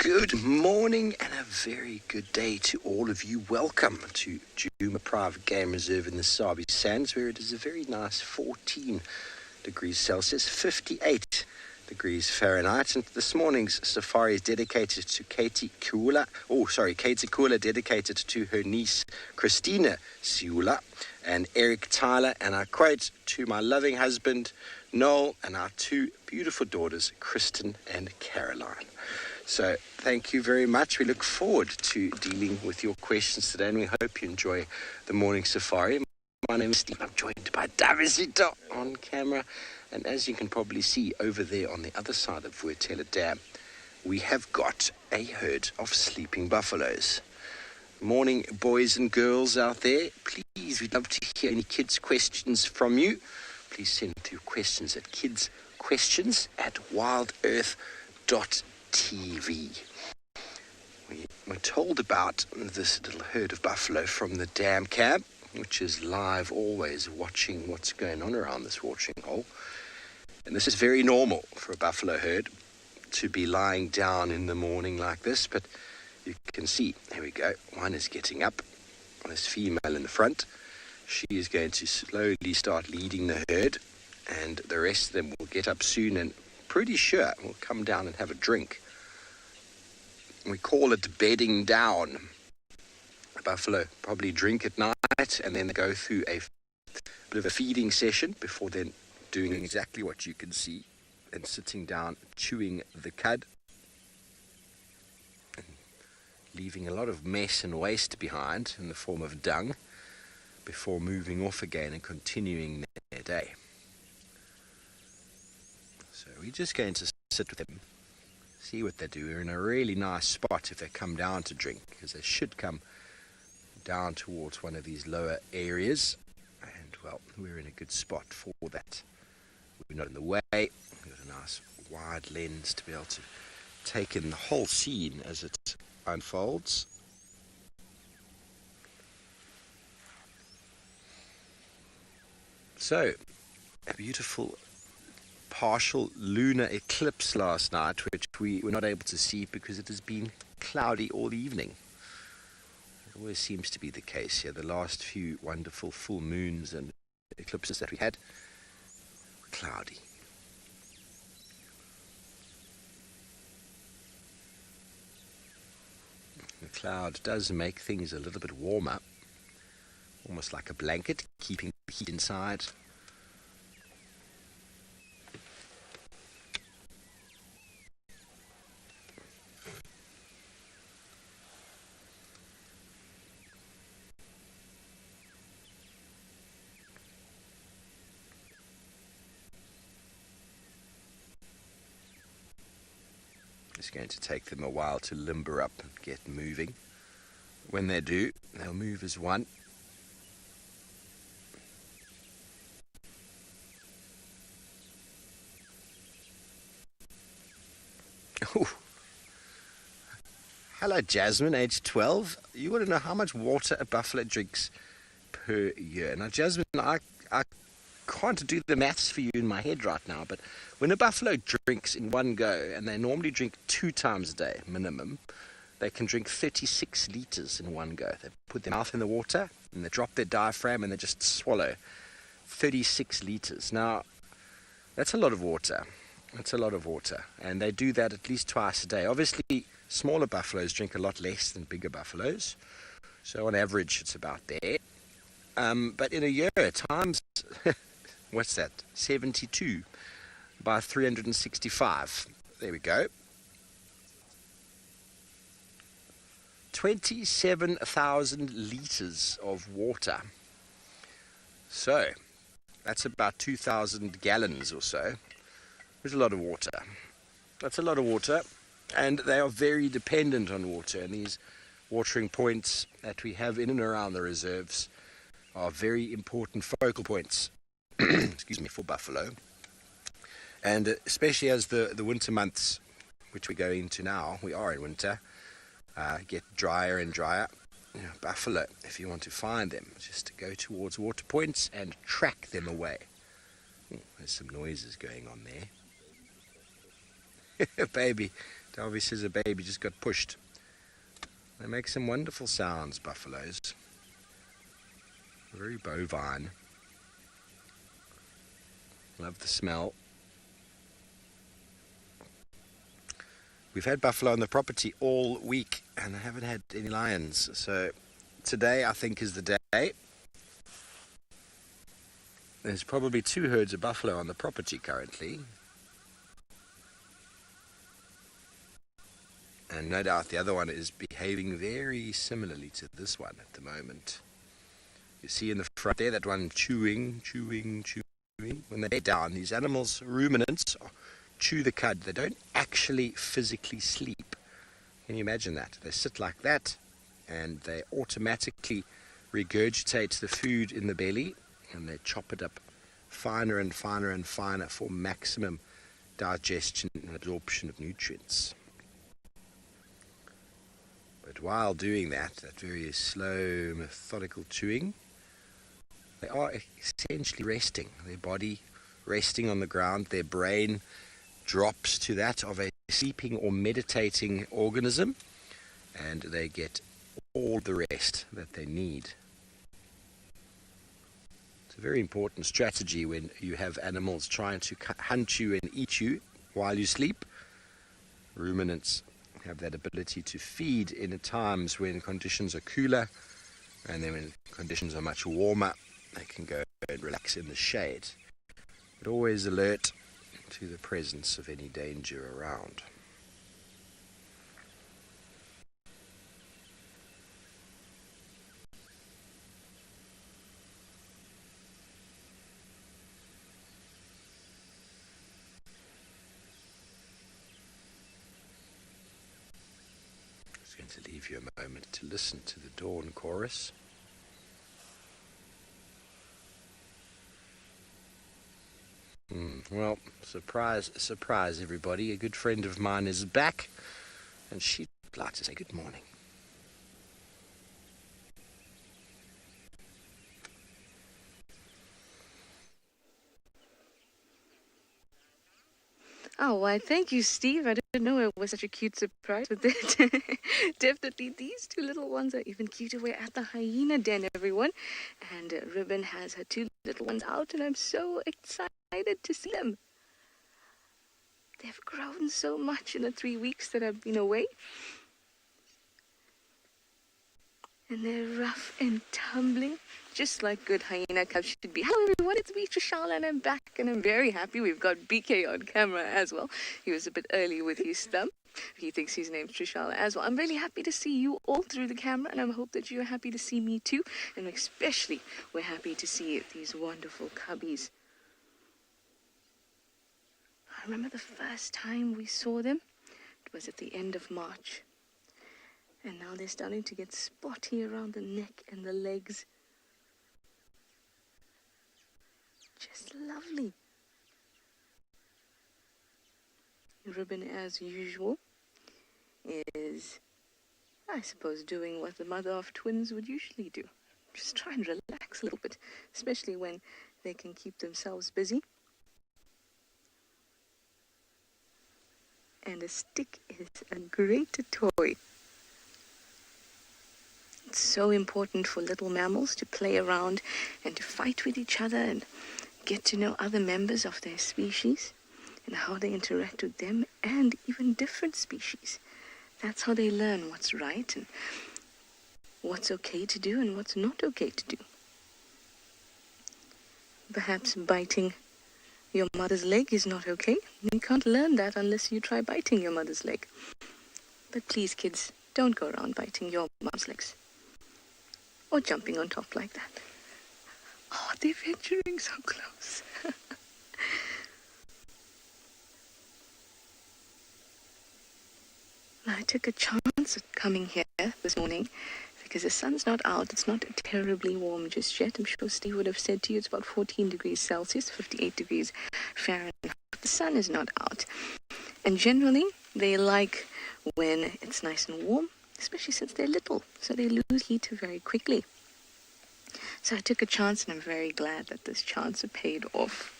Good morning and a very good day to all of you. Welcome to Djuma Private Game Reserve in the Sabi Sands, where it is a very nice 14 degrees Celsius, 58 degrees Fahrenheit. And this morning's safari is dedicated to Katie Kula, dedicated to her niece Christina Siula and Eric Tyler, and I quote, to my loving husband Noel and our two beautiful daughters Kristen and Caroline. So thank you very much. We look forward to dealing with your questions today, and we hope you enjoy the morning safari. My name is Steve. I'm joined by Davisito on camera, and as you can probably see over there on the other side of Vuetela Dam, we have got a herd of sleeping buffaloes. Morning, boys and girls out there. Please, we'd love to hear any kids' questions from you. Please send through questions at kidsquestions@wildearth.tv. We were told about this little herd of buffalo from the dam cab, which is live, always watching what's going on around this watering hole. And this is very normal for a buffalo herd to be lying down in the morning like this, but you can see, here we go, one is getting up, this female in the front. She is going to slowly start leading the herd, and the rest of them will get up soon and pretty sure will come down and have a drink. We call it bedding down. The buffalo probably drink at night, and then they go through a bit of a feeding session before then doing exactly what you can see and sitting down chewing the cud and leaving a lot of mess and waste behind in the form of dung before moving off again and continuing their day. So we're just going to sit with them, see what they do. We're in a really nice spot if they come down to drink, because they should come down towards one of these lower areas, and well, we're in a good spot for that. We're not in the way. We've got a nice wide lens to be able to take in the whole scene as it unfolds. So, a beautiful partial lunar eclipse last night, which we were not able to see because it has been cloudy all evening. It always seems to be the case here. The last few wonderful full moons and eclipses that we had were cloudy. The cloud does make things a little bit warmer, almost like a blanket, keeping the heat inside. It's going to take them a while to limber up and get moving. When they do, they'll move as one. Ooh. Hello, Jasmine, age 12. You want to know how much water a buffalo drinks per year. Now, Jasmine, I can't do the maths for you in my head right now, but when a buffalo drinks in one go, and they normally drink 2 times a day minimum, they can drink 36 litres in one go. They put their mouth in the water and they drop their diaphragm and they just swallow 36 litres. Now, that's a lot of water. That's a lot of water, and they do that at least twice a day. Obviously, smaller buffaloes drink a lot less than bigger buffaloes, so on average it's about there. But in a year, times what's that? 72 by 365. There we go. 27,000 litres of water. So that's about 2,000 gallons or so. There's a lot of water. That's a lot of water, and they are very dependent on water, and these watering points that we have in and around the reserves are very important focal points excuse me, for buffalo. And especially as the winter months, which we go into now, we are in winter, get drier and drier. Buffalo, if you want to find them, just go towards water points and track them away. There's some noises going on there. A baby. Darby says a baby just got pushed. They make some wonderful sounds, buffaloes. Very bovine. Love the smell. We've had buffalo on the property all week and I haven't had any lions. So today I think is the day. There's probably 2 herds of buffalo on the property currently. And no doubt the other one is behaving very similarly to this one at the moment. You see in the front there, that one chewing. When they lay down, these animals, ruminants, chew the cud. They don't actually physically sleep. Can you imagine that? They sit like that and they automatically regurgitate the food in the belly and they chop it up finer and finer and finer for maximum digestion and absorption of nutrients. But while doing that very slow, methodical chewing, they are essentially resting. Their body resting on the ground, their brain drops to that of a sleeping or meditating organism, and they get all the rest that they need. It's a very important strategy when you have animals trying to hunt you and eat you while you sleep. Ruminants have that ability to feed in times when conditions are cooler, and then when conditions are much warmer, they can go and relax in the shade. But always alert to the presence of any danger around. Just going to leave you a moment to listen to the dawn chorus. Well, surprise, everybody. A good friend of mine is back, and she'd like to say good morning. Oh, why, thank you, Steve. I didn't know it was such a cute surprise, but definitely these 2 little ones are even cuter. We're at the hyena den, everyone, and Ribbon has her 2 little ones out, and I'm so excited to see them. They've grown so much in the 3 weeks that I've been away. And they're rough and tumbling, just like good hyena cubs should be. Hello everyone, it's me, Trishala, and I'm back, and I'm very happy. We've got BK on camera as well. He was a bit early with his thumb. He thinks his name's Trishala as well. I'm really happy to see you all through the camera, and I hope that you're happy to see me too. And especially, we're happy to see these wonderful cubbies. I remember the first time we saw them. It was at the end of March. And now they're starting to get spotty around the neck and the legs. Just lovely. Ribbon, as usual, is, I suppose, doing what the mother of twins would usually do. Just try and relax a little bit, especially when they can keep themselves busy. And a stick is a great toy. It's so important for little mammals to play around and to fight with each other and get to know other members of their species and how they interact with them and even different species. That's how they learn what's right and what's okay to do and what's not okay to do. Perhaps biting your mother's leg is not okay. You can't learn that unless you try biting your mother's leg. But please, kids, don't go around biting your mom's legs. Or jumping on top like that. Oh, they're venturing so close. I took a chance at coming here this morning because the sun's not out. It's not terribly warm just yet. I'm sure Steve would have said to you it's about 14 degrees Celsius, 58 degrees Fahrenheit. The sun is not out. And generally, they like when it's nice and warm, especially since they're little, so they lose heat very quickly. So I took a chance, and I'm very glad that this chance paid off.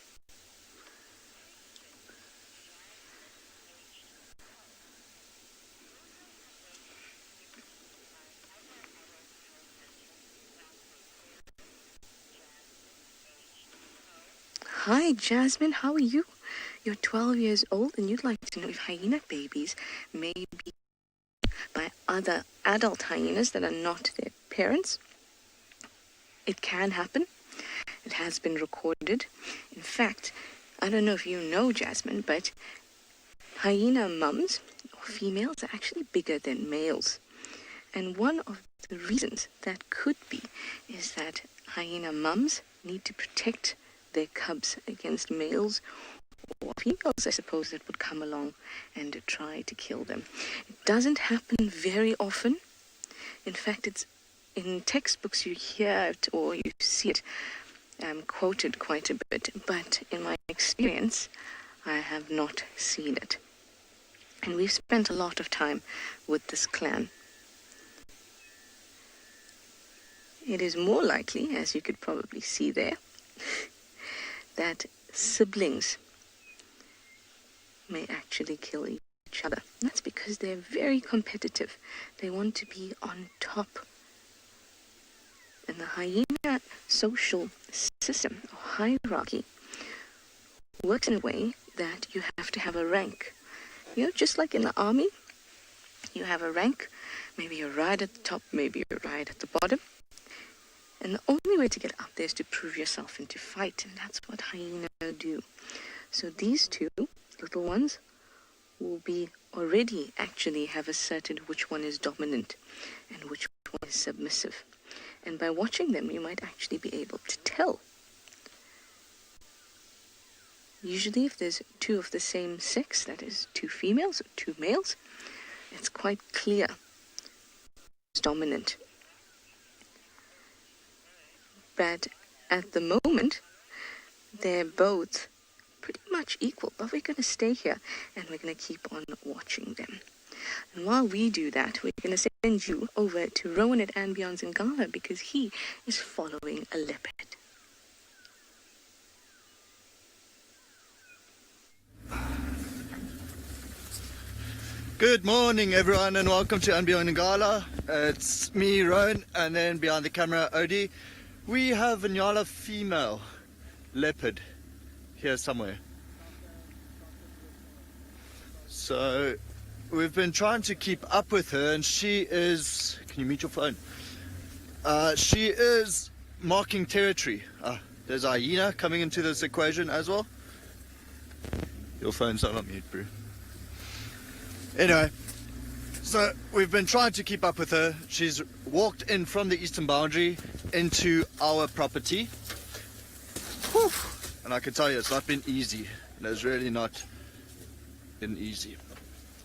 Hi, Jasmine. How are you? You're 12 years old and you'd like to know if hyena babies may be by other adult hyenas that are not their parents. It can happen. It has been recorded. In fact, I don't know if you know, Jasmine, but hyena mums or females are actually bigger than males. And one of the reasons that could be is that hyena mums need to protect their cubs against males or females, I suppose, that would come along and try to kill them. It doesn't happen very often. In fact, it's in textbooks you hear it or you see it quoted quite a bit, but in my experience, I have not seen it. And we've spent a lot of time with this clan. It is more likely, as you could probably see there, that siblings may actually kill each other. That's because they're very competitive. They want to be on top. And the hyena social system or hierarchy works in a way that you have to have a rank. You know, just like in the army, you have a rank. Maybe you're right at the top, maybe you're right at the bottom. And the only way to get up there is to prove yourself and to fight. And that's what hyenas do. So these two little ones will be already actually have asserted which one is dominant and which one is submissive. And by watching them, you might actually be able to tell. Usually if there's two of the same sex, that is two females or two males, it's quite clear who's dominant. But at the moment, they're both pretty much equal. But we're going to stay here and we're going to keep on watching them. And while we do that, we're going to send you over to Rowan at Ambion's in Gala because he is following a leopard. Good morning, everyone, and welcome to Ambion in Gala. It's me, Rowan, and then behind the camera, Odie. We have a Nyala female leopard here somewhere. So we've been trying to keep up with her, and she is... Can you mute your phone? She is marking territory. There's a hyena coming into this equation as well. Your phone's not on mute, bro. Anyway, so we've been trying to keep up with her. She's walked in from the eastern boundary into our property. Whew. And I can tell you, it's not been easy. It's really not been easy.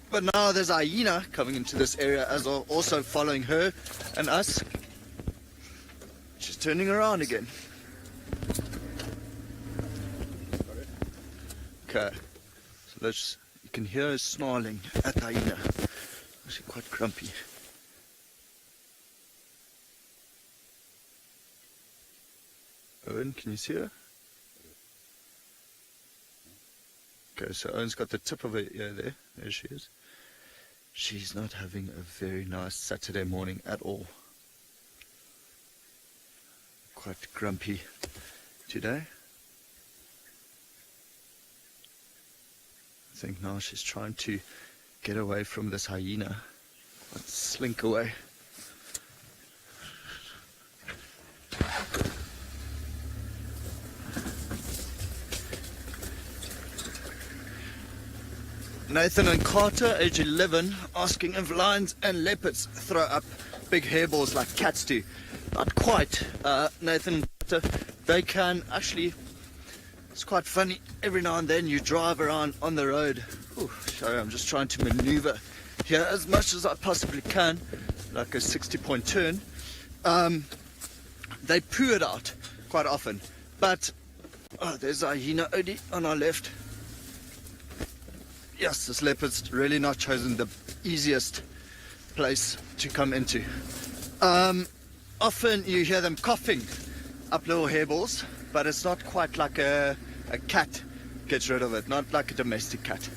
But now there's a hyena coming into this area as well, also following her and us. She's turning around again. Okay, so let's... You can hear her snarling at the hyena. She's quite grumpy. Owen, can you see her? Okay, so Owen's got the tip of her ear there. There she is. She's not having a very nice Saturday morning at all. Quite grumpy today. I think now she's trying to get away from this hyena. Let's slink away. Nathan and Carter, age 11, asking if lions and leopards throw up big hairballs like cats do. Not quite, Nathan and Carter. They can actually... It's quite funny, every now and then you drive around on the road. Ooh, sorry, I'm just trying to maneuver here as much as I possibly can, like a 60-point turn. They poo it out quite often, but there's a hyena on our left. Yes, this leopard's really not chosen the easiest place to come into. Often you hear them coughing up little hairballs, but it's not quite like a cat gets rid of it, not like a domestic cat.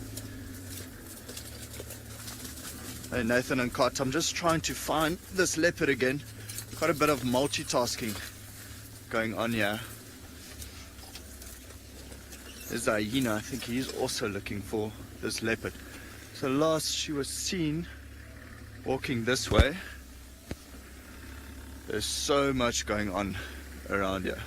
Hey Nathan and Kat, I'm just trying to find this leopard again. Quite a bit of multitasking going on here. There's a hyena. I think he's also looking for this leopard. So last she was seen walking this way. There's so much going on around here.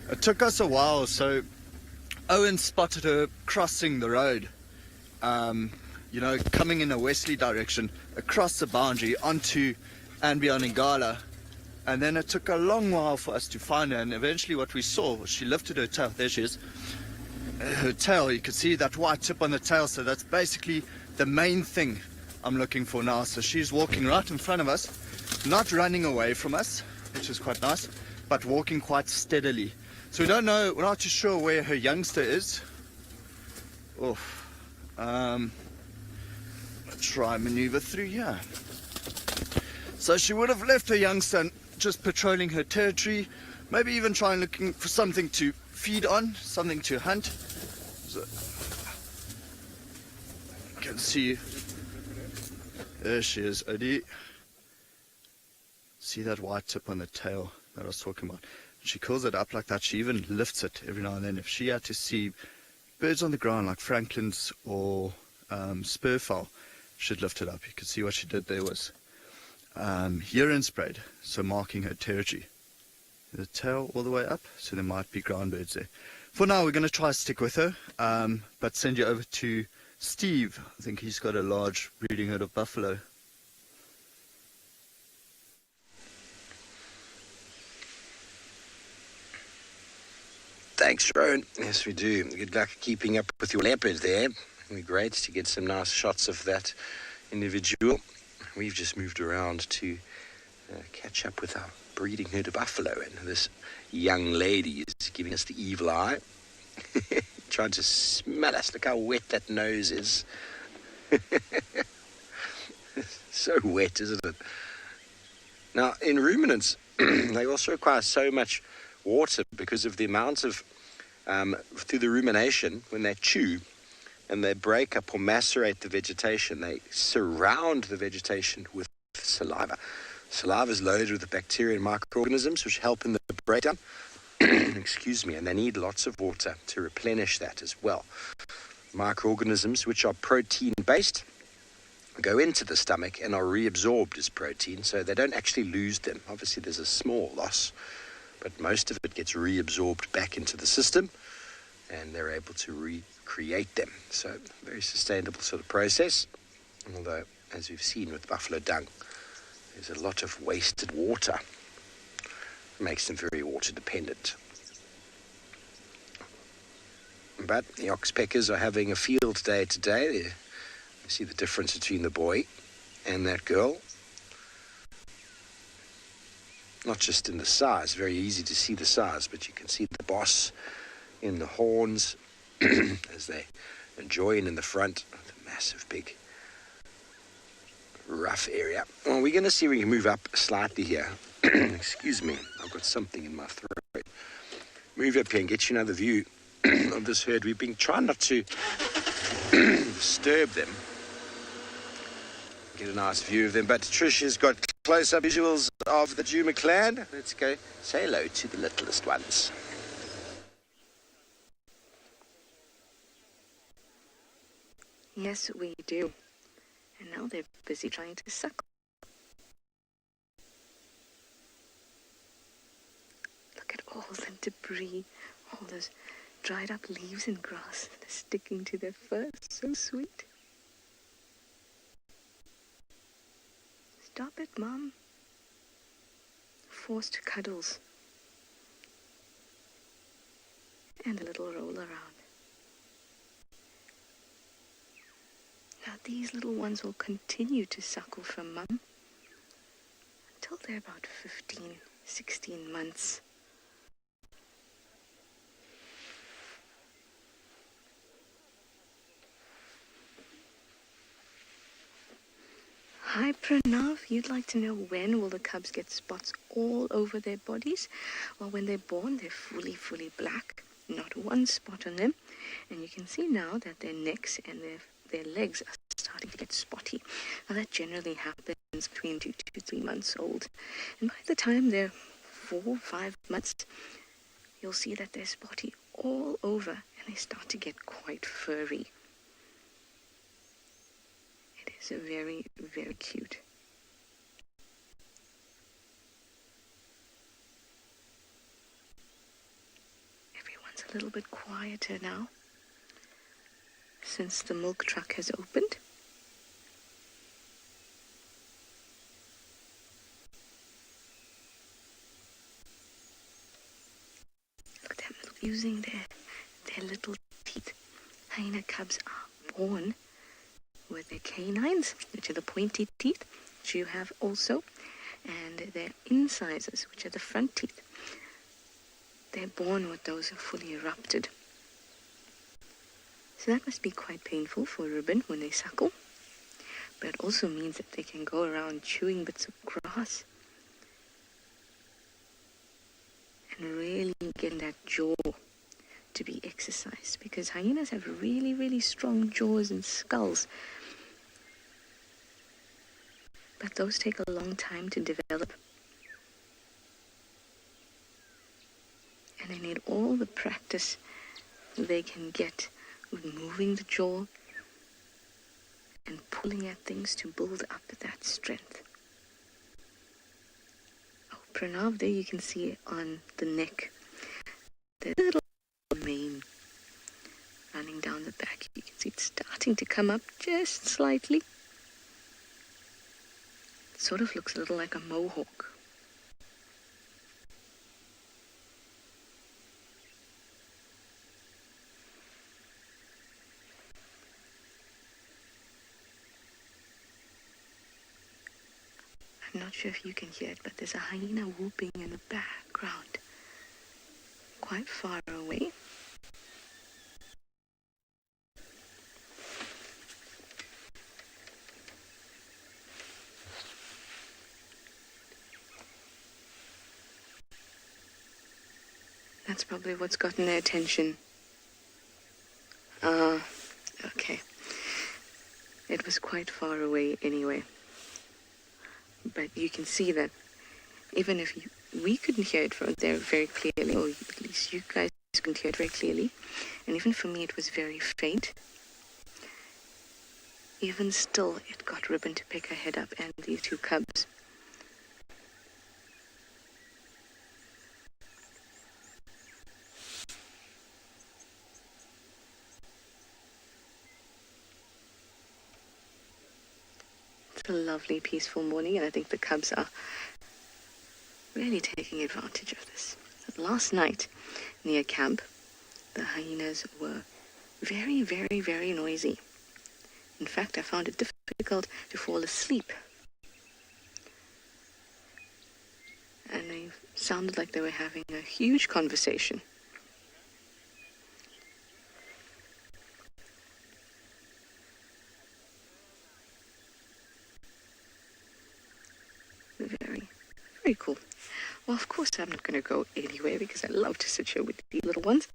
It took us a while, so Owen spotted her crossing the road, you know, coming in a westerly direction across the boundary onto Anbianingala, and then it took a long while for us to find her, and eventually what we saw was she lifted her tail. There she is. Her tail, you can see that white tip on the tail, so that's basically the main thing I'm looking for now. So she's walking right in front of us, not running away from us, which is quite nice, but walking quite steadily. So we don't know, we're not too sure where her youngster is. I'll try and maneuver through here. So she would have left her youngster just patrolling her territory, maybe even trying looking for something to feed on, something to hunt. So you can see, there she is, Odie. See that white tip on the tail that I was talking about? She curls it up like that. She even lifts it every now and then. If she had to see birds on the ground like francolins or spurfowl, she'd lift it up. You can see what she did there was urine sprayed, so marking her territory. The tail all the way up, so there might be ground birds there. For now, we're going to try to stick with her, but send you over to Steve. I think he's got a large breeding herd of buffalo. Thanks, Rowan. Yes, we do. Good luck keeping up with your leopard there. It'll be great to get some nice shots of that individual. We've just moved around to catch up with our breeding herd of buffalo, and this young lady is giving us the evil eye. Trying to smell us. Look how wet that nose is. So wet, isn't it? Now, in ruminants, they also require so much water because of the amount of through the rumination, when they chew and they break up or macerate the vegetation, they surround the vegetation with saliva. Saliva is loaded with the bacteria and microorganisms which help in the breakdown. Excuse me, and they need lots of water to replenish that as well. Microorganisms which are protein based go into the stomach and are reabsorbed as protein, so they don't actually lose them. Obviously there's a small loss, but most of it gets reabsorbed back into the system and they're able to recreate them. So very sustainable sort of process, although as we've seen with buffalo dung, there's a lot of wasted water. It makes them very water dependent. But the oxpeckers are having a field day today. You see the difference between the boy and that girl. Not just in the size, very easy to see the size, but you can see the boss in the horns as they join in the front of the massive big rough area. Well, we're going to see if we can move up slightly here. Excuse me, I've got something in my throat. Move up here and get you another view of this herd. We've been trying not to disturb them. Get a nice view of them, but Trish has got close-up visuals of the Djuma clan. Let's go say hello to the littlest ones. Yes, we do. And now they're busy trying to suckle. Look at all the debris, all those dried up leaves and grass that are sticking to their fur. So sweet. Stop it, Mom. Forced cuddles. And a little roll around. Now these little ones will continue to suckle from Mum until they're about 15, 16 months. Hi Pranav, you'd like to know when will the cubs get spots all over their bodies? Well, when they're born, they're fully black, not one spot on them. And you can see now that their necks and their legs are starting to get spotty. Now that generally happens between 2 to 3 months old. And by the time they're 4 or 5 months, you'll see that they're spotty all over and they start to get quite furry. It is a very, very cute. Everyone's a little bit quieter now since the milk truck has opened. Look at them using their little teeth. Hyena cubs are born with their canines, which are the pointy teeth, which you have also, and their incisors, which are the front teeth. They're born with those fully erupted. So that must be quite painful for a ribbon when they suckle. But it also means that they can go around chewing bits of grass and really getting that jaw to be exercised, because hyenas have really, really strong jaws and skulls. But those take a long time to develop. And they need all the practice they can get with moving the jaw and pulling at things to build up that strength. Oh, Pranav, there you can see on the neck the little mane running down the back. You can see it's starting to come up just slightly. It sort of looks a little like a mohawk. I'm not sure if you can hear it, but there's a hyena whooping in the background, quite far away. That's probably what's gotten their attention. Okay. It was quite far away anyway. But you can see that even if we couldn't hear it from there very clearly, or at least you guys couldn't hear it very clearly, and even for me it was very faint, even still it got Ribbon to pick her head up and the two cubs. A lovely peaceful morning, and I think the cubs are really taking advantage of this. Last night near camp, the hyenas were very, very, very noisy. In fact, I found it difficult to fall asleep, and they sounded like they were having a huge conversation. Very cool. Well, of course, I'm not going to go anywhere because I love to sit here with the little ones.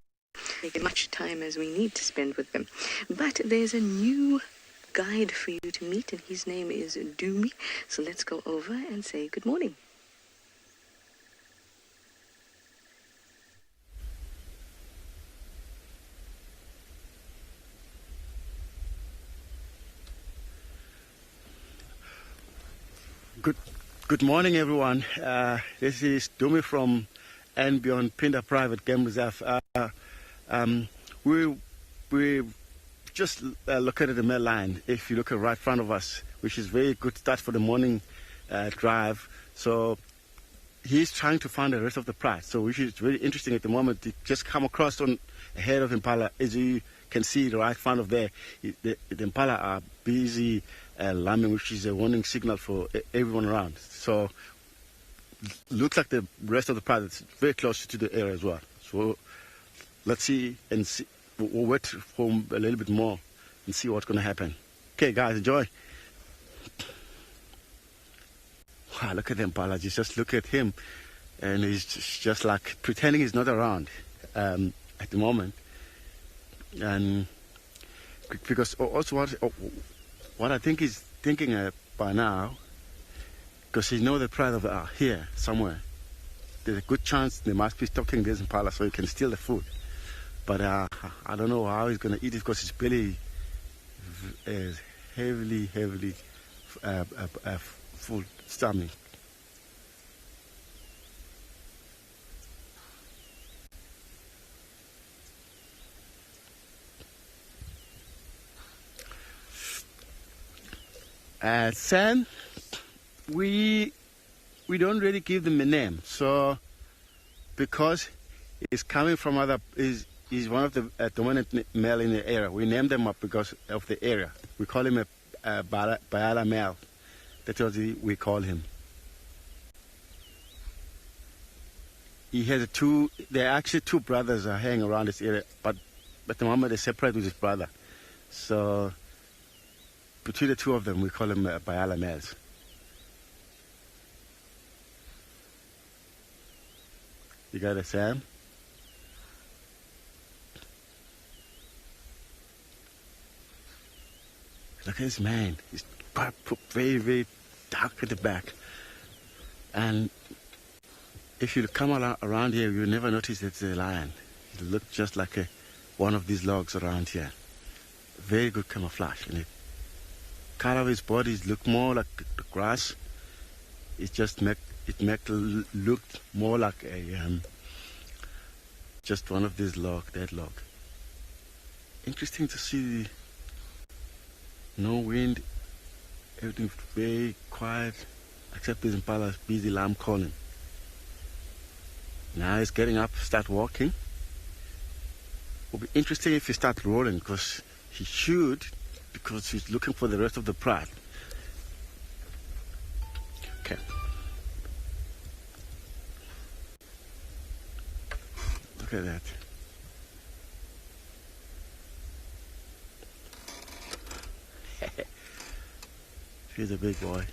Take as much time as we need to spend with them. But there's a new guide for you to meet, and his name is Doomy. So let's go over and say good morning. Good morning, everyone. This is Dumi from and Beyond Pinda Private Game Reserve. We just located at the main line. If you look at right front of us, which is very good start for the morning drive. So he's trying to find the rest of the pride. So which is really interesting at the moment. To just come across on ahead of Impala, as you can see the right front of there. The Impala are busy lambing, which is a warning signal for everyone around. So looks like the rest of the pride is very close to the area as well. So let's see and see. We'll wait for a little bit more and see what's going to happen. Okay, guys, enjoy. Wow, look at the Impala. Just look at him, and he's just like pretending he's not around at the moment. And because also what I think he's thinking by now, because he knows the pride of here somewhere, there's a good chance they must be stalking this impala so he can steal the food. But I don't know how he's going to eat it because his belly is heavily full stomach. Sam, we don't really give them a name, so because he's coming from he's one of the dominant male in the area. We named them up because of the area. We call him a Bayala male. That's what we call him. He has there are actually two brothers hanging around this area, but at the moment they separate with his brother. So between the two of them, we call him Bayala males. You got it, Sam? Look at this man. He's got very dark at the back. And if you come around here, you'll never notice it's a lion. It looks just like one of these logs around here. Very good camouflage. And the color of his body look more like the grass. It just look more like just one of these dead log. Interesting to see. No wind, everything's very quiet, except this impala's busy lamb calling. Now he's getting up, start walking. It will be interesting if he starts rolling, because he should, because he's looking for the rest of the pride. Okay. Look at that. He's a big boy.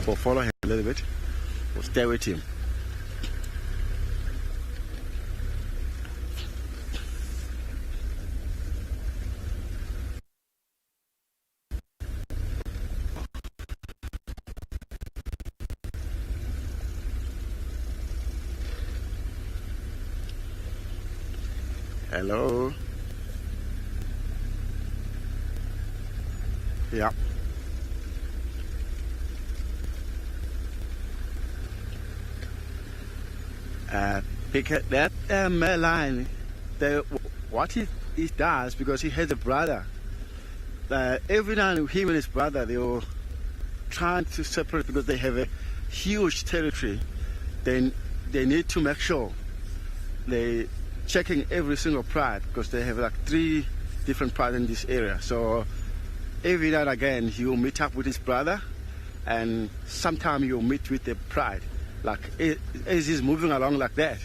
We'll follow him a little bit. We'll stay with him. Hello. Yeah. Because that line, what he does, because he has a brother, every time him and his brother, they were trying to separate because they have a huge territory. Then they need to make sure they checking every single pride, because they have like 3 different prides in this area. So every now and again he will meet up with his brother, and sometimes he will meet with the pride. Like as he's moving along like that,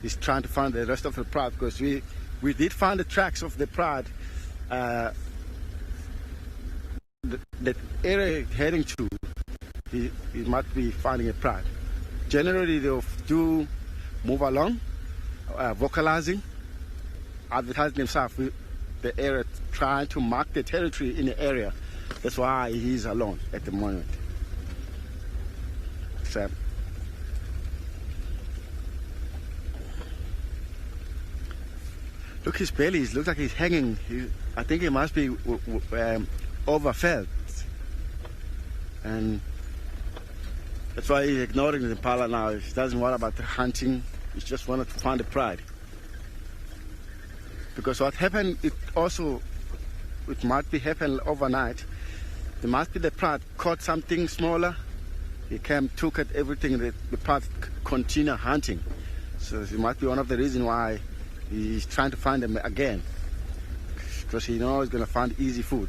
he's trying to find the rest of the pride, because we did find the tracks of the pride. The area heading to, he might be finding a pride. Generally they do move along, vocalizing, advertising themselves with the area, trying to mark the territory in the area. That's why he's alone at the moment. So, look, his belly, it looks like he's hanging. I think he must be overfed. And that's why he's ignoring the impala now. He doesn't worry about the hunting. He just wanted to find the pride. Because what happened, it might be happened overnight. There must be the pride caught something smaller. He came, took it, everything, the pride continue hunting. So it might be one of the reasons why he's trying to find them again, because he knows he's going to find easy food.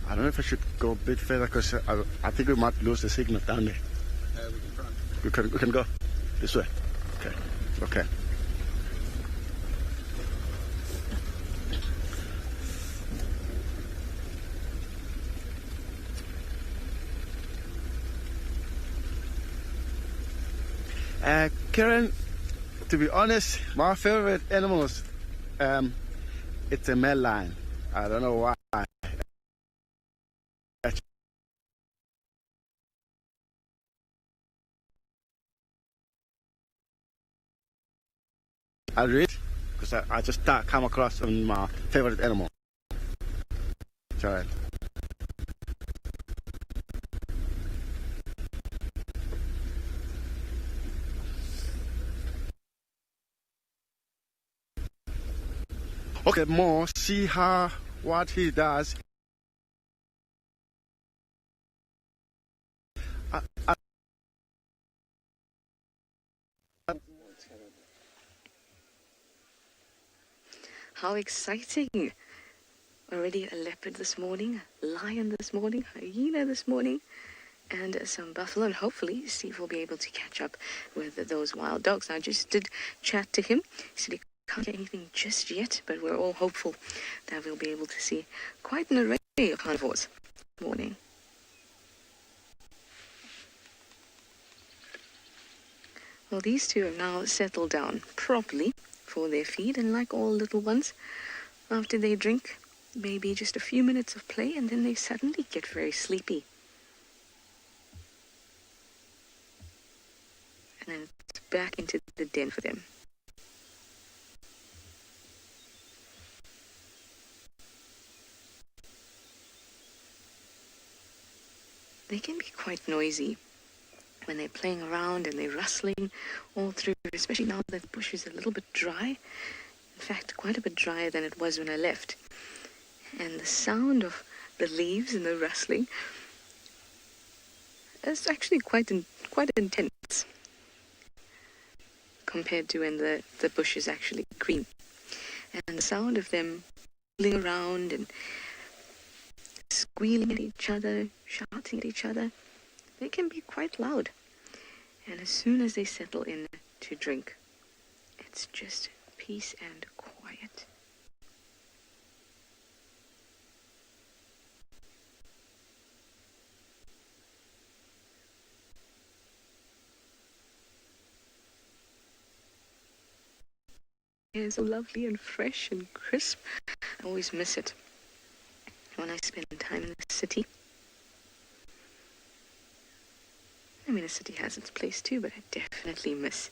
I don't know if I should go a bit further, because I think we might lose the signal down there. We can go this way. Okay. Karen, to be honest, my favorite animals, it's a male lion. I don't know why. I read because I just come across on my favorite animal. Sorry. Okay, more see what he does. How exciting! Already a leopard this morning, a lion this morning, hyena this morning, and some buffalo, and hopefully Steve will be able to catch up with those wild dogs. I just did chat to him. He said he can't get anything just yet, but we're all hopeful that we'll be able to see quite an array of carnivores this morning. Well, these two have now settled down properly for their feed, and like all little ones, after they drink, maybe just a few minutes of play, and then they suddenly get very sleepy. And then it's back into the den for them. They can be quite noisy when they're playing around and they're rustling all through, especially now that the bush is a little bit dry. In fact, quite a bit drier than it was when I left. And the sound of the leaves and the rustling is actually quite intense compared to when the bush is actually green. And the sound of them pulling around and squealing at each other, shouting at each other, they can be quite loud. And as soon as they settle in to drink, it's just peace and quiet. It's so lovely and fresh and crisp. I always miss it when I spend time in the city. I mean, the city has its place too, but I definitely miss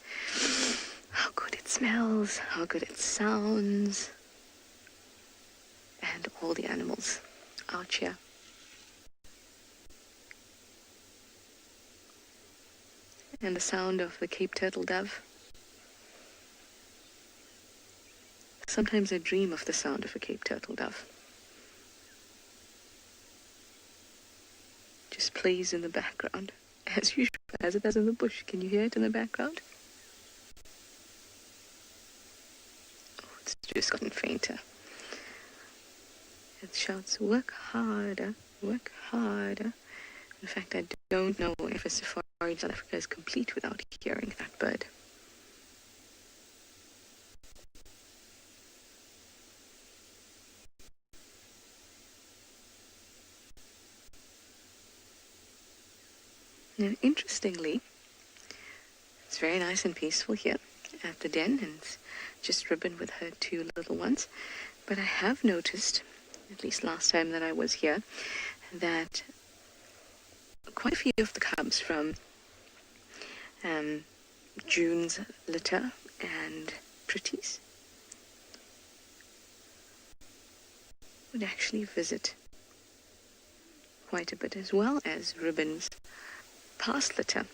how good it smells, how good it sounds, and all the animals out here. And the sound of the Cape turtle dove. Sometimes I dream of the sound of a Cape turtle dove. Just plays in the background, as usual, as it does in the bush. Can you hear it in the background? Oh, it's just gotten fainter. It shouts, work harder, work harder. In fact, I don't know if a safari in South Africa is complete without hearing that bird. Now, interestingly, it's very nice and peaceful here at the den, and it's just Ribbon with her two little ones. But I have noticed, at least last time that I was here, that quite a few of the cubs from June's litter and Pretty's would actually visit quite a bit, as well as Ribbon's past litter,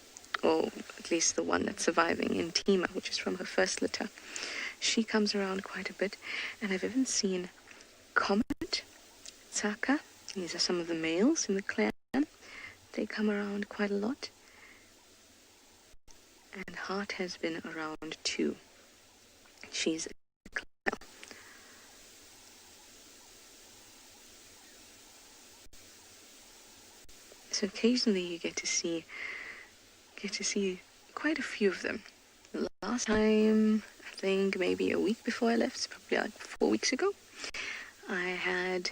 or at least the one that's surviving in Tima, which is from her first litter. She comes around quite a bit, and I've even seen Comet, Tsaka, these are some of the males in the clan. They come around quite a lot. And Heart has been around too. She's a clan. So occasionally you get to see quite a few of them. Last time, I think maybe a week before I left, it's probably like 4 weeks ago, I had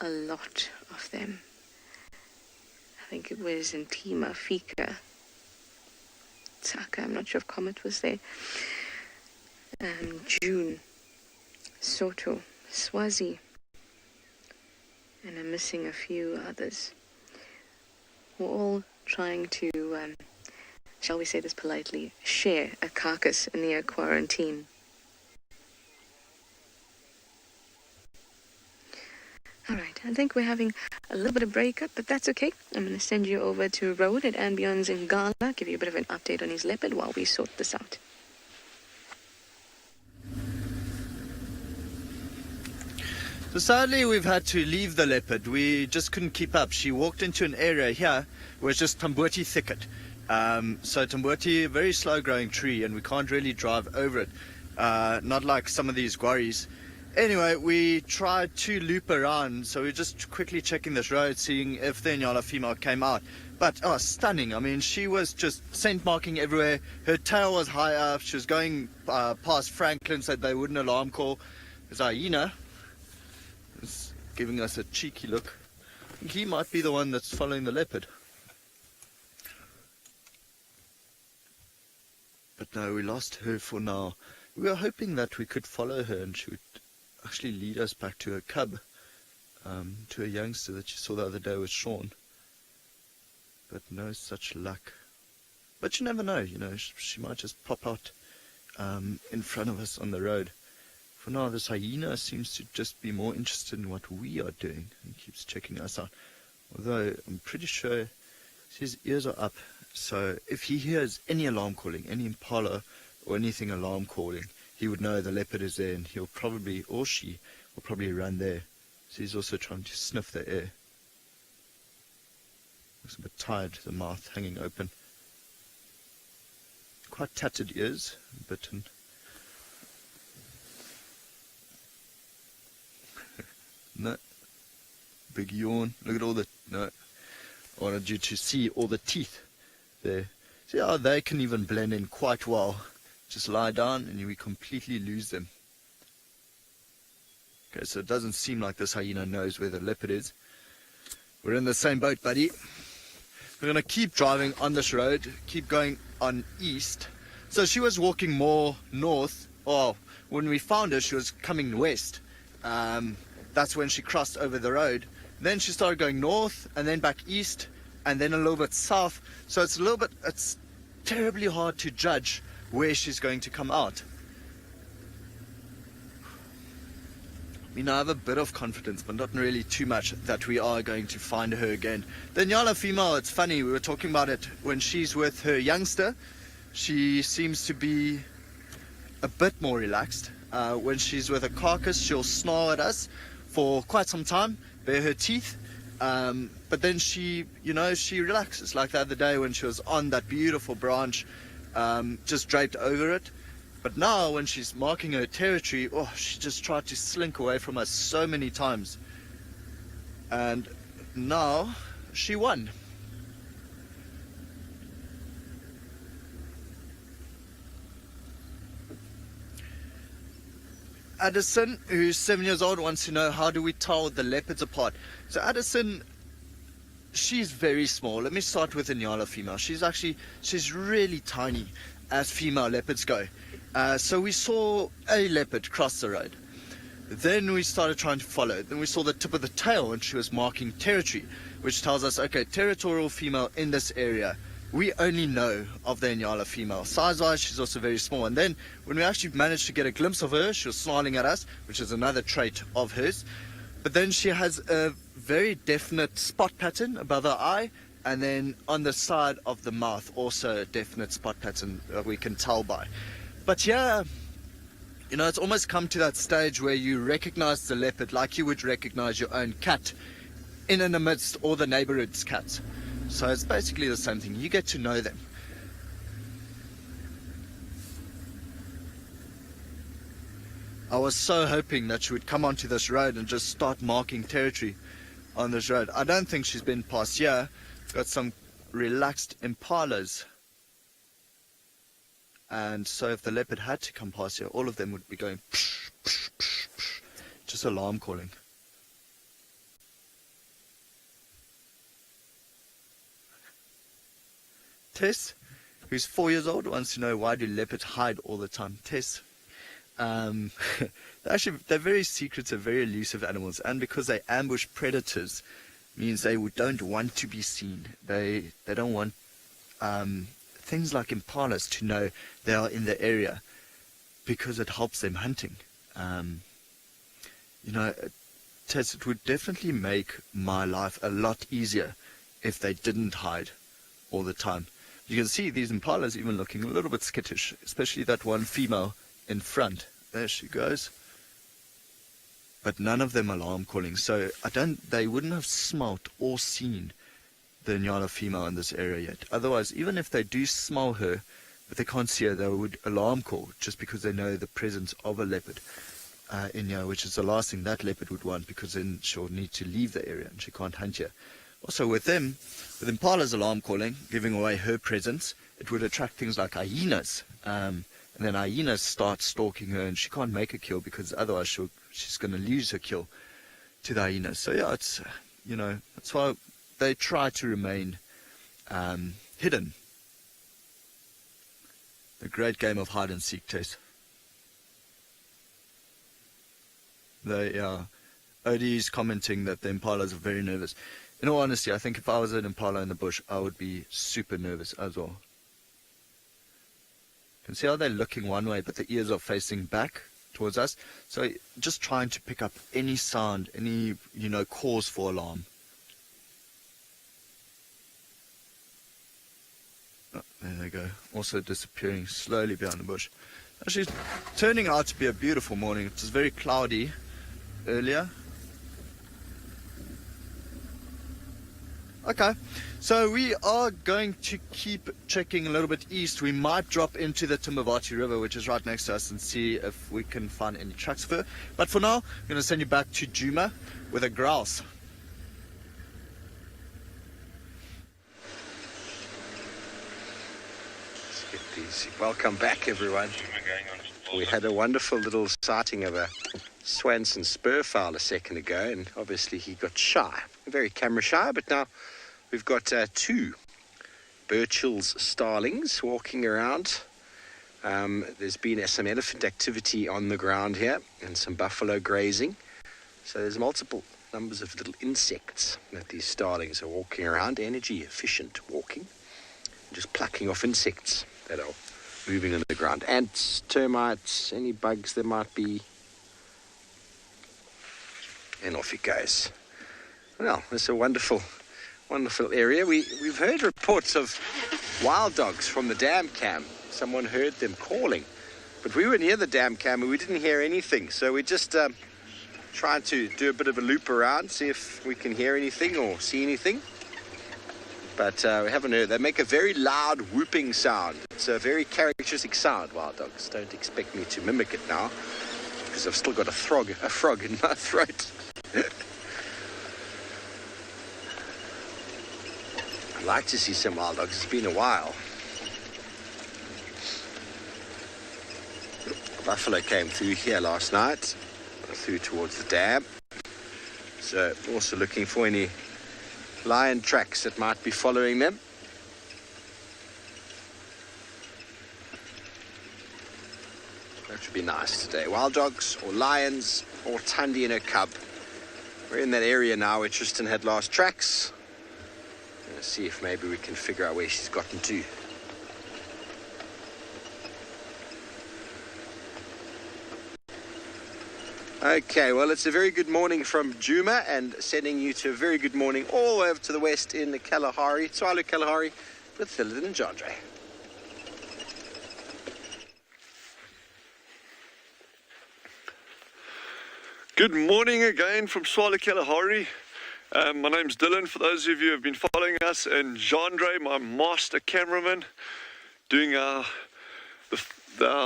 a lot of them. I think it was in Tima Fika. Tsaka, I'm not sure if Comet was there. June, Soto, Swazi, and I'm missing a few others. We're all trying to, shall we say this politely, share a carcass near quarantine. All right, I think we're having a little bit of breakup, but that's okay. I'm going to send you over to Road at Ambion's in Gala, give you a bit of an update on his leopard while we sort this out. So sadly, we've had to leave the leopard. We just couldn't keep up. She walked into an area here where it's just Tamboti thicket. So Tamboti, a very slow-growing tree, and we can't really drive over it. Not like some of these quarries. Anyway, we tried to loop around, so we're just quickly checking this road, seeing if the Inyala female came out. But, stunning. I mean, she was just scent marking everywhere. Her tail was high up. She was going past Franklin, said they wouldn't alarm call. There's hyena. Is giving us a cheeky look. I think he might be the one that's following the leopard. But no, we lost her for now. We were hoping that we could follow her and she would actually lead us back to her cub, to a youngster that you saw the other day with Sean. But no such luck. But you never know, she might just pop out in front of us on the road. For now, this hyena seems to just be more interested in what we are doing and keeps checking us out. Although I'm pretty sure his ears are up, so if he hears any alarm calling, any impala or anything alarm calling, he would know the leopard is there, and he'll probably, or she, will probably run there. So he's also trying to sniff the air. Looks a bit tired, the mouth hanging open. Quite tattered ears, bitten. No. Big yawn. Look at all the... No. I wanted you to see all the teeth there. See how they can even blend in quite well. Just lie down and we completely lose them. Okay, so it doesn't seem like this hyena knows where the leopard is. We're in the same boat, buddy. We're going to keep driving on this road, keep going on east. So she was walking more north. Oh, when we found her, she was coming west. That's when she crossed over the road. Then she started going north and then back east and then a little bit south. So it's terribly hard to judge where she's going to come out. I mean, I have a bit of confidence, but not really too much, that we are going to find her again. The Nyala female, it's funny, we were talking about it when she's with her youngster. She seems to be a bit more relaxed. When she's with a carcass, she'll snarl at us for quite some time, bare her teeth, but then she relaxes, like the other day when she was on that beautiful branch, just draped over it. But now when she's marking her territory, she just tried to slink away from us so many times, and now she won. Addison, who's 7 years old, wants to know, how do we tell the leopards apart? So Addison, she's very small. Let me start with the Nyala female. She's really tiny as female leopards go. So we saw a leopard cross the road. Then we started trying to follow it. Then we saw the tip of the tail and she was marking territory, which tells us, okay, territorial female in this area. We only know of the Inyala female. Size-wise, she's also very small. And then when we actually managed to get a glimpse of her, she was snarling at us, which is another trait of hers. But then she has a very definite spot pattern above her eye, and then on the side of the mouth, also a definite spot pattern that we can tell by. But yeah, it's almost come to that stage where you recognize the leopard like you would recognize your own cat in and amidst all the neighborhood's cats. So it's basically the same thing. You get to know them. I was so hoping that she would come onto this road and just start marking territory on this road. I don't think she's been past here. Got some relaxed impalas. And so if the leopard had to come past here, all of them would be going psh, psh, psh, psh, just alarm calling. Tess, who's 4 years old, wants to know, why do leopards hide all the time? Tess, they're very secretive, very elusive animals, and because they ambush predators, means they don't want to be seen. They don't want things like impalas to know they are in the area, because it helps them hunting. Tess, it would definitely make my life a lot easier if they didn't hide all the time. You can see these impalas even looking a little bit skittish, especially that one female in front. There she goes. But none of them alarm calling, so they wouldn't have smelt or seen the Nyala female in this area yet. Otherwise, even if they do smell her, but they can't see her, they would alarm call, just because they know the presence of a leopard in here, which is the last thing that leopard would want, because then she'll need to leave the area and she can't hunt here. Also with Impala's alarm calling, giving away her presence, it would attract things like hyenas. And then hyenas start stalking her, and she can't make a kill, because otherwise she's going to lose her kill to the hyenas. So yeah, it's, that's why they try to remain hidden. The great game of hide and seek, Tess. Odie's commenting that the impalas are very nervous. In all honesty, I think if I was an impala in the bush, I would be super nervous as well. You can see how they're looking one way, but the ears are facing back towards us. So just trying to pick up any sound, any, cause for alarm. Oh, there they go. Also disappearing slowly behind the bush. Actually, it's turning out to be a beautiful morning. It was very cloudy earlier. Okay, so we are going to keep checking a little bit east. We might drop into the Timbavati River, which is right next to us, and see if we can find any tracks of her. But for now, I'm going to send you back to Djuma with a grouse. Let's get these. Welcome back, everyone. We had a wonderful little sighting of a Swanson spurfowl a second ago, and obviously he got shy, very camera shy, but now we've got two Burchell's starlings walking around. There's been some elephant activity on the ground here, and some buffalo grazing, so there's multiple numbers of little insects that these starlings are walking around, energy efficient walking, just plucking off insects that are moving on the ground, ants, termites, any bugs there might be, and off it goes. Well, it's a wonderful area. We've heard reports of wild dogs from the dam cam. Someone heard them calling, but we were near the dam cam and we didn't hear anything, so we're just trying to do a bit of a loop around, see if we can hear anything or see anything. But we haven't heard. They make a very loud whooping sound. It's a very characteristic sound, wild dogs. Don't expect me to mimic it now, because I've still got a frog in my throat. I'd like to see some wild dogs. It's been a while. Buffalo came through here last night, through towards the dam. So also looking for any lion tracks that might be following them. That would be nice today. Wild dogs or lions or Thandi and her cub. We're in that area now where Tristan had last tracks. Let's see if maybe we can figure out where she's gotten to. Okay, well, it's a very good morning from Djuma, and sending you to a very good morning all the way over to the west in the Kalahari, Tswalu Kalahari, with Philip and Jandre. Good morning again from Tswalu Kalahari. My name's Dylan, for those of you who have been following us, and Jandre, my master cameraman, doing our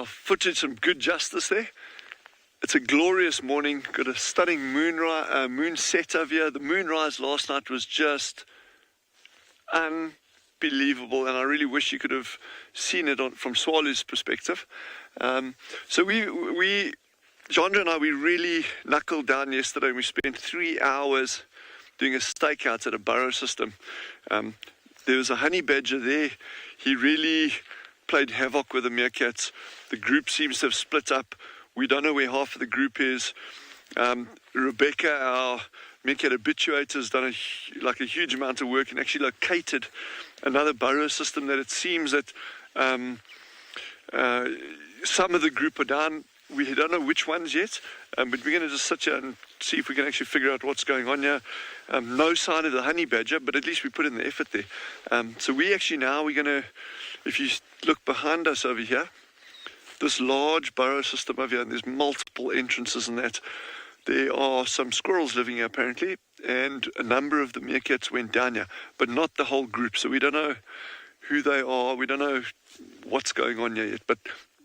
footage some good justice there. It's a glorious morning, got a stunning moon set over here. The moonrise last night was just unbelievable, and I really wish you could have seen it from Tswalu's perspective. So Jandre and I, we really knuckled down yesterday, and we spent 3 hours doing a stakeout at a burrow system. there was a honey badger there. He really played havoc with the meerkats. The group seems to have split up. We don't know where half of the group is. Rebecca, our meerkat habituator, has done a huge amount of work and actually located another burrow system that it seems that some of the group are down. We don't know which ones yet, but we're going to just sit here and see if we can actually figure out what's going on here. No sign of the honey badger, but at least we put in the effort there. So we're going to, if you look behind us over here, this large burrow system over here, and there's multiple entrances in that. There are some squirrels living here apparently, and a number of the meerkats went down here, but not the whole group. So we don't know who they are. We don't know what's going on here yet. But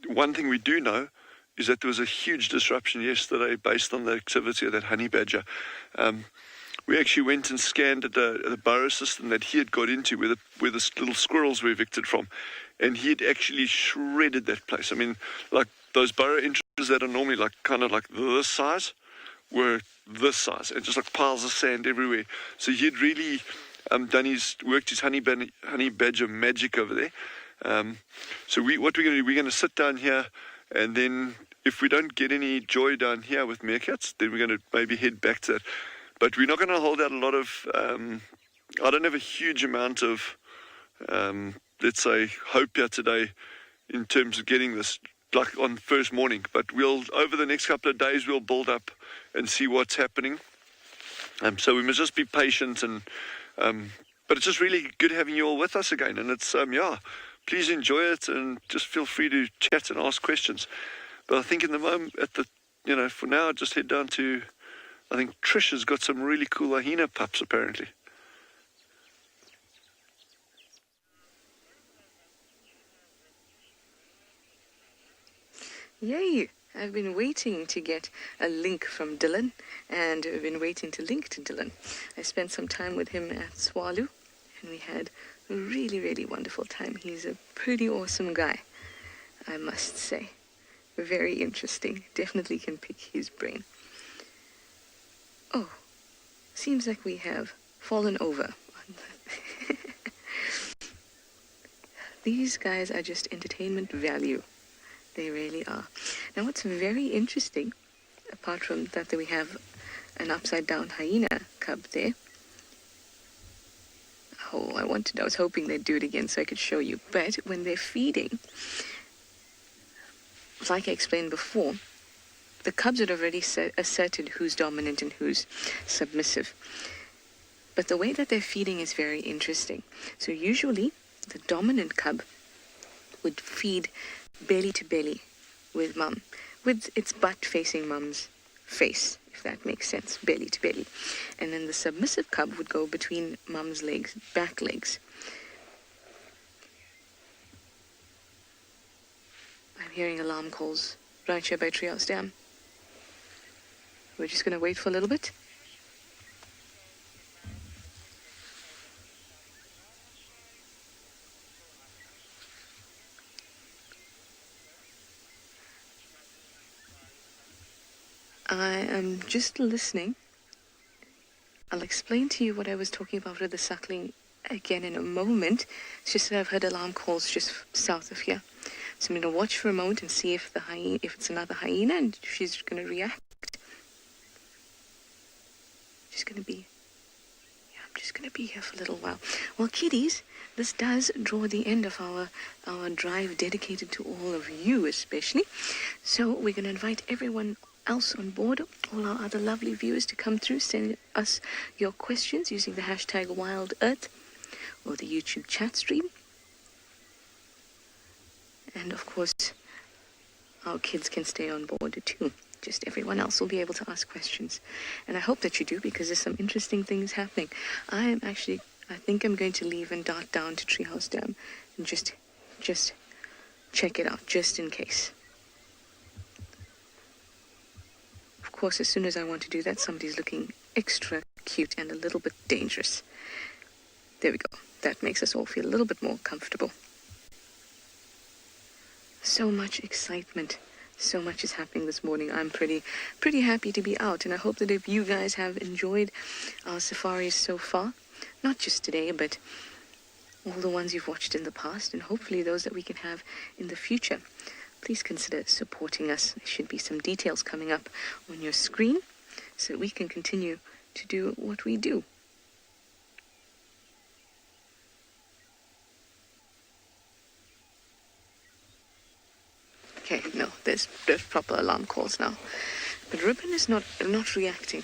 one thing we do know is that there was a huge disruption yesterday based on the activity of that honey badger. We actually went and scanned the burrow system that he had got into, where the little squirrels were evicted from, and he had actually shredded that place. I mean, like those burrow entrances that are normally kind of like this size, were this size, and just like piles of sand everywhere. So he'd really worked his honey badger magic over there. So what we're going to do, we're going to sit down here, and then if we don't get any joy down here with meerkats, then we're going to maybe head back to that. But we're not going to hold out a lot of, I don't have a huge amount of, let's say, hope here today in terms of getting this like on first morning. But over the next couple of days, we'll build up and see what's happening. So we must just be patient, and but it's just really good having you all with us again. And it's please enjoy it and just feel free to chat and ask questions. But I think in the moment, for now, just head down to, I think Trish has got some really cool hyena pups apparently. Yay! I've been waiting to get a link from Dylan, and I've been waiting to link to Dylan. I spent some time with him at Tswalu, and we had a really, really wonderful time. He's a pretty awesome guy, I must say. Very interesting. Definitely can pick his brain. Oh, seems like we have fallen over. These guys are just entertainment value. They really are. Now, what's very interesting, apart from that we have an upside-down hyena cub there. Oh, I was hoping they'd do it again so I could show you. But when they're feeding, like I explained before, the cubs had already asserted who's dominant and who's submissive. But the way that they're feeding is very interesting. So usually, the dominant cub would feed belly to belly with mum, with its butt facing mum's face, if that makes sense, belly to belly. And then the submissive cub would go between mum's legs, back legs. I'm hearing alarm calls right here by Treehouse Dam. We're just going to wait for a little bit. I am just listening. I'll explain to you what I was talking about with the suckling again in a moment. It's just that I've heard alarm calls just south of here. So I'm going to watch for a moment and see if it's another hyena and if she's going to react. I'm just going to be here for a little while. Well, kiddies, this does draw the end of our drive dedicated to all of you especially. So we're going to invite everyone else on board, all our other lovely viewers, to come through, send us your questions using the hashtag WildEarth or the YouTube chat stream. And of course, our kids can stay on board too. Just everyone else will be able to ask questions. And I hope that you do, because there's some interesting things happening. I think I'm going to leave and dart down to Treehouse Dam and just check it out, just in case. Of course, as soon as I want to do that, somebody's looking extra cute and a little bit dangerous. There we go. That makes us all feel a little bit more comfortable. So much excitement. So much is happening this morning. I'm pretty happy to be out, and I hope that if you guys have enjoyed our safaris so far, not just today, but all the ones you've watched in the past, and hopefully those that we can have in the future. Please consider supporting us. There should be some details coming up on your screen so that we can continue to do what we do. Okay, no, there's proper alarm calls now. But Ribbon is not reacting.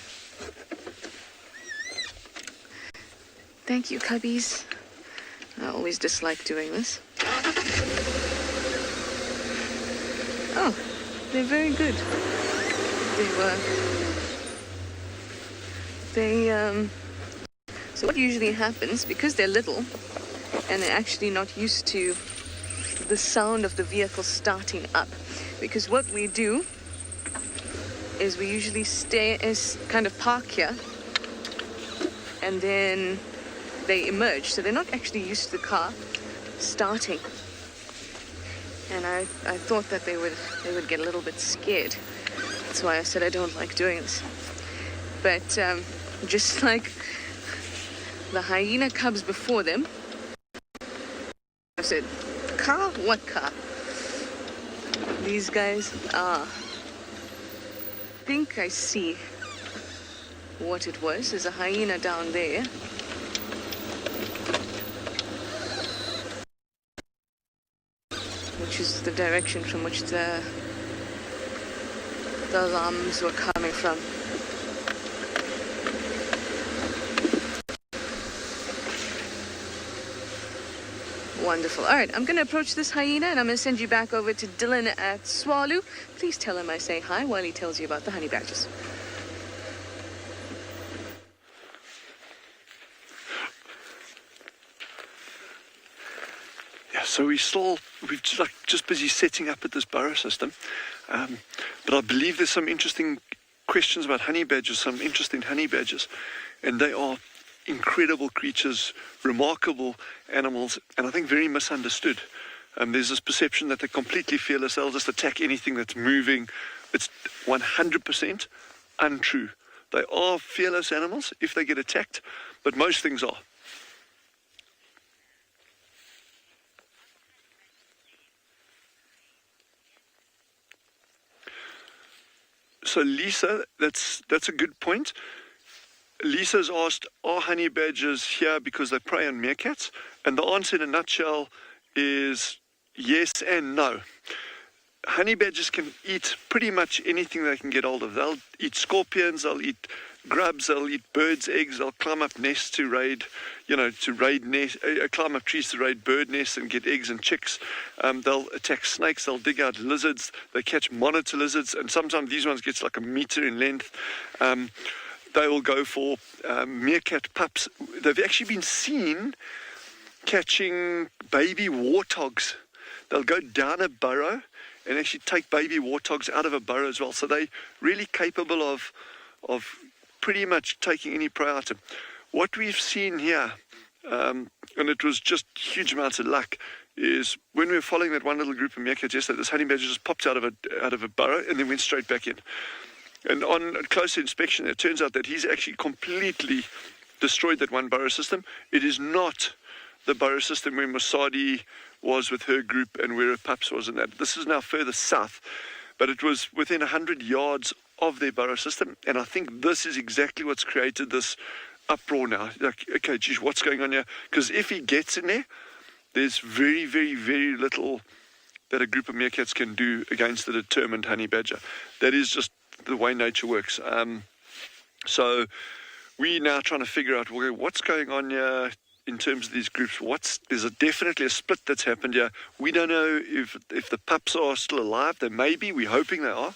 Thank you, cubbies. I always dislike doing this. Oh, they're very good. So what usually happens, because they're little and they're actually not used to the sound of the vehicle starting up, because what we do is we usually kind of park here, and then they emerge, so they're not actually used to the car starting. And I thought that they would get a little bit scared. That's why I said I don't like doing this. But just like the hyena cubs before them, I said, car? What car? These guys are. I think I see what it was. There's a hyena down there. Which is the direction from which the alarms were coming from. Wonderful. All right, I'm going to approach this hyena and I'm going to send you back over to Dylan at Tswalu. Please tell him I say hi while he tells you about the honey badgers. Yeah, so we're just busy setting up at this burrow system. But I believe there's some interesting questions about honey badgers, some interesting honey badgers. And they are incredible creatures, remarkable animals, and I think very misunderstood. There's this perception that they're completely fearless, they'll just attack anything that's moving. It's 100% untrue. They are fearless animals if they get attacked, but most things are. So Lisa, that's a good point. Lisa's asked, are honey badgers here because they prey on meerkats? And the answer in a nutshell is yes and no. Honey badgers can eat pretty much anything they can get hold of. They'll eat scorpions, they'll eat grubs, they'll eat birds' eggs, they'll climb up nests to raid, climb up trees to raid bird nests and get eggs and chicks. They'll attack snakes, they'll dig out lizards, they catch monitor lizards, and sometimes these ones get like a meter in length. They will go for meerkat pups. They've actually been seen catching baby warthogs. They'll go down a burrow and actually take baby warthogs out of a burrow as well. So they're really capable of pretty much taking any prey item. What we've seen here, and it was just huge amounts of luck, is when we were following that one little group of meerkats yesterday, this honey badger just popped out of a burrow and then went straight back in. And on closer inspection, it turns out that he's actually completely destroyed that one burrow system. It is not the burrow system where Masadi was with her group and where her pups was and that. This is now further south, but it was within 100 yards of their burrow system. And I think this is exactly what's created this uproar now. Like, okay, geez, what's going on here? Because if he gets in there, there's very, very, very little that a group of meerkats can do against the determined honey badger. That is just the way nature works. So we're now trying to figure out what's going on here in terms of these groups. There's definitely a split that's happened here. We don't know if the pups are still alive. They may be. We're hoping they are,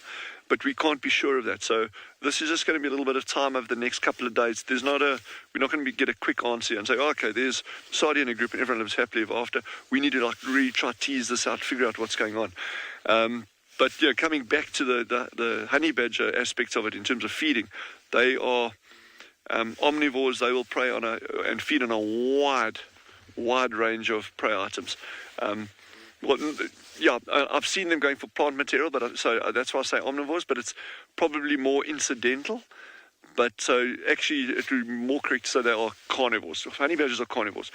but we can't be sure of that. So this is just going to be a little bit of time over the next couple of days. We're not going to get a quick answer and say, okay, there's Sadi in a group and everyone lives happily ever after. We need to really try to tease this out, figure out what's going on. But yeah, coming back to the honey badger aspects of it in terms of feeding, they are omnivores. They will prey on and feed on a wide range of prey items. I've seen them going for plant material, so that's why I say omnivores, but it's probably more incidental. But so actually, it would be more correct to say they are carnivores. So honey badgers are carnivores.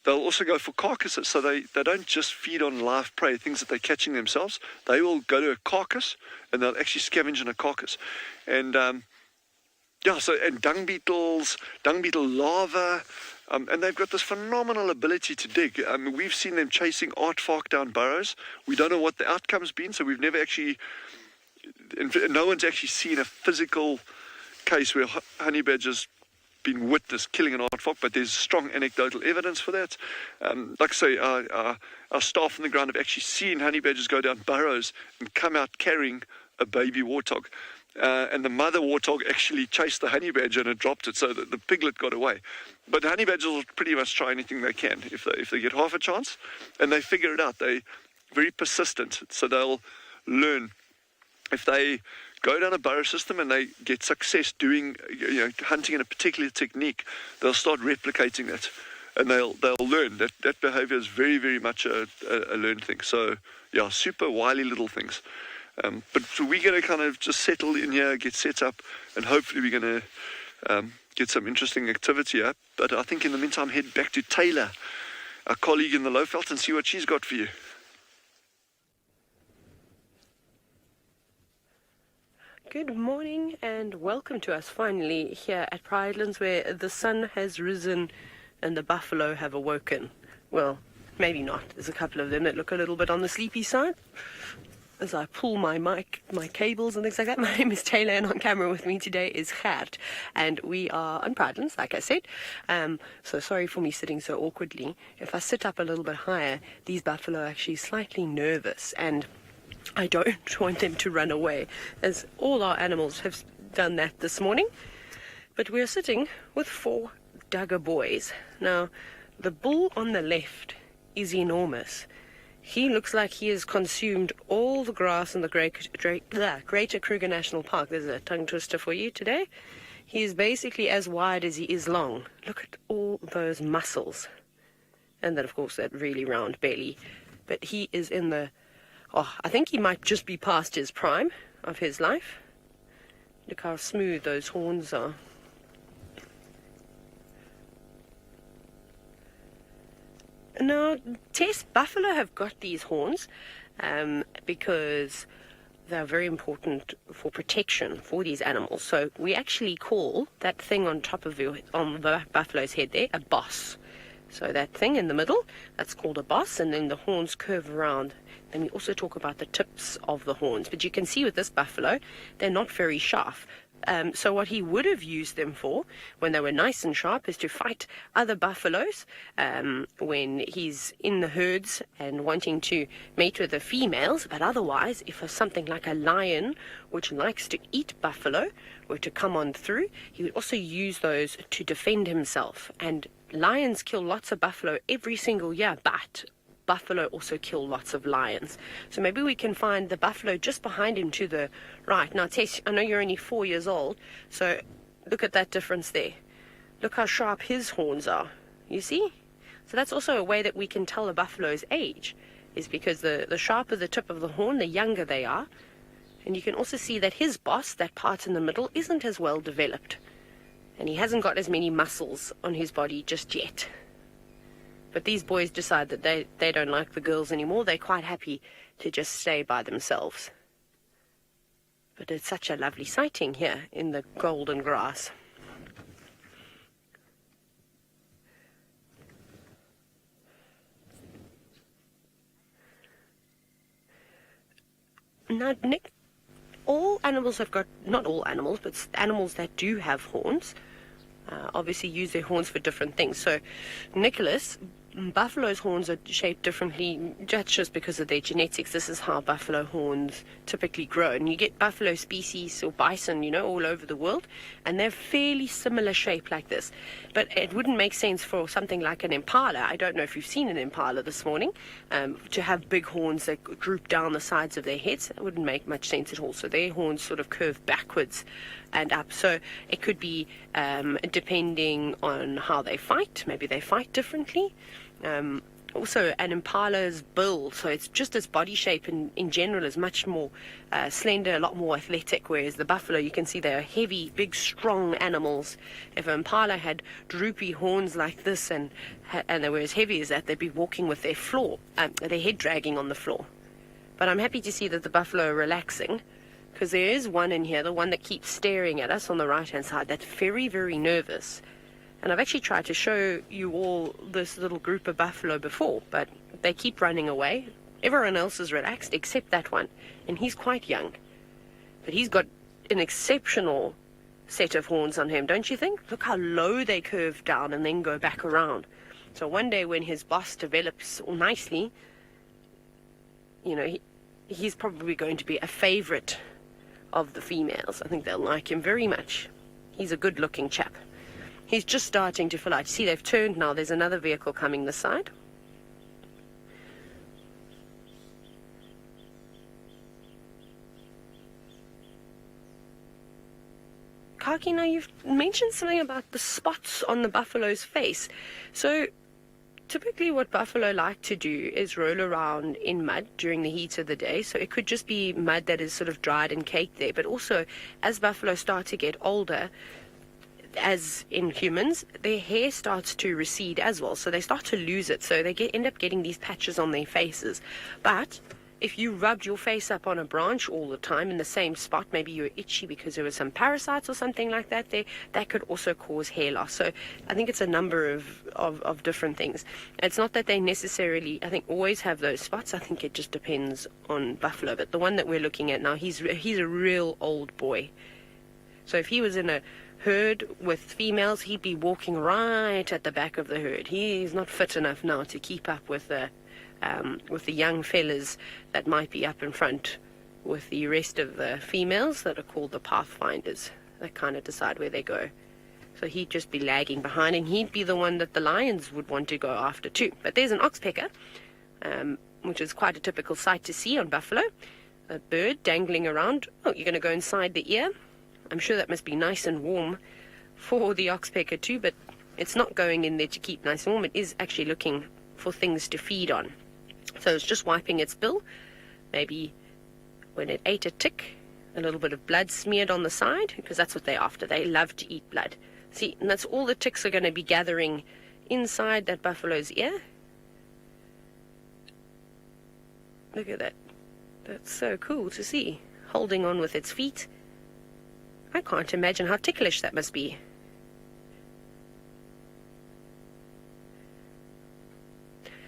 they'll also go for carcasses, so they don't just feed on live prey, things that they're catching themselves. They will go to a carcass, and they'll actually scavenge in a carcass. And and dung beetle larvae, and they've got this phenomenal ability to dig. We've seen them chasing aardvark down burrows. We don't know what the outcome's been, so we've never actually, no one's actually seen a physical case where honey badgers been witnessed killing an aardvark, but there's strong anecdotal evidence for that. Like I say, our staff on the ground have actually seen honey badgers go down burrows and come out carrying a baby warthog. And the mother warthog actually chased the honey badger and it dropped it, so that the piglet got away. But the honey badgers will pretty much try anything they can if they get half a chance, and they figure it out. They're very persistent, so they'll learn. If they go down a burrow system and they get success doing, hunting in a particular technique, they'll start replicating that, and they'll learn. That behavior is very, very much a learned thing. So yeah, super wily little things. But so we're going to kind of just settle in here, get set up, and hopefully we're going to get some interesting activity up. But I think in the meantime, head back to Taylor, our colleague in the Lowveld, and see what she's got for you. Good morning and welcome to us finally here at Pridelands, where the sun has risen and the buffalo have awoken. Well, maybe not. There's a couple of them that look a little bit on the sleepy side. As I pull my mic, my cables and things like that. My name is Taylor, and on camera with me today is Gert. And we are on Pridelands, like I said. So sorry for me sitting so awkwardly. If I sit up a little bit higher, these buffalo are actually slightly nervous, and I don't want them to run away, as all our animals have done that this morning. But we're sitting with 4 Duggar boys. Now, the bull on the left is enormous. He looks like he has consumed all the grass in the Greater Kruger National Park. There's a tongue twister for you today. He is basically as wide as he is long. Look at all those muscles. And then, of course, that really round belly. But he is in the... I think he might just be past his prime of his life. Look how smooth those horns are. Now, Tess, buffalo have got these horns because they're very important for protection for these animals. So we actually call that thing on the buffalo's head there a boss. So that thing in the middle, that's called a boss, and then the horns curve around. Then we also talk about the tips of the horns. But you can see with this buffalo, they're not very sharp. So what he would have used them for, when they were nice and sharp, is to fight other buffaloes when he's in the herds and wanting to mate with the females. But otherwise, if something like a lion, which likes to eat buffalo, were to come on through, he would also use those to defend himself. And lions kill lots of buffalo every single year, but buffalo also kill lots of lions. So maybe we can find the buffalo just behind him to the right. Now, Tess, I know you're only 4 years old, so look at that difference there. Look how sharp his horns are. You see? So that's also a way that we can tell a buffalo's age, is because the sharper the tip of the horn, the younger they are. And you can also see that his boss, that part in the middle, isn't as well developed. And he hasn't got as many muscles on his body just yet. But these boys decide that they don't like the girls anymore. They're quite happy to just stay by themselves. But it's such a lovely sighting here in the golden grass. Now, Nick, all animals have got, not all animals, but animals that do have horns, obviously use their horns for different things. So, Nicholas, buffalo's horns are shaped differently. That's just because of their genetics. This is how buffalo horns typically grow. And you get buffalo species or bison, all over the world, and they're fairly similar shape like this. But it wouldn't make sense for something like an impala. I don't know if you've seen an impala this morning, to have big horns that droop down the sides of their heads. That wouldn't make much sense at all. So their horns sort of curve backwards and up. So it could be depending on how they fight. Maybe they fight differently. also an impala's build, so it's just its body shape in general is much more slender, a lot more athletic, whereas the buffalo, you can see they're heavy, big, strong animals. If an impala had droopy horns like this and they were as heavy as that, they'd be walking with their head dragging on the floor. But I'm happy to see that the buffalo are relaxing, because there is one in here, the one that keeps staring at us on the right-hand side, that's very, very nervous. And I've actually tried to show you all this little group of buffalo before, but they keep running away. Everyone else is relaxed except that one, and he's quite young. But he's got an exceptional set of horns on him, don't you think? Look how low they curve down and then go back around. So one day when his boss develops nicely, you know, he's probably going to be a favorite of the females. I think they'll like him very much. He's a good-looking chap. He's just starting to fill out. You see, they've turned now. There's another vehicle coming this side. Kaki, now you've mentioned something about the spots on the buffalo's face. So typically what buffalo like to do is roll around in mud during the heat of the day. So it could just be mud that is sort of dried and caked there. But also, as buffalo start to get older, as in humans, their hair starts to recede as well. So they start to lose it. So they end up getting these patches on their faces. But if you rubbed your face up on a branch all the time in the same spot, maybe you were itchy because there were some parasites or something like that there, that could also cause hair loss. So I think it's a number of different things. It's not that they necessarily, I think, always have those spots. I think it just depends on buffalo. But the one that we're looking at now, he's a real old boy. So if he was in a herd with females, he'd be walking right at the back of the herd. He's not fit enough now to keep up with the young fellas that might be up in front with the rest of the females that are called the pathfinders, that kind of decide where they go. So he'd just be lagging behind, and he'd be the one that the lions would want to go after too. But there's an oxpecker, which is quite a typical sight to see on buffalo. A bird dangling around. Oh, you're going to go inside the ear. I'm sure that must be nice and warm for the oxpecker too, but it's not going in there to keep nice and warm. It is actually looking for things to feed on. So it's just wiping its bill. Maybe when it ate a tick, a little bit of blood smeared on the side, because that's what they're after. They love to eat blood. See, and that's all the ticks are going to be gathering inside that buffalo's ear. Look at that. That's so cool to see. Holding on with its feet. I can't imagine how ticklish that must be.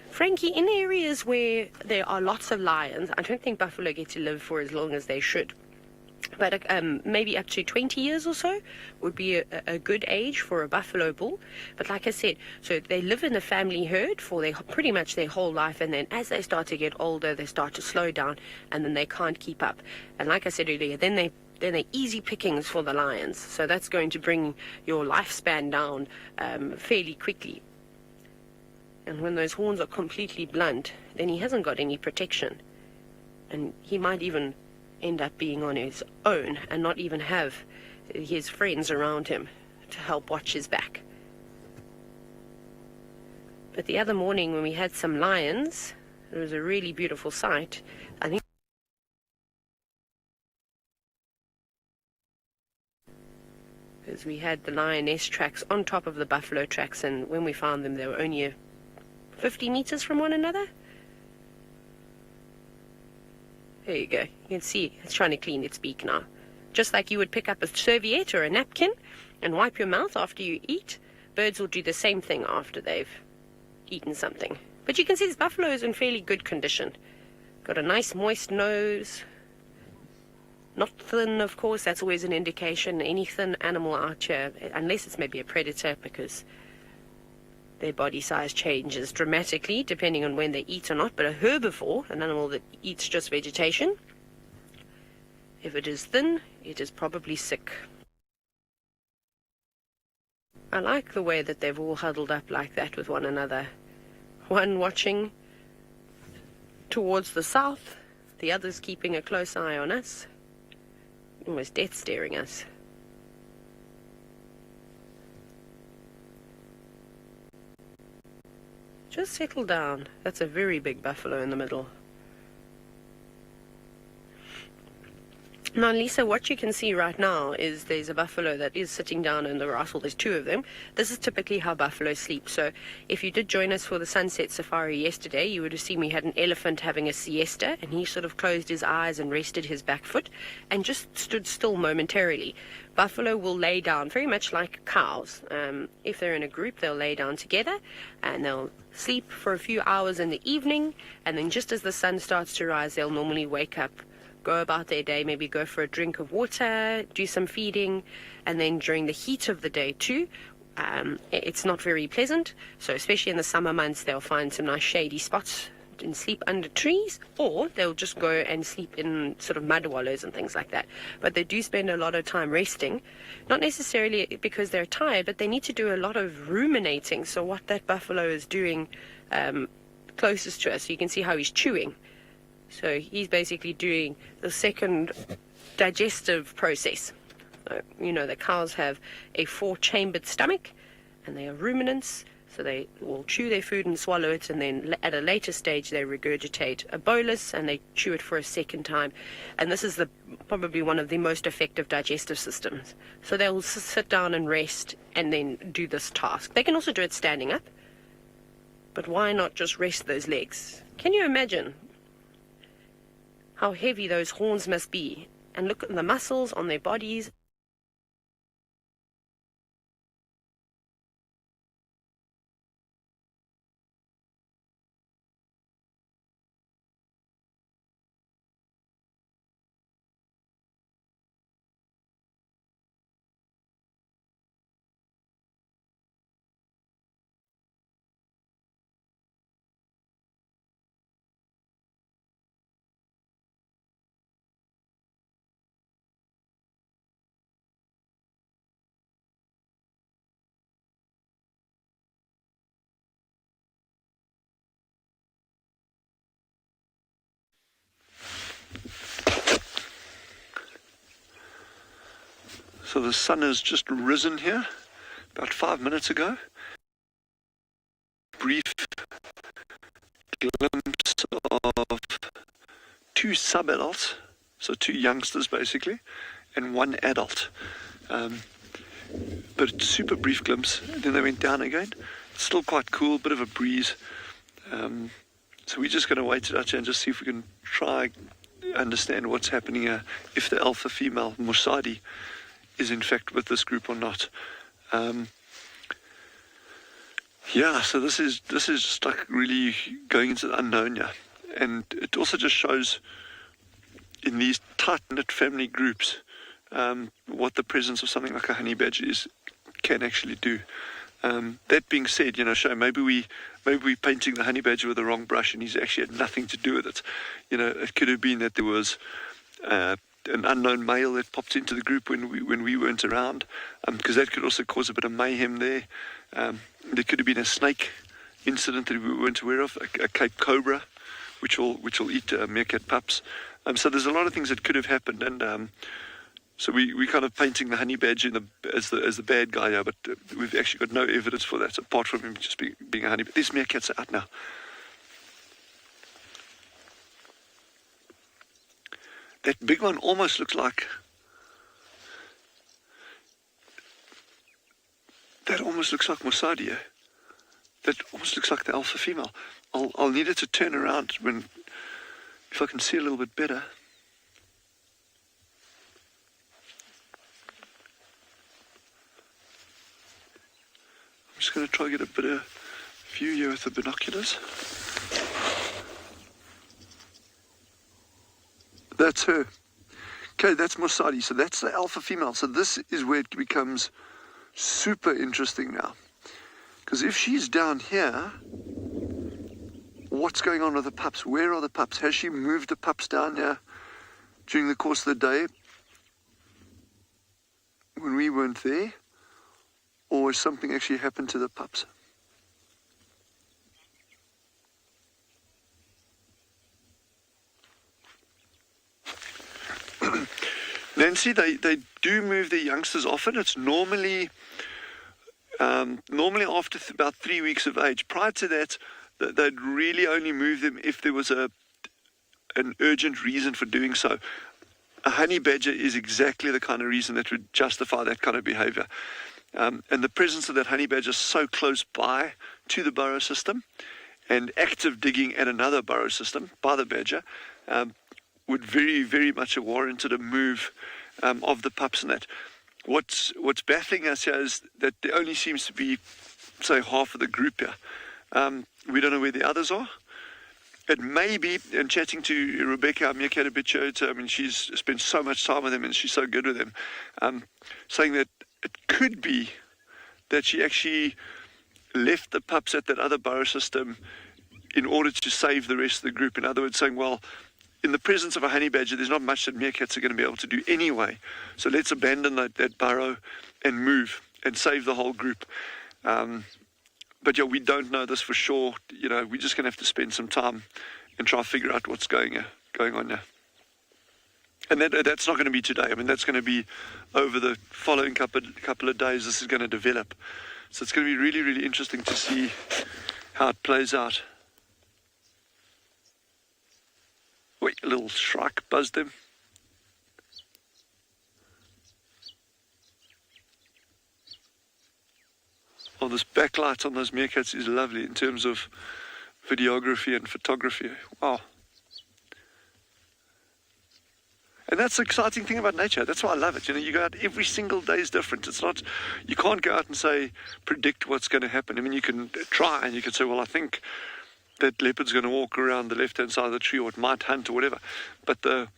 Frankie, in areas where there are lots of lions, I don't think buffalo get to live for as long as they should. But maybe up to 20 years or so would be a good age for a buffalo bull. But like I said, so they live in a family herd for pretty much their whole life, and then as they start to get older, they start to slow down, and then they can't keep up. And like I said earlier, then they're easy pickings for the lions. So that's going to bring your lifespan down fairly quickly. And when those horns are completely blunt, then he hasn't got any protection. And he might even end up being on his own and not even have his friends around him to help watch his back. But the other morning when we had some lions, it was a really beautiful sight. I think because we had the lioness tracks on top of the buffalo tracks, and when we found them, they were only 50 meters from one another. There you go. You can see it's trying to clean its beak now. Just like you would pick up a serviette or a napkin and wipe your mouth after you eat, birds will do the same thing after they've eaten something. But you can see this buffalo is in fairly good condition. Got a nice moist nose. Not thin, of course. That's always an indication. Any thin animal out here, unless it's maybe a predator, because their body size changes dramatically depending on when they eat or not. But a herbivore, an animal that eats just vegetation, if it is thin, it is probably sick. I like the way that they've all huddled up like that with one another. One watching towards the south, the others keeping a close eye on us. Almost death staring us. Just settle down. That's a very big buffalo in the middle. Now, Lisa, what you can see right now is there's a buffalo that is sitting down in the grass. Well, there's two of them. This is typically how buffalo sleep. So if you did join us for the sunset safari yesterday, you would have seen we had an elephant having a siesta, and he sort of closed his eyes and rested his back foot and just stood still momentarily. Buffalo will lay down very much like cows. If they're in a group, they'll lay down together and they'll sleep for a few hours in the evening, and then just as the sun starts to rise, they'll normally wake up, go about their day, maybe go for a drink of water, do some feeding, and then during the heat of the day too, it's not very pleasant. So especially in the summer months, they'll find some nice shady spots and sleep under trees, or they'll just go and sleep in sort of mud wallows and things like that. But they do spend a lot of time resting, not necessarily because they're tired, but they need to do a lot of ruminating. So what that buffalo is doing closest to us, so you can see how he's chewing. So he's basically doing the second digestive process. So, you know, the cows have a 4-chambered stomach, and they are ruminants, so they will chew their food and swallow it, and then at a later stage they regurgitate a bolus and they chew it for a second time. And this is probably one of the most effective digestive systems. So they'll sit down and rest and then do this task. They can also do it standing up, but why not just rest those legs? Can you imagine how heavy those horns must be? And look at the muscles on their bodies. So the sun has just risen here about 5 minutes ago. Brief glimpse of 2 sub-adults, so 2 youngsters basically, and 1 adult. But super brief glimpse, then they went down again. It's still quite cool, bit of a breeze. So we're just going to wait it out here and just see if we can try understand what's happening here, if the alpha female Musadi is in fact with this group or not. Yeah, so this is just like really going into the unknown, yeah. And it also just shows in these tight-knit family groups what the presence of something like a honey badger can actually do. That being said, you know, maybe we're painting the honey badger with the wrong brush, and he's actually had nothing to do with it. You know, it could have been that there was an unknown male that popped into the group when we weren't around, because that could also cause a bit of mayhem there. There could have been a snake incident that we weren't aware of, a Cape Cobra, which will eat meerkat pups. So there's a lot of things that could have happened, and so we kind of painting the honey badger as the bad guy, yeah, but we've actually got no evidence for that apart from him just being a honey. But these meerkats are out now. That big one almost looks like Musadi, eh? That almost looks like the alpha female. I'll need it to turn around if I can see a little bit better. I'm just going to try to get a bit of view here with the binoculars. That's her. Okay, that's Musadi. So that's the alpha female. So this is where it becomes super interesting now. Because if she's down here, what's going on with the pups? Where are the pups? Has she moved the pups down here during the course of the day when we weren't there? Or has something actually happened to the pups? Nancy, they do move their youngsters often. It's normally after about 3 weeks of age. Prior to that, they'd really only move them if there was an urgent reason for doing so. A honey badger is exactly the kind of reason that would justify that kind of behavior. And the presence of that honey badger so close by to the burrow system and active digging at another burrow system by the badger would very, very much have warranted a move of the pups and that. What's baffling us here is that there only seems to be, say, half of the group here. We don't know where the others are. It may be, and chatting to Rebecca, our meerkat habituator, I mean, she's spent so much time with him and she's so good with him, saying that it could be that she actually left the pups at that other burrow system in order to save the rest of the group. In other words, saying, well, in the presence of a honey badger, there's not much that meerkats are going to be able to do anyway. So let's abandon that burrow and move and save the whole group. But yeah, we don't know this for sure. You know, we're just going to have to spend some time and try to figure out what's going on here. And that's not going to be today. I mean, that's going to be over the following couple of days. This is going to develop. So it's going to be really, really interesting to see how it plays out. Wait, a little shrike buzzed him. Oh, this backlight on those meerkats is lovely in terms of videography and photography. Wow. And that's the exciting thing about nature. That's why I love it. You know, you go out, every single day is different. It's not, you can't go out and say, predict what's going to happen. I mean, you can try and you can say, well, I think that leopard's going to walk around the left-hand side of the tree, or it might hunt or whatever. But the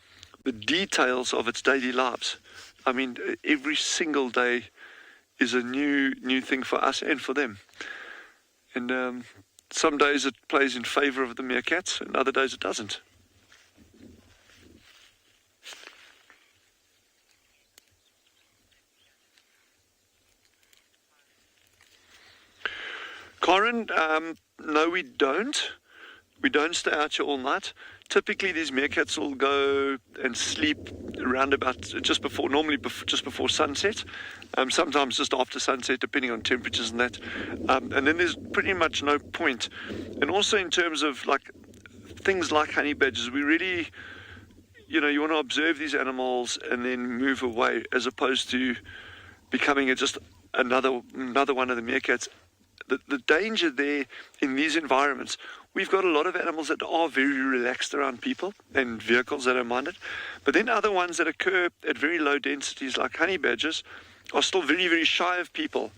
details of its daily lives, I mean, every single day is a new thing for us and for them. And some days it plays in favor of the meerkats, and other days it doesn't. Corin, no, we don't. We don't stay out here all night. Typically, these meerkats will go and sleep around about just before sunset. Sometimes just after sunset, depending on temperatures and that. And then there's pretty much no point. And also in terms of like things like honey badgers, we really, you know, you want to observe these animals and then move away, as opposed to becoming just another one of the meerkats. The danger there in these environments, we've got a lot of animals that are very relaxed around people and vehicles that don't mind it. But then other ones that occur at very low densities, like honey badgers, are still very, very shy of people.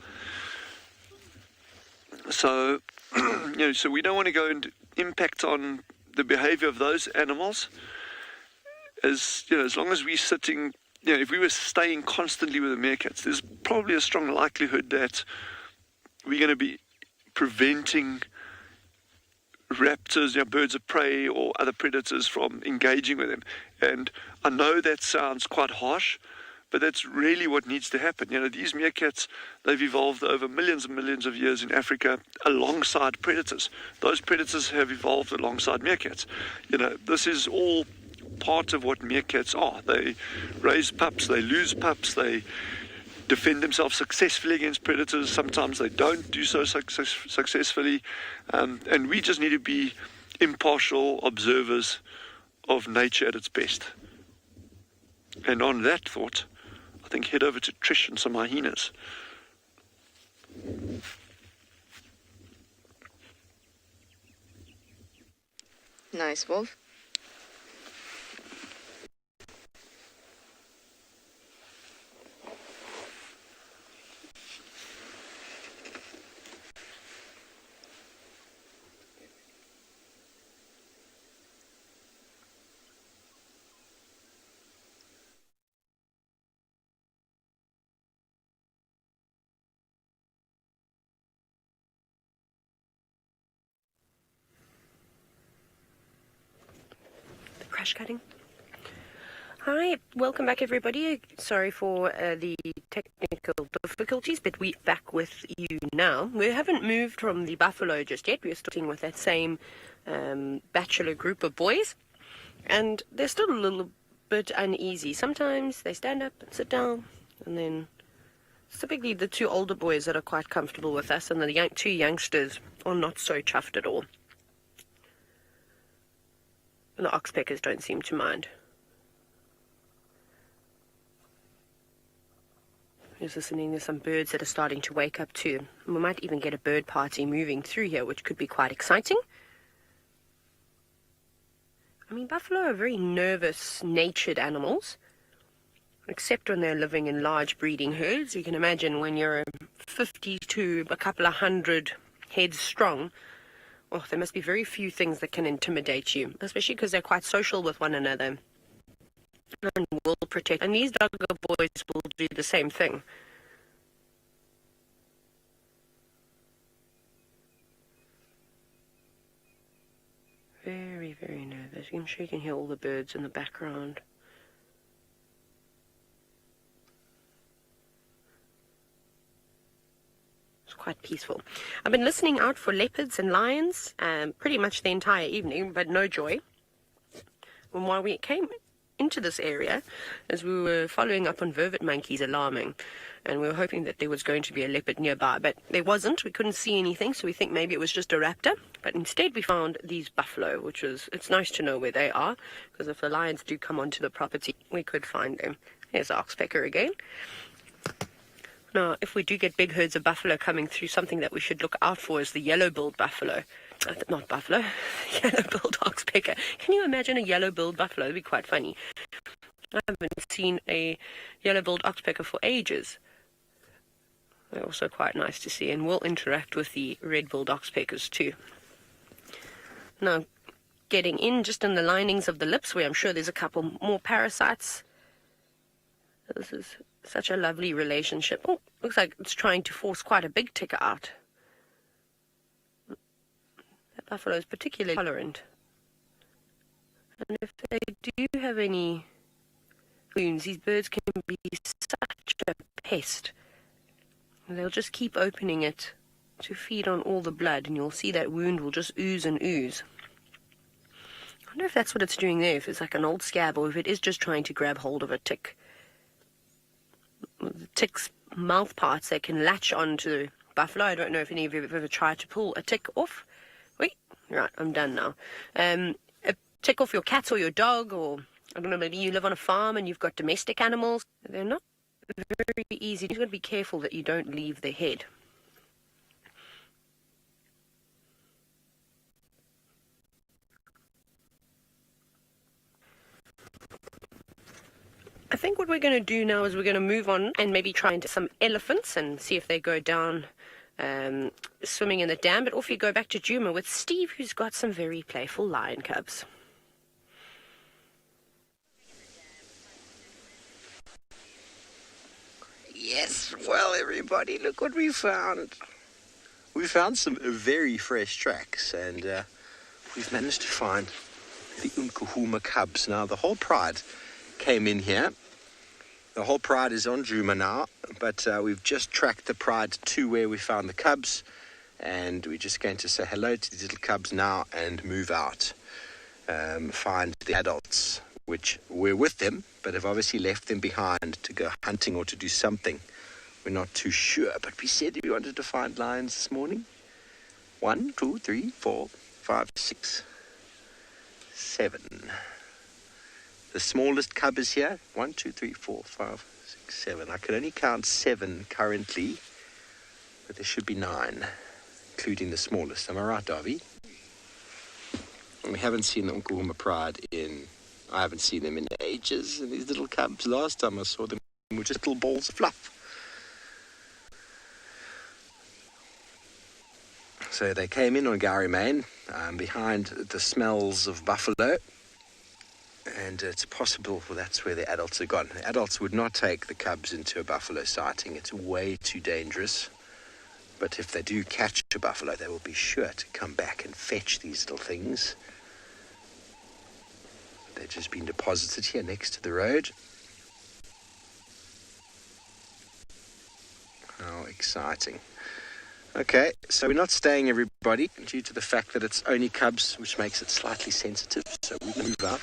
So, you know, so we don't want to go and impact on the behavior of those animals. As you know, as long as we're sitting, you know, if we were staying constantly with the meerkats, there's probably a strong likelihood that we're going to be preventing raptors, you know, birds of prey or other predators from engaging with them. And I know that sounds quite harsh, but that's really what needs to happen. You know, these meerkats, they've evolved over millions and millions of years in Africa alongside predators. Those predators have evolved alongside meerkats. You know, this is all part of what meerkats are. They raise pups, they lose pups, they defend themselves successfully against predators. Sometimes they don't do so successfully. And we just need to be impartial observers of nature at its best. And on that thought, I think head over to Trish and some hyenas. Nice, Wolf. Cutting. Hi, welcome back everybody. Sorry for the technical difficulties, but we're back with you now. We haven't moved from the buffalo just yet. We're starting with that same bachelor group of boys, and they're still a little bit uneasy. Sometimes they stand up and sit down, and then it's typically the two older boys that are quite comfortable with us, and the two youngsters are not so chuffed at all. the oxpeckers don't seem to mind. Just listening, there's some birds that are starting to wake up too. We might even get a bird party moving through here, which could be quite exciting. I mean, buffalo are very nervous, natured animals, except when they're living in large breeding herds. You can imagine when you're 50 to a couple of hundred heads strong, oh, there must be very few things that can intimidate you, especially because they're quite social with one another and will protect. And these dogger boys will do the same thing. Very, very nervous. I'm sure you can hear all the birds in the background. It's quite peaceful. I've been listening out for leopards and lions pretty much the entire evening, but no joy. And while we came into this area, as we were following up on vervet monkeys alarming, and we were hoping that there was going to be a leopard nearby, but there wasn't. We couldn't see anything, so we think maybe it was just a raptor. But instead we found these buffalo, which is, it's nice to know where they are, because if the lions do come onto the property, we could find them. There's the oxpecker again. Now, if we do get big herds of buffalo coming through, something that we should look out for is the yellow-billed buffalo. Not buffalo, yellow-billed oxpecker. Can you imagine a yellow-billed buffalo? It'd be quite funny. I haven't seen a yellow-billed oxpecker for ages. They're also quite nice to see, and will interact with the red-billed oxpeckers too. Now, getting in just in the linings of the lips, where I'm sure there's a couple more parasites. This is such a lovely relationship. Oh, looks like it's trying to force quite a big ticker out. That buffalo is particularly tolerant. And if they do have any wounds, these birds can be such a pest. They'll just keep opening it to feed on all the blood, and you'll see that wound will just ooze and ooze. I wonder if that's what it's doing there, if it's like an old scab, or if it is just trying to grab hold of a tick. The tick's mouth parts, they can latch onto the buffalo. I don't know if any of you have ever tried to pull a tick off. Wait, right, I'm done now. A tick off your cat or your dog, or, I don't know, maybe you live on a farm and you've got domestic animals. They're not very easy. You've got to be careful that you don't leave the head. I think what we're going to do now is we're going to move on and maybe try into some elephants and see if they go down swimming in the dam. But off you go back to Djuma with Steve, who's got some very playful lion cubs. Yes, well, everybody, look what we found. We found some very fresh tracks, and we've managed to find the Umkuhuma cubs. Now, the whole pride came in here. The whole pride is on Djuma now, but we've just tracked the pride to where we found the cubs, and we're just going to say hello to these little cubs now and move out. Find the adults, which were with them, but have obviously left them behind to go hunting or to do something. We're not too sure, but we said we wanted to find lions this morning. 1, 2, 3, 4, 5, 6, 7. The smallest cub is here. 1, 2, 3, 4, 5, 6, 7. I can only count 7 currently, but there should be 9, including the smallest. Am I right, Darby? And we haven't seen the Umkuhuma pride I haven't seen them in ages. And these little cubs, last time I saw them, were just little balls of fluff. So they came in on Gowrie Main, behind the smells of buffalo. And it's possible that's where the adults are gone. The adults would not take the cubs into a buffalo sighting. It's way too dangerous. But if they do catch a buffalo, they will be sure to come back and fetch these little things. They've just been deposited here next to the road. How exciting. Okay, so we're not staying, everybody, due to the fact that it's only cubs, which makes it slightly sensitive. So we move out.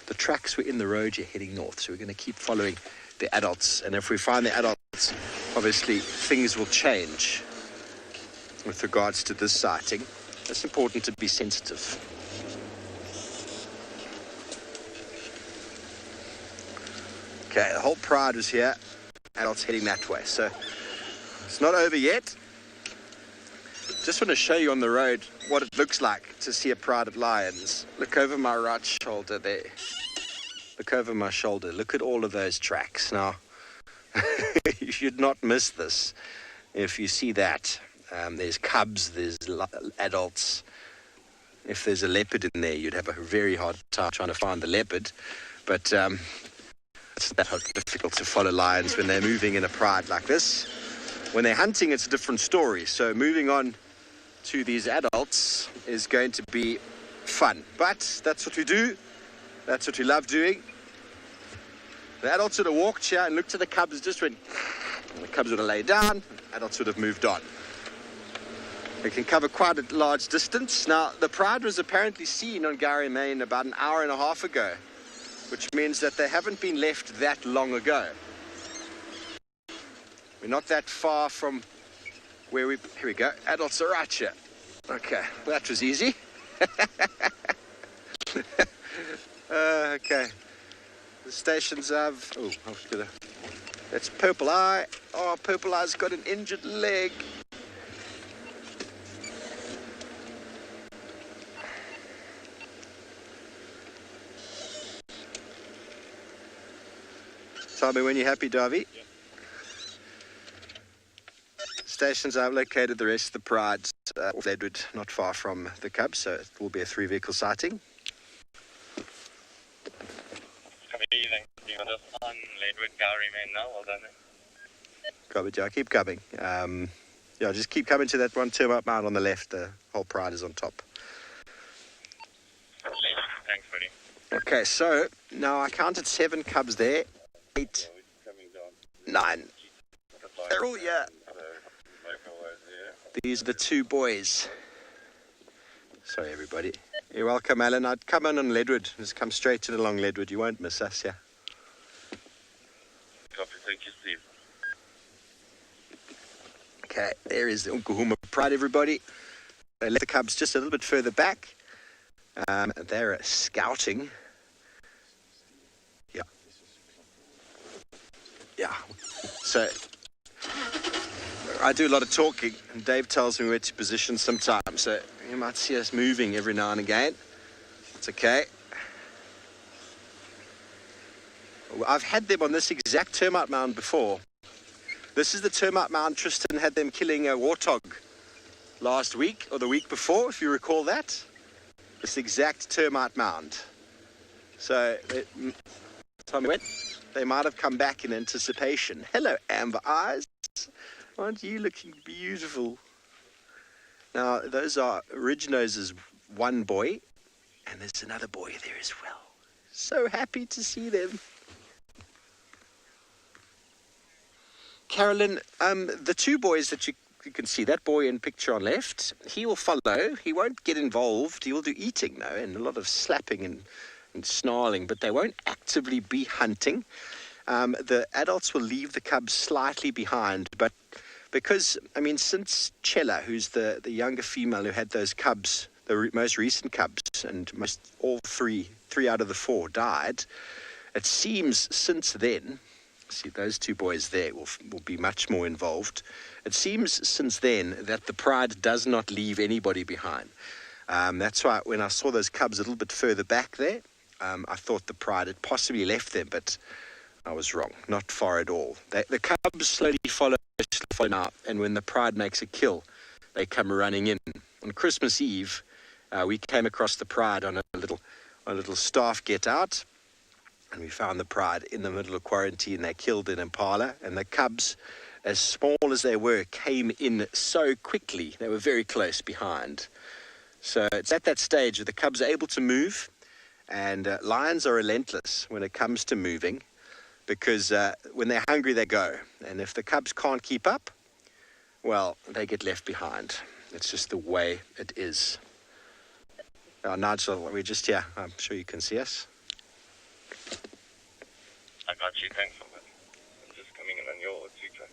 The tracks were in the road, you're heading north, so we're going to keep following the adults. And if we find the adults, obviously things will change with regards to this sighting. It's important to be sensitive. Okay, the whole pride was here. Adults heading that way. So it's not over yet. Just want to show you on the road what it looks like to see a pride of lions. Look over my right shoulder there. Look over my shoulder. Look at all of those tracks. Now, you should not miss this. If you see that, there's cubs, there's adults. If there's a leopard in there, you'd have a very hard time trying to find the leopard. But it's that difficult to follow lions when they're moving in a pride like this. When they're hunting, it's a different story. So moving on to these adults is going to be fun. But that's what we do. That's what we love doing. The adults would have walked here and looked at the cubs, just went, and the cubs would have laid down, adults would have moved on. They can cover quite a large distance. Now, the pride was apparently seen on Gowrie Main about an hour and a half ago, which means that they haven't been left that long ago. We're not that far from where here we go, adults are right here. Okay, that was easy. Okay. The stations have, that's Purple Eye. Oh, Purple Eye's got an injured leg. Tell me when you're happy, Davy. Yeah. Stations I've located the rest of the prides off Ledwood, not far from the cubs, so it will be a 3-vehicle sighting. On Ledwood Gowrie Main now, well done. Copy, Joe. Keep coming. Yeah, just keep coming to that one termite mound on the left. The whole pride is on top. Thanks, buddy. Okay, so now I counted 7 cubs there. 8, 9. They're all here. These are the 2 boys. Sorry, everybody. You're welcome, Alan. I'd come in on Ledwood. Just come straight in along Ledwood. You won't miss us, yeah. Copy, thank you, Steve. Okay, there is the Unkuhuma pride, everybody. They left the cubs just a little bit further back. They're scouting. Yeah. Yeah. So I do a lot of talking, and Dave tells me where to position sometimes. So you might see us moving every now and again. It's okay. I've had them on this exact termite mound before. This is the termite mound Tristan had them killing a warthog last week, or the week before, if you recall that. This exact termite mound. So, tell me when. They might have come back in anticipation. Hello, Amber Eyes. Aren't you looking beautiful? Now, those are Ridge-Nose's one boy, and there's another boy there as well. So happy to see them. Carolyn, the 2 boys that you can see, that boy in picture on left, he will follow. He won't get involved. He will do eating, though, and a lot of slapping and snarling, but they won't actively be hunting. The adults will leave the cubs slightly behind, but because, I mean, since Chella, who's the younger female who had those cubs, the most recent cubs, and all three out of the 4 died, it seems since then, see, those 2 boys there will be much more involved. It seems since then that the pride does not leave anybody behind. That's why when I saw those cubs a little bit further back there, I thought the pride had possibly left them, but I was wrong. Not far at all. The cubs slowly follow now, and when the pride makes a kill, they come running in. On Christmas Eve, we came across the pride on a little staff get out, and we found the pride in the middle of quarantine. They killed an impala, and the cubs, as small as they were, came in so quickly. They were very close behind. So it's at that stage that the cubs are able to move, and lions are relentless when it comes to moving, because when they're hungry, they go. And if the cubs can't keep up, well, they get left behind. It's just the way it is. Nigel, we're just here. I'm sure you can see us. I got you, thanks for that. I'm just coming in on your 2-track.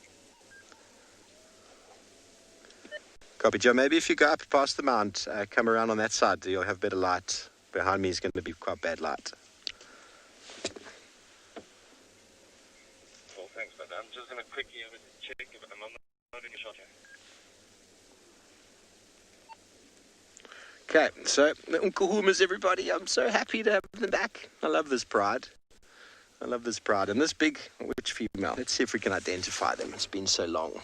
Copy, Joe. Maybe if you go up past the mount, come around on that side, you'll have better light. Behind me is going to be quite bad light. quickly have a check if I'm not in your shot here. Okay, so the Unkahumas, everybody, I'm so happy to have them back. I love this pride. I love this pride. And this big, which female? Let's see if we can identify them. It's been so long.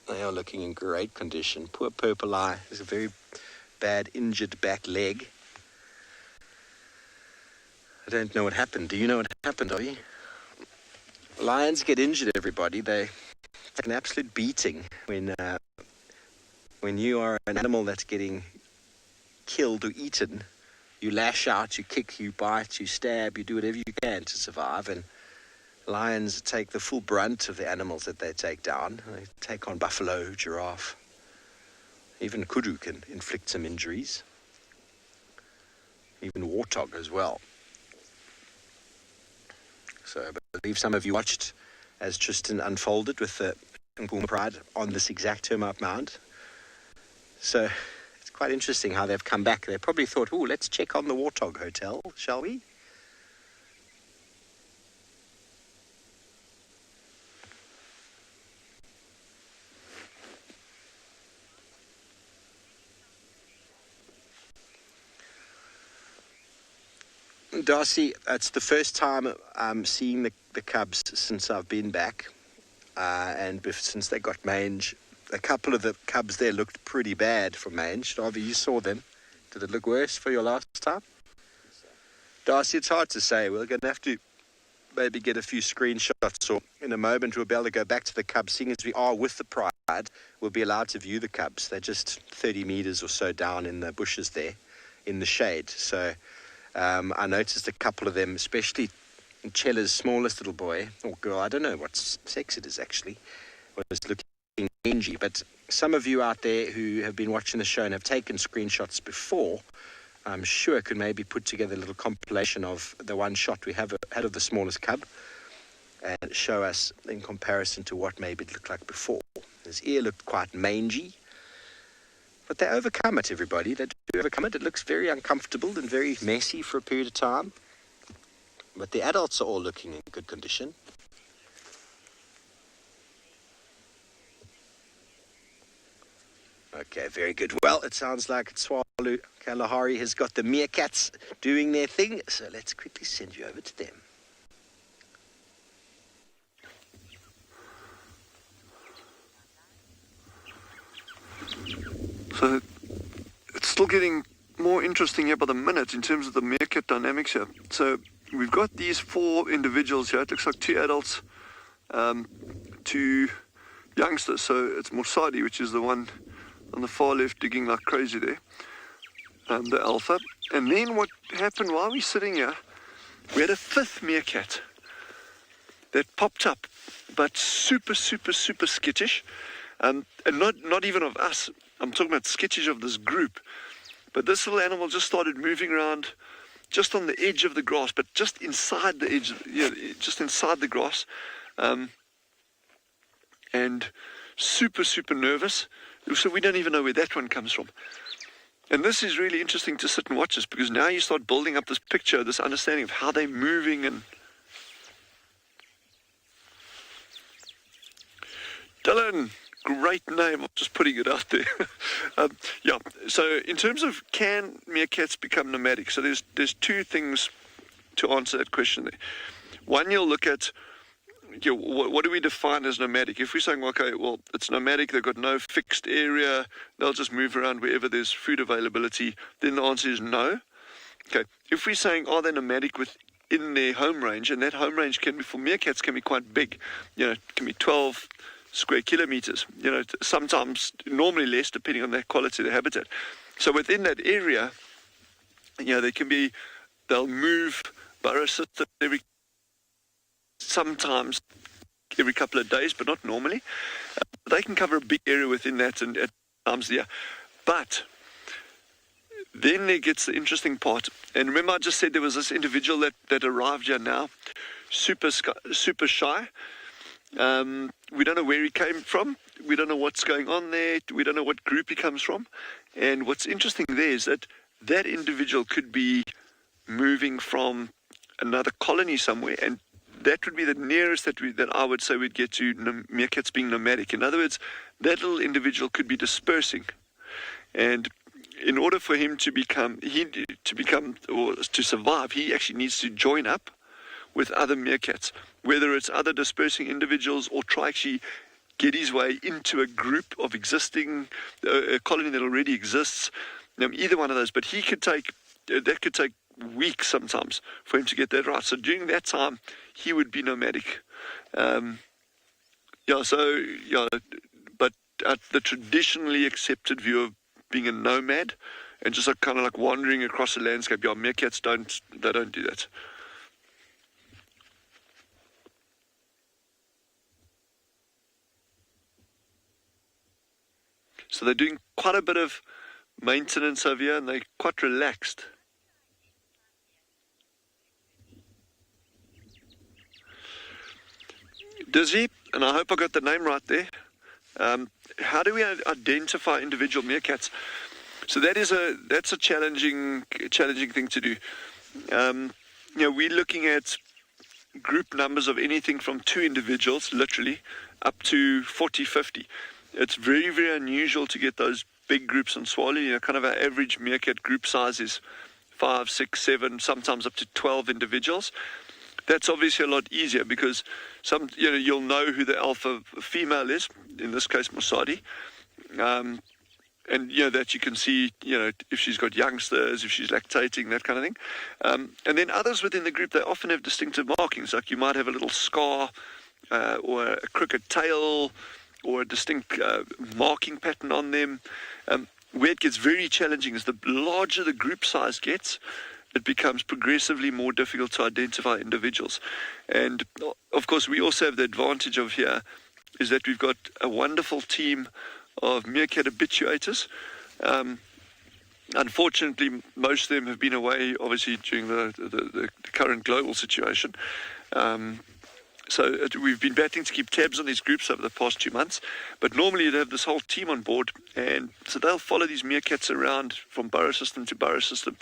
They are looking in great condition. Poor purple eye. There's a very bad injured back leg. I don't know what happened. Do you know what happened, are you? Lions get injured, everybody. They take an absolute beating when you are an animal that's getting killed or eaten. You lash out, you kick, you bite, you stab, you do whatever you can to survive. And lions take the full brunt of the animals that they take down. They take on buffalo, giraffe. Even kudu can inflict some injuries. Even warthog as well. So I believe some of you watched as Tristan unfolded with the Nkuma pride on this exact termite mound. So it's quite interesting how they've come back. They probably thought, oh, let's check on the warthog hotel, shall we? Darcy, it's the first time I'm seeing the cubs since I've been back. And since they got mange, a couple of the cubs there looked pretty bad for mange. Darby, you saw them. Did it look worse for your last time? Darcy, it's hard to say. We're going to have to maybe get a few screenshots, or in a moment we'll be able to go back to the cubs. Seeing as we are with the pride, we'll be allowed to view the cubs. They're just 30 meters or so down in the bushes there in the shade. So I noticed a couple of them, especially Chella's smallest little boy, or girl, I don't know what sex it is actually, was looking mangy. But some of you out there who have been watching the show and have taken screenshots before, I'm sure could maybe put together a little compilation of the one shot we have had of the smallest cub and show us in comparison to what maybe it looked like before. His ear looked quite mangy, but they overcome it, everybody. They do overcome it. It looks very uncomfortable and very messy for a period of time, but the adults are all looking in good condition. Okay, very good. Well, it sounds like Tswalu Kalahari has got the meerkats doing their thing, so let's quickly send you over to them. So it's still getting more interesting here by the minute in terms of the meerkat dynamics here. So we've got these 4 individuals here. It looks like 2 adults, 2 youngsters. So it's Morsadi, which is the one on the far left digging like crazy there, the alpha. And then what happened while we're sitting here, we had a 5th meerkat that popped up, but super skittish, and not even of us. I'm talking about skittish of this group. But this little animal just started moving around just on the edge of the grass, but just inside the edge, just inside the grass, and super nervous. So we don't even know where that one comes from. And this is really interesting to sit and watch this, because now you start building up this picture, this understanding of how they're moving. And Dylan, great name. I'm just putting it out there. Yeah. So in terms of can meerkats become nomadic? So there's 2 things to answer that question there. One, you'll look at, what do we define as nomadic? If we're saying, okay, well, it's nomadic, they've got no fixed area, they'll just move around wherever there's food availability, then the answer is no. Okay. If we're saying, are they nomadic within their home range, and that home range can be, for meerkats, can be quite big. It can be 12 square kilometers, sometimes normally less depending on the quality of the habitat. So within that area, they'll move burrow system sometimes every couple of days, but not normally. They can cover a big area within that and at times there. But then there gets the interesting part. And remember I just said there was this individual that arrived here now, super shy. We don't know where he came from. We don't know what's going on there. We don't know what group he comes from. And what's interesting there is that individual could be moving from another colony somewhere, and that would be the nearest that I would say we'd get to meerkats being nomadic. In other words, that little individual could be dispersing, and in order for him to survive, he actually needs to join up with other meerkats, whether it's other dispersing individuals or try actually get his way into a group of existing a colony that already exists. Either one of those, but that could take weeks sometimes for him to get that right. So during that time, he would be nomadic. But the traditionally accepted view of being a nomad and just kind of like wandering across the landscape, meerkats don't do that. So they're doing quite a bit of maintenance over here, and they're quite relaxed. Dizzy, and I hope I got the name right there. How do we identify individual meerkats? So that's a challenging thing to do. We're looking at group numbers of anything from 2 individuals, literally, up to 40, 50. It's very, very unusual to get those big groups on Tswalu. Kind of our average meerkat group size is 5, 6, 7, sometimes up to 12 individuals. That's obviously a lot easier because you'll know who the alpha female is, in this case Mossadi, and that you can see if she's got youngsters, if she's lactating, that kind of thing. And then others within the group, they often have distinctive markings, like you might have a little scar or a crooked tail or a distinct marking pattern on them. Where it gets very challenging is the larger the group size gets, it becomes progressively more difficult to identify individuals. And of course, we also have the advantage of here is that we've got a wonderful team of meerkat habituators. Unfortunately, most of them have been away, obviously, during the current global situation. So we've been battling to keep tabs on these groups over the past 2 months, but normally you'd have this whole team on board, and so they'll follow these meerkats around from burrow system to burrow system.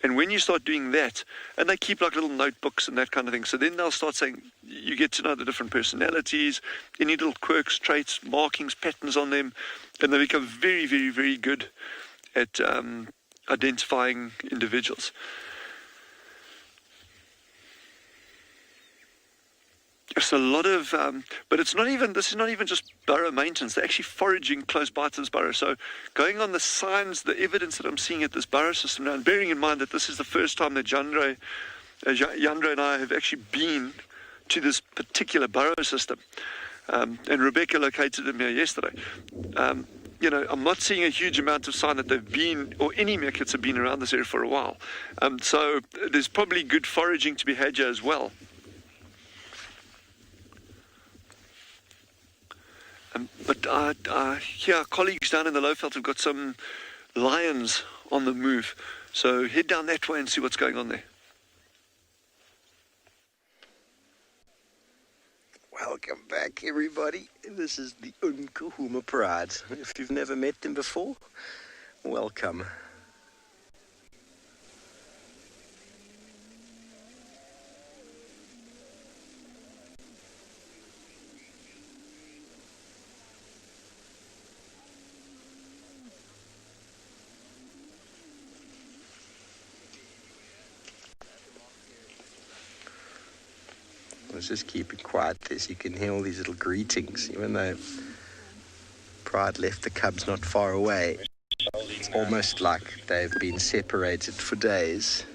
And when you start doing that, and they keep like little notebooks and that kind of thing, so then they'll start saying, you get to know the different personalities, any little quirks, traits, markings, patterns on them, and they become very, very, very good at identifying individuals. It's a lot of, but this is not even just burrow maintenance. They're actually foraging close by to this burrow. So going on the signs, the evidence that I'm seeing at this burrow system now, and bearing in mind that this is the first time that Jandre and I have actually been to this particular burrow system. And Rebecca located them here yesterday. I'm not seeing a huge amount of sign that they've been, or any meerkats have been around this area for a while. So there's probably good foraging to be had here as well. But here, our colleagues down in the Lowveld have got some lions on the move. So head down that way and see what's going on there. Welcome back, everybody. This is the Nkahuma Pride. If you've never met them before, welcome. I was just keeping quiet there so you can hear all these little greetings. Even though Pride left the cubs not far away, it's almost like they've been separated for days.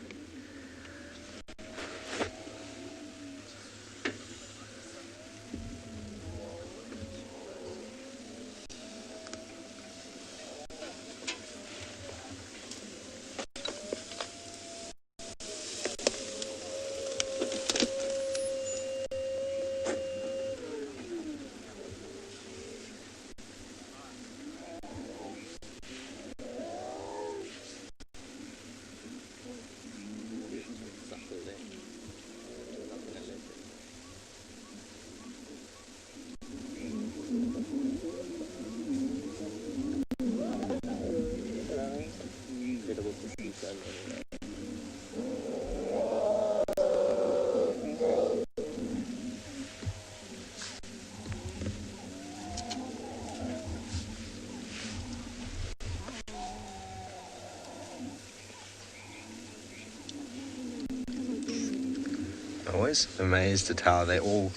Always amazed at how they all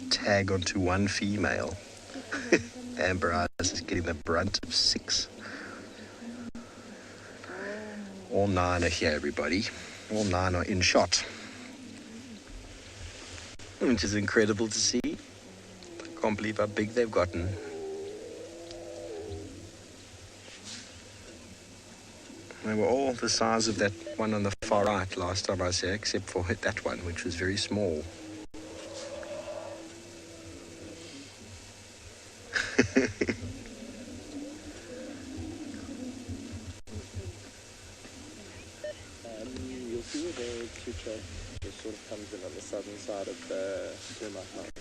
tag onto one female. Amber Eyes is getting the brunt of 6. All 9 are here, everybody. All 9 are in shot. Which is incredible to see. I can't believe how big they've gotten. They were all the size of that one on the far right last time I said, except for that one, which was very small. You'll see where the Tucha just sort of comes in on the southern side of the Mountain.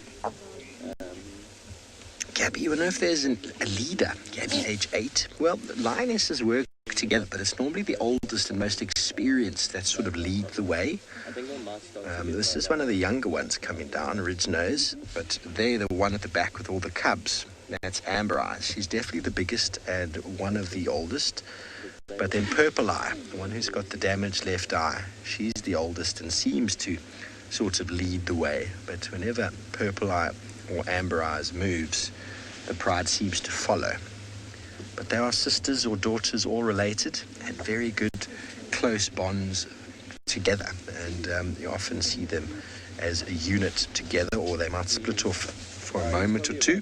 Gabby, you know if there's a leader, Gabby, age 8? Well, lionesses work together, but it's normally the oldest and most experienced that sort of lead the way. I think they might start This is one of the younger ones coming down, Ridge Nose, but they're the one at the back with all the cubs. That's Amber Eyes. She's definitely the biggest and one of the oldest. But then Purple Eye, the one who's got the damaged left eye, she's the oldest and seems to sort of lead the way. But whenever Purple Eye or Amber Eyes moves, the pride seems to follow. But they are sisters or daughters, all related, and very good close bonds together. And you often see them as a unit together, or they might split off for a moment or two.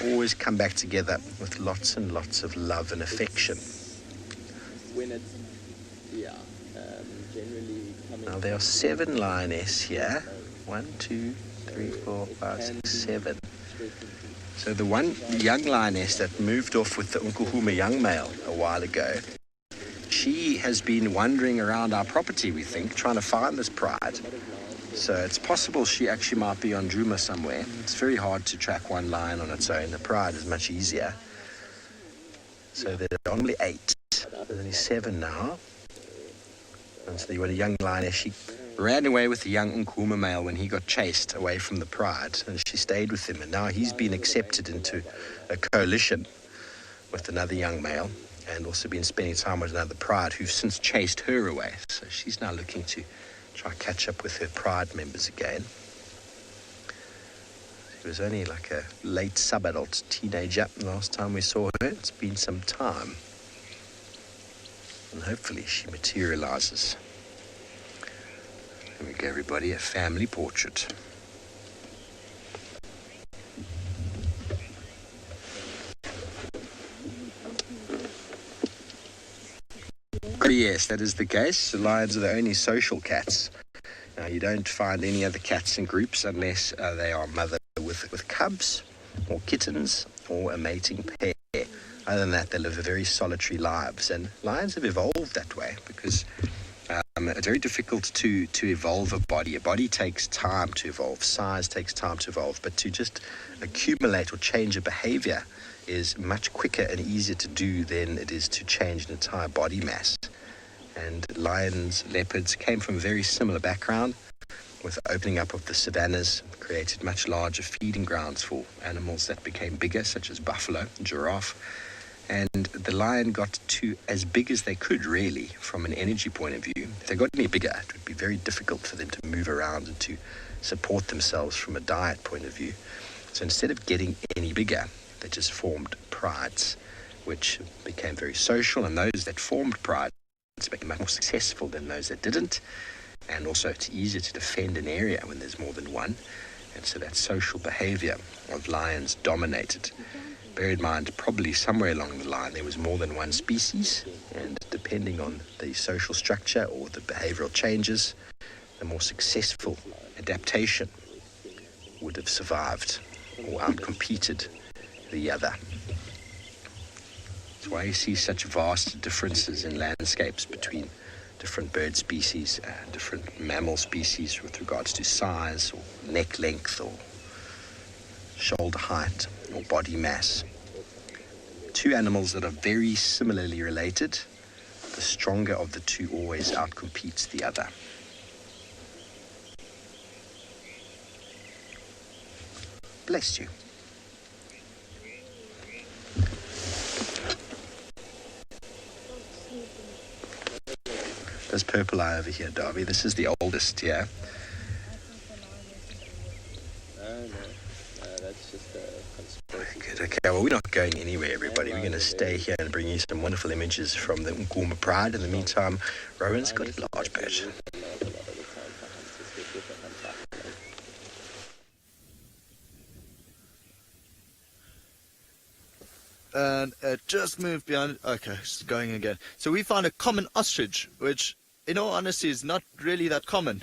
Always come back together with lots and lots of love and affection. when it's, generally coming. Now there are 7 lionesses here. 1, 2, 3, 4, 5, 6, 7. So the one young lioness that moved off with the Unkuhuma young male a while ago, she has been wandering around our property, we think, trying to find this pride. So it's possible she actually might be on Djuma somewhere. It's very hard to track one lion on its own. The pride is much easier. So there are only 8. There's only 7 now. And so you got a young lioness. She ran away with the young Nkuma male when he got chased away from the pride, and she stayed with him. And now he's been accepted into a coalition with another young male, and also been spending time with another pride who've since chased her away. So she's now looking to try to catch up with her pride members again. She was only like a late sub-adult teenager last time we saw her. It's been some time. And hopefully she materializes. There we go, everybody, a family portrait. Yes, that is the case. The lions are the only social cats. Now, you don't find any other cats in groups unless they are mother with cubs or kittens or a mating pair. Other than that, they live very solitary lives. And lions have evolved that way because it's very difficult to evolve a body. A body takes time to evolve. Size takes time to evolve. But to just accumulate or change a behavior is much quicker and easier to do than it is to change an entire body mass. And lions, leopards came from a very similar background, with the opening up of the savannas, created much larger feeding grounds for animals that became bigger, such as buffalo, giraffe. And the lion got to as big as they could, really, from an energy point of view. If they got any bigger, it would be very difficult for them to move around and to support themselves from a diet point of view. So instead of getting any bigger, they just formed prides, which became very social, and those that formed prides became much more successful than those that didn't. And also it's easier to defend an area when there's more than one. And so that social behavior of lions dominated. Bear in mind, probably somewhere along the line there was more than one species, and depending on the social structure or the behavioral changes, the more successful adaptation would have survived or outcompeted the other. That's why you see such vast differences in landscapes between different bird species and different mammal species with regards to size or neck length or shoulder height or body mass. 2 animals that are very similarly related, the stronger of the 2 always outcompetes the other. Bless you. There's Purple Eye over here, Darby. This is the oldest here. Okay, well, we're not going anywhere, everybody. We're going to stay here and bring you some wonderful images from the Nguma Pride. In the meantime, Rowan's got a large badge. And it just moved behind. Okay, it's going again. So we found a common ostrich, which, in all honesty, is not really that common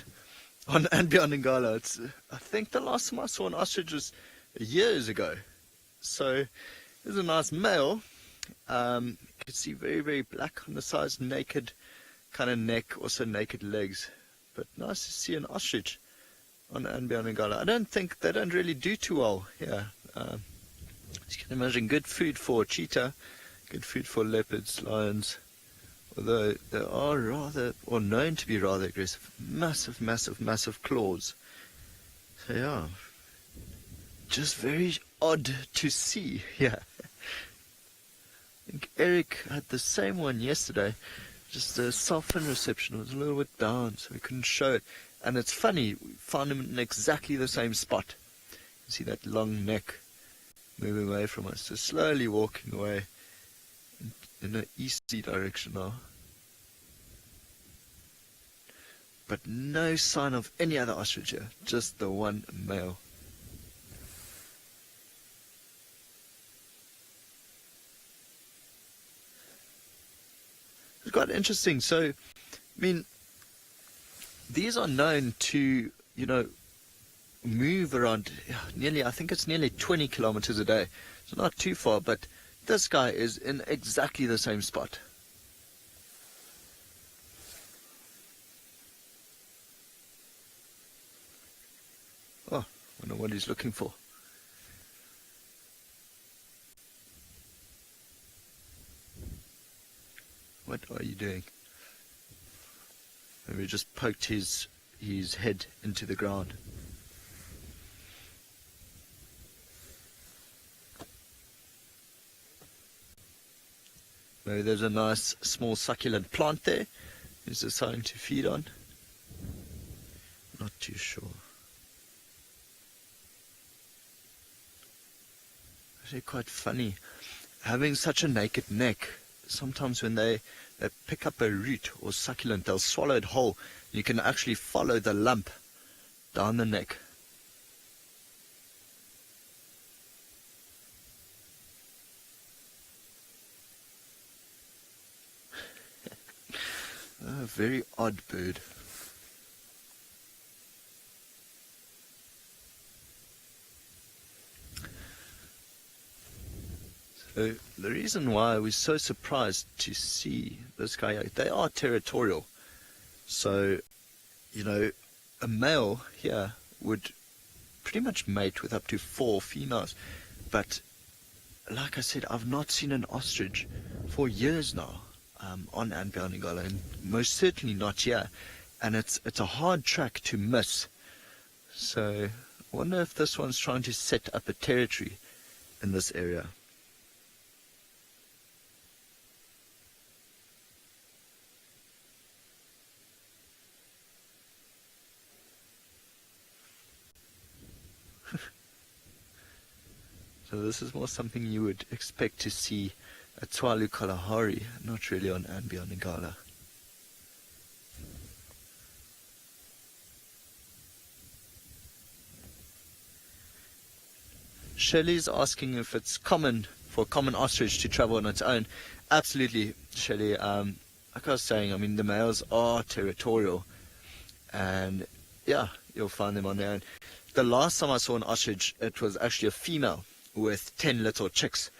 on and beyond Ngala. It's, I think the last time I saw an ostrich was years ago. So there's a nice male. You can see very, very black on the sides, naked kind of neck, also naked legs. But nice to see an ostrich on and beyond Ngala. I don't think they don't really do too well here. As you can imagine, good food for cheetah, good food for leopards, lions, although they are rather, or known to be rather aggressive. Massive, massive, massive claws. So yeah, just very odd to see. Yeah. I think Eric had the same one yesterday, just the cell phone reception was a little bit down, so we couldn't show it. And it's funny, we found him in exactly the same spot. You see that long neck moving away from us, so slowly walking away in an easterly direction now. But no sign of any other ostrich here, just the one male. It's quite interesting. So, I mean, these are known to, move around nearly, I think it's nearly 20 kilometers a day. So not too far, but this guy is in exactly the same spot. Oh, wonder what he's looking for. What are you doing? Maybe just poked his head into the ground. Maybe there's a nice small succulent plant there he's deciding to feed on. Not too sure. Actually quite funny. Having such a naked neck, sometimes when they pick up a root or succulent, they'll swallow it whole. You can actually follow the lump down the neck. A very odd bird. So the reason why we're so surprised to see this guy, they are territorial. So, a male here would pretty much mate with up to 4 females. But like I said, I've not seen an ostrich for years now. On Ngala, and most certainly not here, and it's a hard track to miss. So I wonder if this one's trying to set up a territory in this area. So this is more something you would expect to see at Tswalu Kalahari, not really on Ngala. Shelley's asking if it's common for a common ostrich to travel on its own. Absolutely, Shelley. Like I was saying, I mean, the males are territorial, and yeah, you'll find them on their own. The last time I saw an ostrich, it was actually a female with 10 little chicks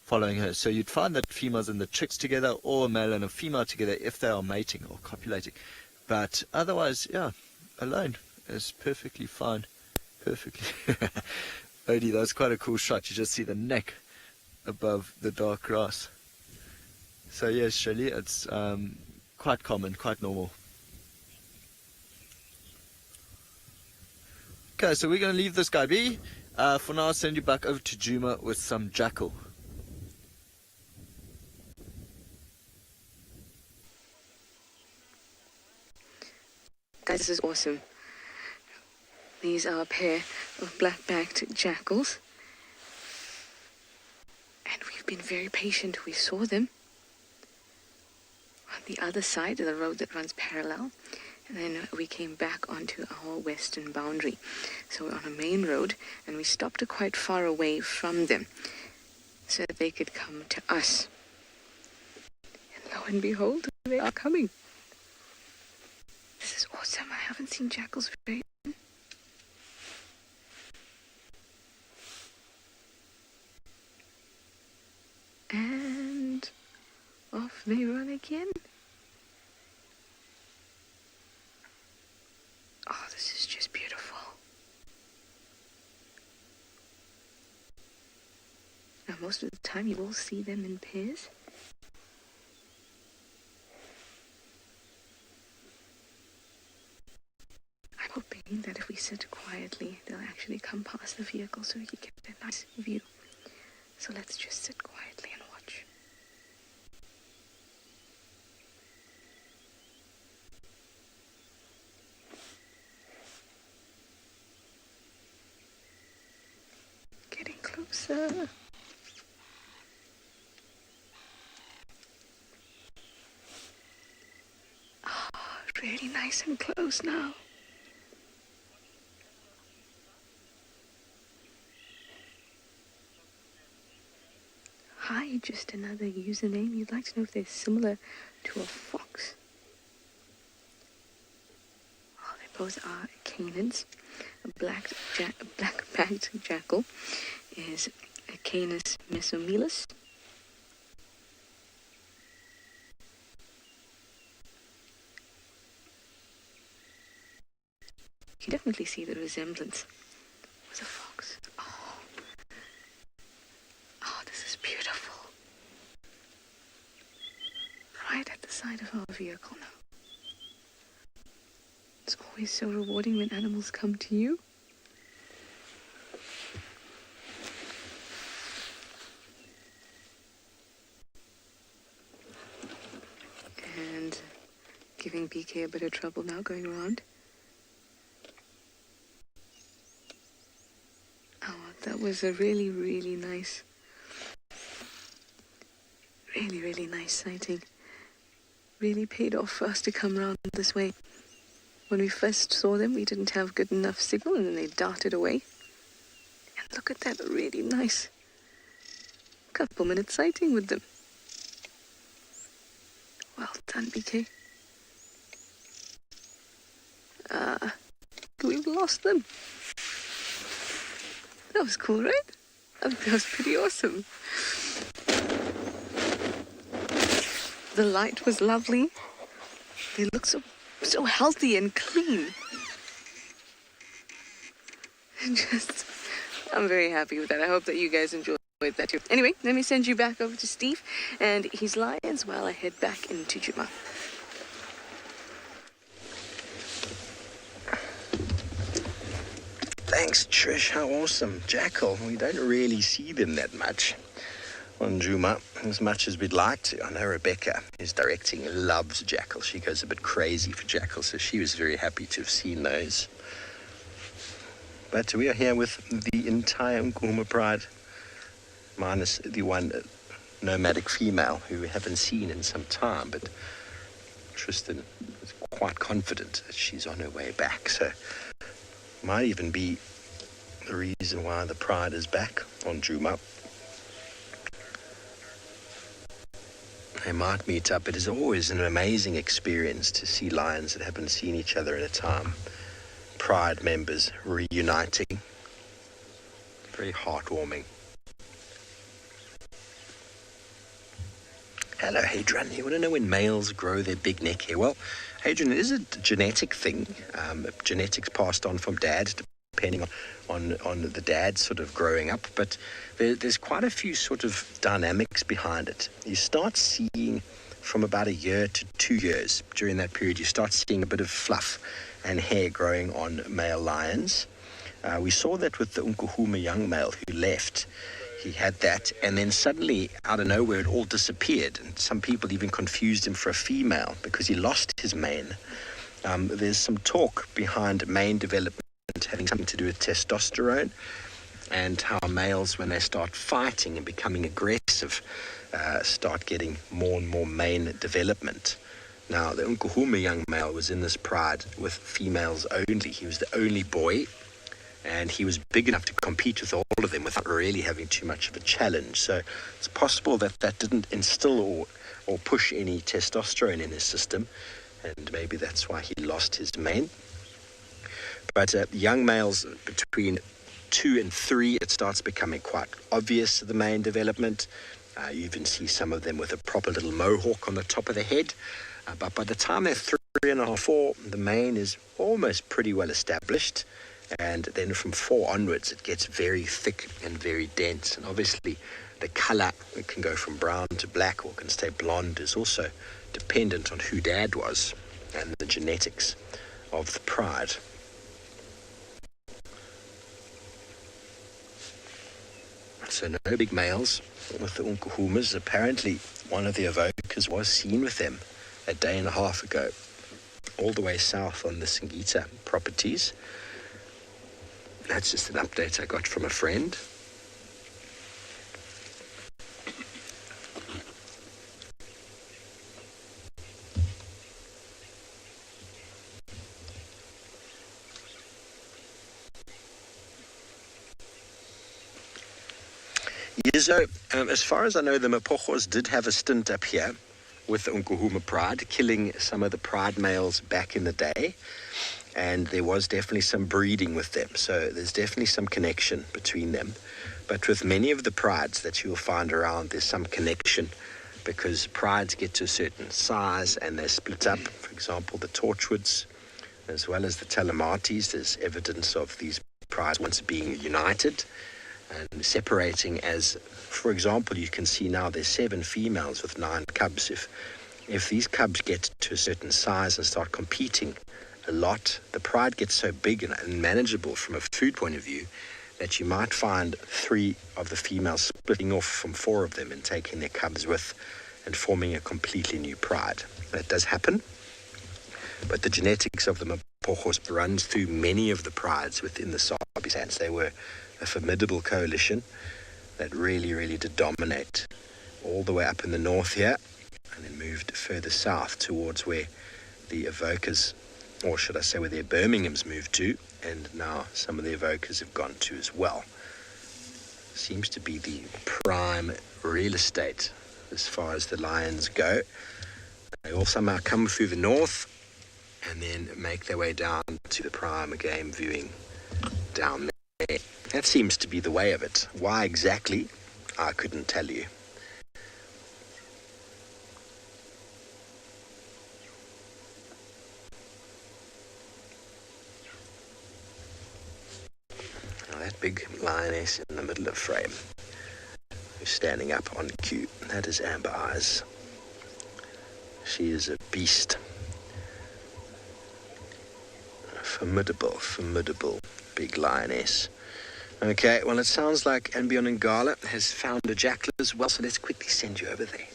following her. So you'd find that females and the chicks together, or a male and a female together if they are mating or copulating. But otherwise, yeah, alone is perfectly fine. Perfectly. Odie, that's quite a cool shot. You just see the neck above the dark grass. So yes, Shirley, it's quite common, quite normal. Okay, so we're going to leave this guy be. For now, I'll send you back over to Juma with some jackal. Guys, this is awesome. These are a pair of black-backed jackals. we've been very patient. We saw them on the other side of the road that runs parallel, and then we came back onto our western boundary. So we're on a main road, and we stopped quite far away from them so that they could come to us. And lo and behold, they are coming. This is awesome. I haven't seen jackals very often. And off they run again. Oh, this is just beautiful. Now, most of the time you will see them in pairs. I'm hoping that if we sit quietly, they'll actually come past the vehicle so we can get a nice view. So let's just sit quietly and watch. Getting closer. Ah, really nice and close now. Hi, just another username. You'd like to know if they're similar to a fox. Oh, they both are canines. A black-backed jackal is a Canis mesomelis. You can definitely see the resemblance with a fox. Oh, this is beautiful. Right at the side of our vehicle now. It's always so rewarding when animals come to you. And giving BK a bit of trouble now going around. Oh, that was a really, really nice, really nice sighting. Really paid off for us to come around this way. When we first saw them, we didn't have good enough signal, and then they darted away. And look at that, really nice couple minute sighting with them. Well done, BK. We've lost them. That was cool, right? I think that was pretty awesome. The light was lovely. They look so healthy and clean. I'm very happy with that. I hope that you guys enjoyed that too. Anyway, let me send you back over to Steve and his lions while I head back into Djuma. Thanks, Trish. How awesome. Jackal. We don't really see them that much on Djuma, as much as we'd like to. I know Rebecca, who's directing, loves jackal. She goes a bit crazy for jackal, so she was very happy to have seen those. But we are here with the entire Nkuhuma Pride, minus the one nomadic female who we haven't seen in some time, but Tristan is quite confident that she's on her way back, so might even be the reason why the Pride is back on Djuma. They might meet up. It is always an amazing experience to see lions that haven't seen each other in a time. Pride members reuniting. Very heartwarming. Hello, Hadrian. You want to know when males grow their big neck hair? Well, Hadrian, it is a genetic thing. Genetics passed on from dad, depending on the dad sort of growing up. But there's quite a few sort of dynamics behind it. You start seeing from about a year to 2 years. During that period, you start seeing a bit of fluff and hair growing on male lions. We saw that with the Nkuhuma young male who left. He had that, and then suddenly, out of nowhere, it all disappeared. And some people even confused him for a female because he lost his mane. There's some talk behind mane development having something to do with testosterone. and how males, when they start fighting and becoming aggressive, start getting more and more mane development. Now, the Nkuhuma young male was in this pride with females only. He was the only boy, and he was big enough to compete with all of them without really having too much of a challenge. So it's possible that that didn't instill or push any testosterone in his system, and maybe that's why he lost his mane. But young males between 2 and 3, it starts becoming quite obvious, the mane development. You even see some of them with a proper little mohawk on the top of the head. But by the time they're 3.5, 4, the mane is almost pretty well established. And then from 4 onwards, it gets very thick and very dense. And obviously, the color, it can go from brown to black or can stay blonde, is also dependent on who dad was and the genetics of the pride. So no big males with the Nkuhumas. Apparently, one of the evokers was seen with them a day and a half ago, all the way south on the Singita properties. That's just an update I got from a friend. So, as far as I know, the Mapochos did have a stint up here with the Nkuhuma pride, killing some of the pride males back in the day. And there was definitely some breeding with them. So there's definitely some connection between them. But with many of the prides that you'll find around, there's some connection because prides get to a certain size and they split up. For example, the Torchwoods, as well as the Telematis, there's evidence of these prides once being united and separating. As, for example, you can see now there's 7 females with 9 cubs. If these cubs get to a certain size and start competing a lot, the pride gets so big and manageable from a food point of view that you might find 3 of the females splitting off from 4 of them and taking their cubs with and forming a completely new pride. That does happen, but the genetics of the Mapochos runs through many of the prides within the Sabi Sands. They were a formidable coalition that really did dominate all the way up in the north here and then moved further south towards where the evokers, or should I say where their Birminghams moved to, and now some of the evokers have gone to as well. Seems to be the prime real estate as far as the lions go. They all somehow come through the north and then make their way down to the prime game viewing down there. That seems to be the way of it. Why exactly, I couldn't tell you. Now that big lioness in the middle of frame, who's standing up on cue, that is Amber Eyes. She is a beast. A formidable big lioness. Okay, well, it sounds like Anbion Ngala has found a jackal as well, so let's quickly send you over there.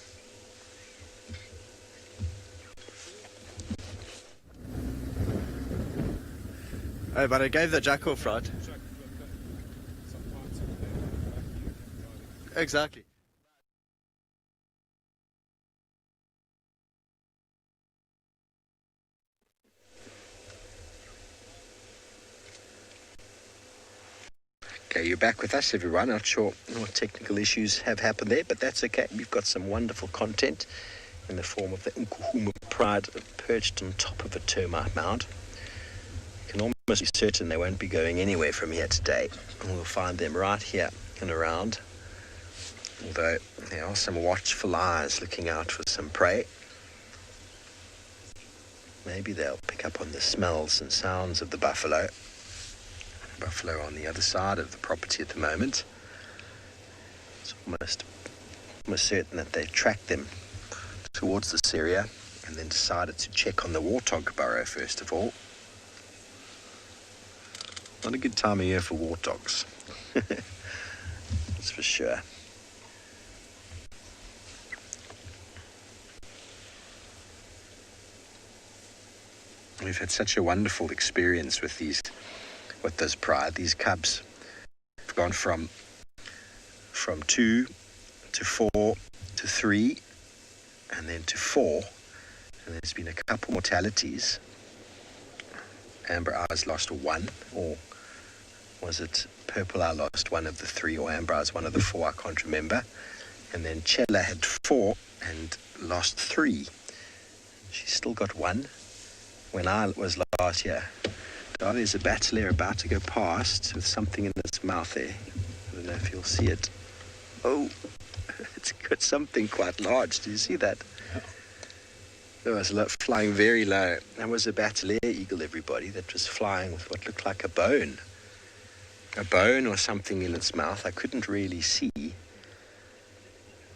Hey, but I gave the jackal fright. Exactly. Okay, you're back with us, everyone. Not sure what technical issues have happened there, but that's okay. We've got some wonderful content in the form of the Nkuhuma pride perched on top of a termite mound. You can almost be certain they won't be going anywhere from here today. And we'll find them right here and around. Although there are some watchful eyes looking out for some prey. Maybe they'll pick up on the smells and sounds of the buffalo. Buffalo on the other side of the property at the moment. It's almost certain that they tracked them towards this area and then decided to check on the warthog burrow first of all. Not a good time of year for warthogs. That's for sure. We've had such a wonderful experience with this pride, these cubs. gone from 2 to 4 to 3 and then to 4, and there's been a couple mortalities. Amber Eyes lost 1, or was it Purple Eye lost 1 of the 3, or Amber Eyes 1 of the 4, I can't remember. And then Chella had 4 and lost 3. She's still got 1. When I was last year, there's a battler about to go past with something in its mouth there. I don't know if you'll see it. Oh, it's got something quite large. Do you see that? It was flying very low. That was a battler eagle, everybody, that was flying with what looked like a bone. A bone or something in its mouth. I couldn't really see.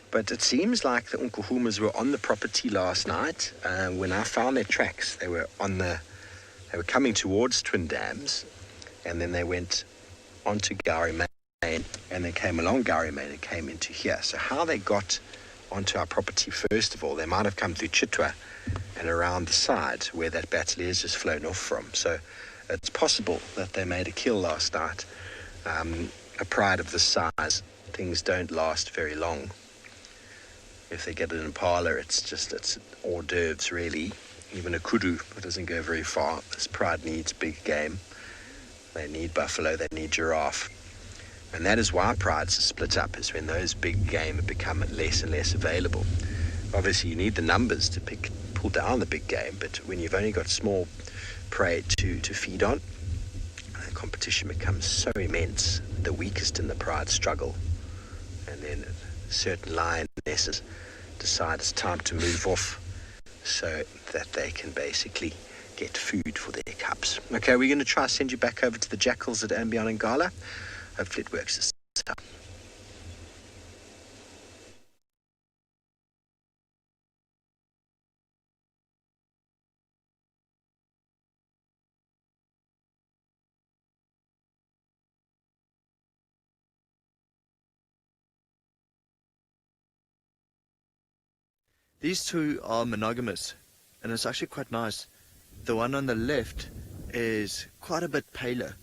But it seems like the Unkuhumas were on the property last night. When I found their tracks, they were coming towards Twin Dams, and then they went onto Gowrie Main, and they came along Gowrie Main and came into here. So how they got onto our property, first of all, they might have come through Chitwa and around the side where that battalier has just flown off from. So it's possible that they made a kill last night. A pride of this size, things don't last very long. If they get an impala, it's hors d'oeuvres, really. Even a kudu doesn't go very far. This pride needs big game. They need buffalo, they need giraffe. And that is why prides are split up, is when those big game have become less and less available. Obviously, you need the numbers to pull down the big game, but when you've only got small prey to feed on, the competition becomes so immense. The weakest in the pride struggle. And then certain lionesses decide it's time to move off so that they can basically get food for their cubs. Okay, we're going to try to send you back over to the jackals at Ambion and Gala. Hopefully it works this time. These two are monogamous, and it's actually quite nice. The one on the left is quite a bit paler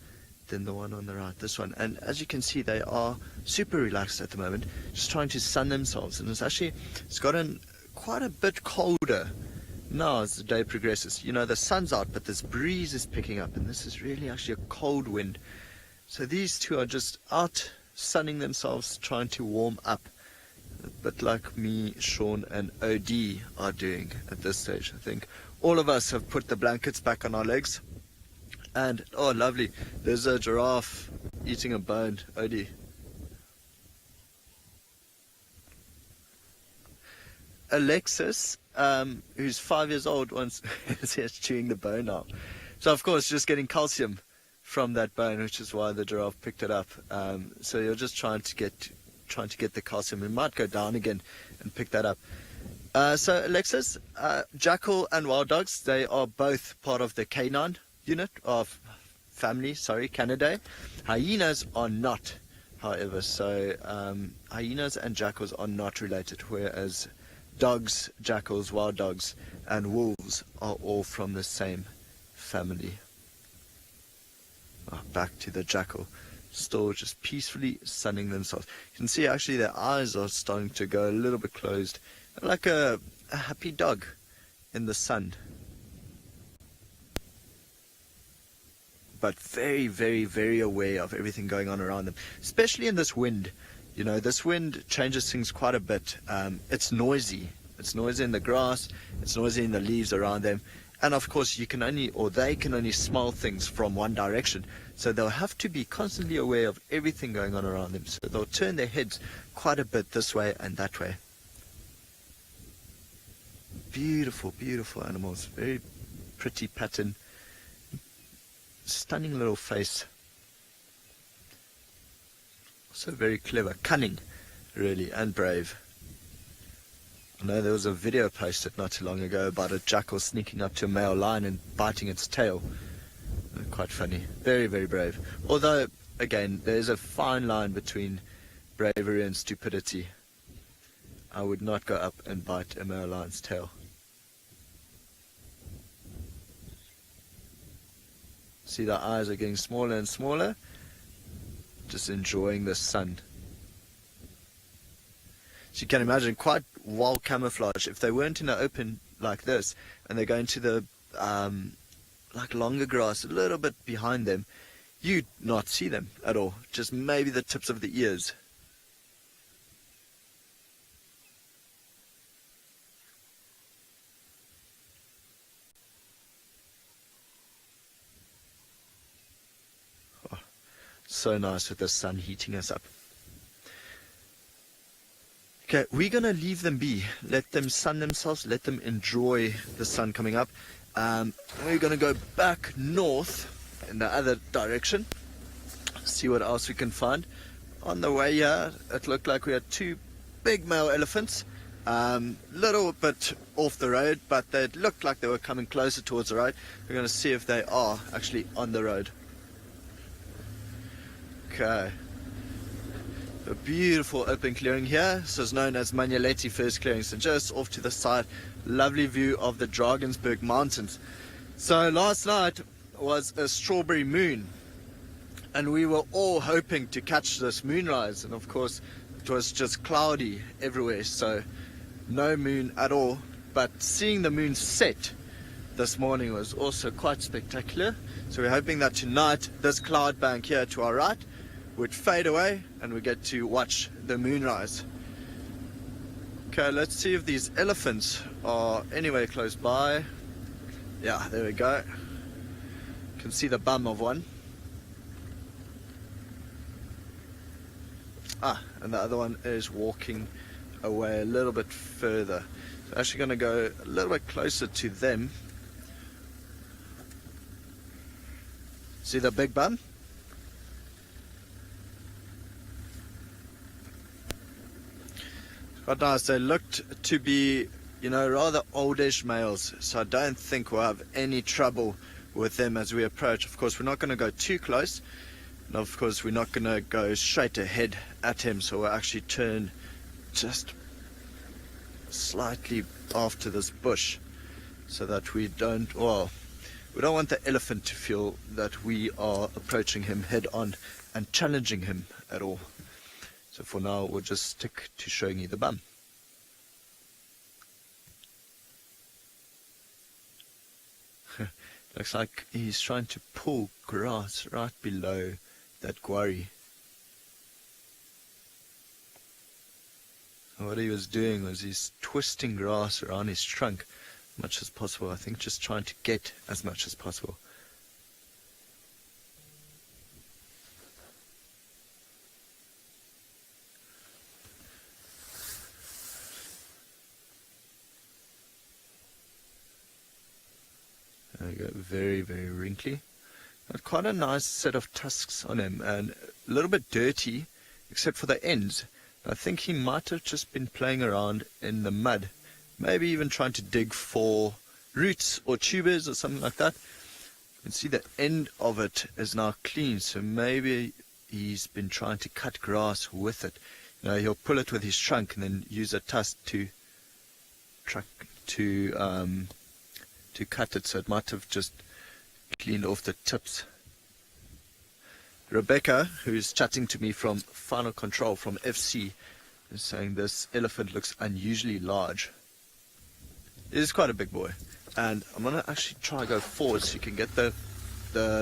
than the one on the right, this one. And as you can see, they are super relaxed at the moment, just trying to sun themselves. And it's gotten quite a bit colder now as the day progresses. You know, the sun's out, but this breeze is picking up, and this is really actually a cold wind. So these two are just out sunning themselves, trying to warm up. A bit like me, Sean, and OD are doing at this stage. I think all of us have put the blankets back on our legs. And, oh, lovely, there's a giraffe eating a bone. OD. Alexis, who's 5 years old, is chewing the bone now. So, of course, just getting calcium from that bone, which is why the giraffe picked it up. So you're just trying to get the calcium. It might go down again and pick that up. So Alexis, jackal and wild dogs, they are both part of the canine unit of family, Canidae. Hyenas are not, however. So hyenas and jackals are not related, whereas dogs, jackals, wild dogs and wolves are all from the same family. Back to the jackal. Still just peacefully sunning themselves. You can see actually their eyes are starting to go a little bit closed, like a happy dog in the sun. But very, very, very aware of everything going on around them, especially in this wind. You know, this wind changes things quite a bit. It's noisy. It's noisy in the grass. It's noisy in the leaves around them. And of course, they can only smell things from one direction. So they'll have to be constantly aware of everything going on around them. So they'll turn their heads quite a bit this way and that way. Beautiful, beautiful animals. Very pretty pattern. Stunning little face. Also very clever. Cunning, really, and brave. I know there was a video posted not too long ago about a jackal sneaking up to a male lion and biting its tail. Quite funny. Very, very brave. Although, again, there's a fine line between bravery and stupidity. I would not go up and bite a male lion's tail. See, the eyes are getting smaller and smaller. just enjoying the sun. So you can imagine, quite well camouflaged. If they weren't in the open like this, and they go into the like longer grass a little bit behind them, you'd not see them at all. Just maybe the tips of the ears. Oh, so nice with the sun heating us up. Okay, we're going to leave them be. Let them sun themselves. Let them enjoy the sun coming up. We're going to go back north in the other direction. See what else we can find. On the way here, it looked like we had two big male elephants. Little bit off the road, but they looked like they were coming closer towards the road. We're going to see if they are actually on the road. Okay. A beautiful open clearing here. This is known as Manyaleti First Clearing. So just off to the side, lovely view of the Drakensberg Mountains. So last night was a strawberry moon, and we were all hoping to catch this moonrise, and of course it was just cloudy everywhere, so no moon at all. But seeing the moon set this morning was also quite spectacular. So we're hoping that tonight this cloud bank here to our right would fade away and we get to watch the moonrise. Okay, let's see if these elephants are anywhere close by. Yeah, there we go. You can see the bum of one. And the other one is walking away a little bit further. So actually going to go a little bit closer to them. See the big bum? Quite nice. They looked to be, rather oldish males, so I don't think we'll have any trouble with them as we approach. Of course, we're not going to go too close, and of course, we're not going to go straight ahead at him, so we'll actually turn just slightly after this bush so that we don't want the elephant to feel that we are approaching him head on and challenging him at all. So for now, we'll just stick to showing you the bum. Looks like he's trying to pull grass right below that quarry. And what he was doing was he's twisting grass around his trunk as much as possible. I think just trying to get as much as possible. There we go, very, very wrinkly. Got quite a nice set of tusks on him, and a little bit dirty, except for the ends. I think he might have just been playing around in the mud, maybe even trying to dig for roots or tubers or something like that. You can see the end of it is now clean, so maybe he's been trying to cut grass with it. He'll pull it with his trunk and then use a tusk to cut it, so it might have just cleaned off the tips. Rebecca, who's chatting to me from Final Control from FC, is saying this elephant looks unusually large. It is quite a big boy, and I'm going to actually try to go forward so you can get the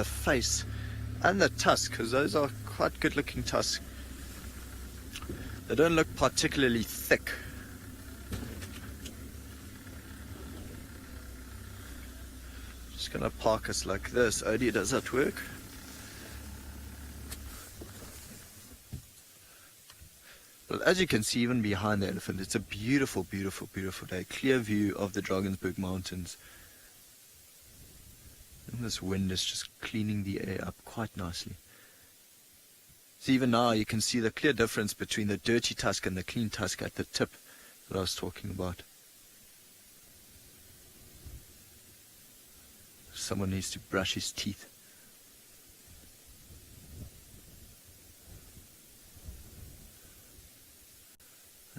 face and the tusk, because those are quite good looking tusks. They don't look particularly thick. Just going to park us like this. Odie, does that work? Well, as you can see, even behind the elephant, it's a beautiful, beautiful, beautiful day. Clear view of the Drakensberg Mountains. And this wind is just cleaning the air up quite nicely. So even now you can see the clear difference between the dirty tusk and the clean tusk at the tip that I was talking about. Someone needs to brush his teeth.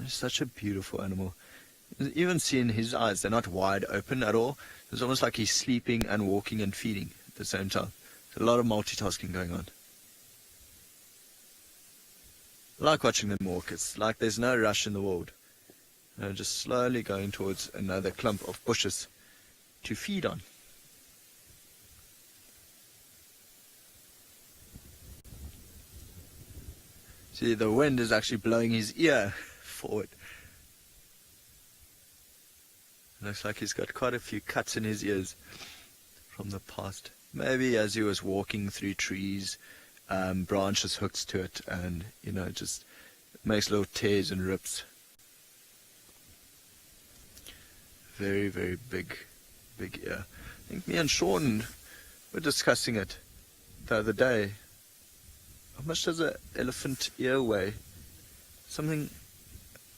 It's such a beautiful animal. Even seeing his eyes, they're not wide open at all. It's almost like he's sleeping and walking and feeding at the same time. There's a lot of multitasking going on. I like watching them walk. It's like there's no rush in the world. Just slowly going towards another clump of bushes to feed on. See, the wind is actually blowing his ear forward. Looks like he's got quite a few cuts in his ears from the past. Maybe as he was walking through trees, branches hooked to it, and just makes little tears and rips. Very, very big ear. I think me and Sean were discussing it the other day. How much does an elephant ear weigh? Something,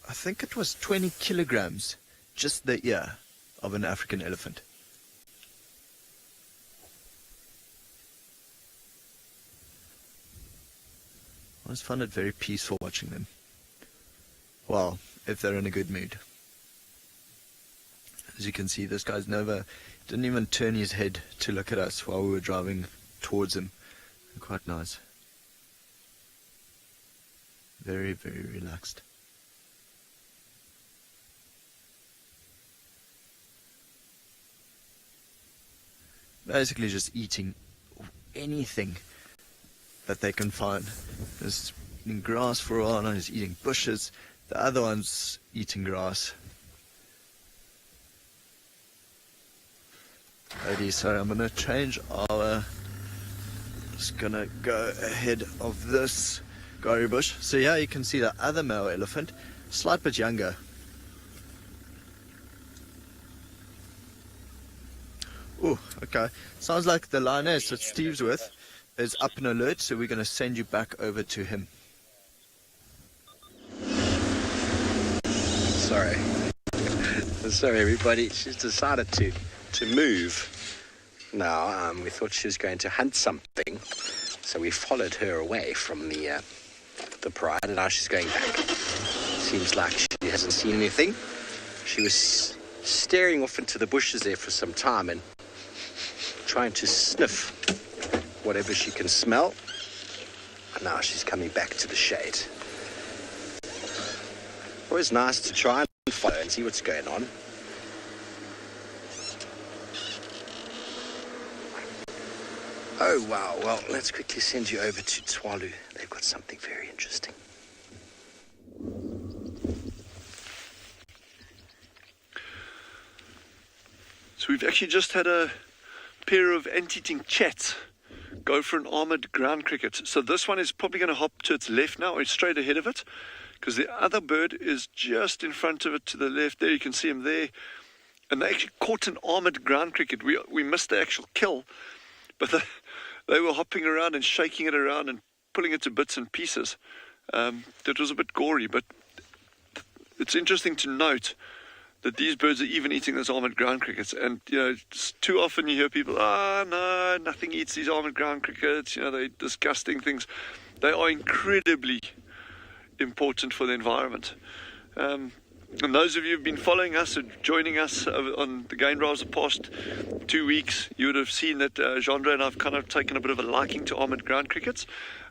I think it was 20 kilograms, just the ear of an African elephant. I always find it very peaceful watching them. Well, if they're in a good mood. As you can see, this guy's didn't even turn his head to look at us while we were driving towards him. Quite nice. Very, very relaxed. Basically just eating anything that they can find. Just eating grass for a while, and he's eating bushes. The other one's eating grass. Alrighty, so I'm gonna change our. Just gonna go ahead of this gari bush. So yeah, you can see the other male elephant, slight bit younger. Oh, okay. Sounds like the lioness that Steve's with is up and alert, so we're gonna send you back over to him. Sorry everybody, she's decided to move. Now, we thought she was going to hunt something, so we followed her away from the pride, and now she's going back. Seems like she hasn't seen anything. She was staring off into the bushes there for some time and trying to sniff whatever she can smell. And now she's coming back to the shade. Always nice to try and follow and see what's going on. Oh wow, well, let's quickly send you over to Tswalu. They've got something very interesting. So we've actually just had a pair of ant-eating chats go for an armoured ground cricket. So this one is probably going to hop to its left now, or straight ahead of it, because the other bird is just in front of it to the left. There, you can see him there. And they actually caught an armoured ground cricket. We missed the actual kill, but they were hopping around and shaking it around and pulling it to bits and pieces. It was a bit gory, but it's interesting to note that these birds are even eating those armoured ground crickets. And, too often you hear people, no, nothing eats these armoured ground crickets. They're disgusting things. They are incredibly important for the environment. And those of you who've been following us or joining us on the game drives the past 2 weeks, you would have seen that Jandre and I've kind of taken a bit of a liking to armoured ground crickets.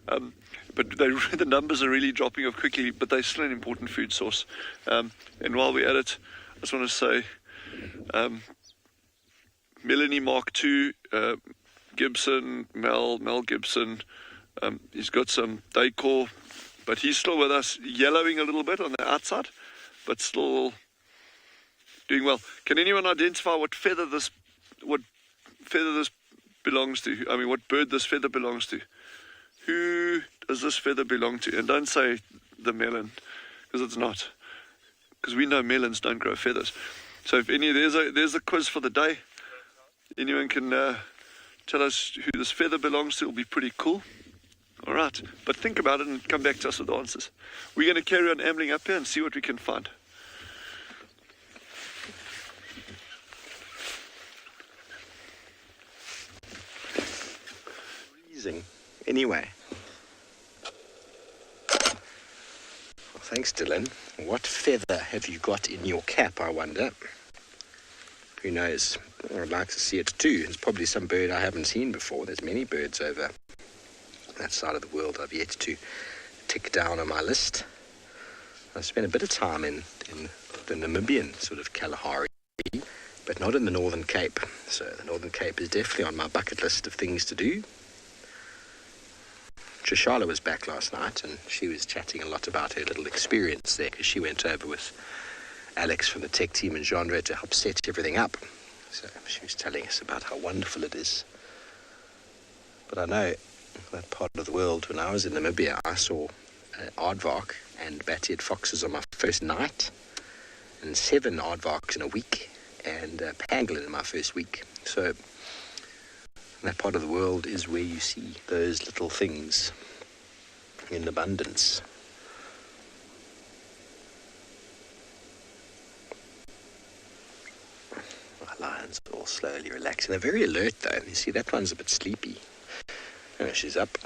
But the numbers are really dropping off quickly, but they're still an important food source. And while we're at it, I just want to say, Melanie Mark II, Gibson, Mel Gibson, he's got some decor, but he's still with us, yellowing a little bit on the outside, but still doing well. Can anyone identify what feather this belongs to? I mean, what bird this feather belongs to? Who does this feather belong to? And don't say the melon, because it's not. Because we know melons don't grow feathers. So if there's a quiz for the day. Anyone can tell us who this feather belongs to. It'll be pretty cool. All right, but think about it and come back to us with the answers. We're going to carry on ambling up here and see what we can find. Freezing. Anyway. Well, thanks, Dylan. What feather have you got in your cap, I wonder? Who knows? I'd like to see it too. It's probably some bird I haven't seen before. There's many birds over that side of the world I've yet to tick down on my list. I spent a bit of time in the Namibian sort of Kalahari, but not in the Northern Cape. So the Northern Cape is definitely on my bucket list of things to do. Trishala was back last night, and she was chatting a lot about her little experience there, because she went over with Alex from the tech team and Genre to help set everything up. So she was telling us about how wonderful it is. But I know that part of the world, when I was in Namibia, I saw aardvark and bat-eared foxes on my first night, and 7 aardvarks in a week, and pangolin in my first week. So that part of the world is where you see those little things in abundance. My lions are all slowly relaxing. They're very alert though. You see, that one's a bit sleepy. Oh, she's up.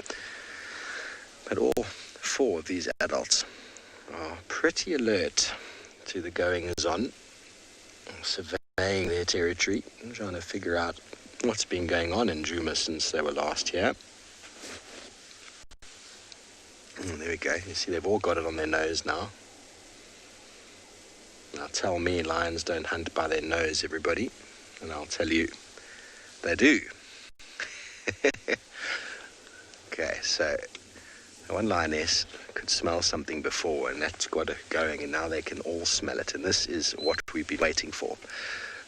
But all 4 of these adults are pretty alert to the goings-on, surveying their territory, and trying to figure out what's been going on in Djuma since they were last here. There we go. You see, they've all got it on their nose now. Now tell me lions don't hunt by their nose, everybody. And I'll tell you, they do. Okay, so one lioness could smell something before, and that's got it going, and now they can all smell it. And this is what we've been waiting for.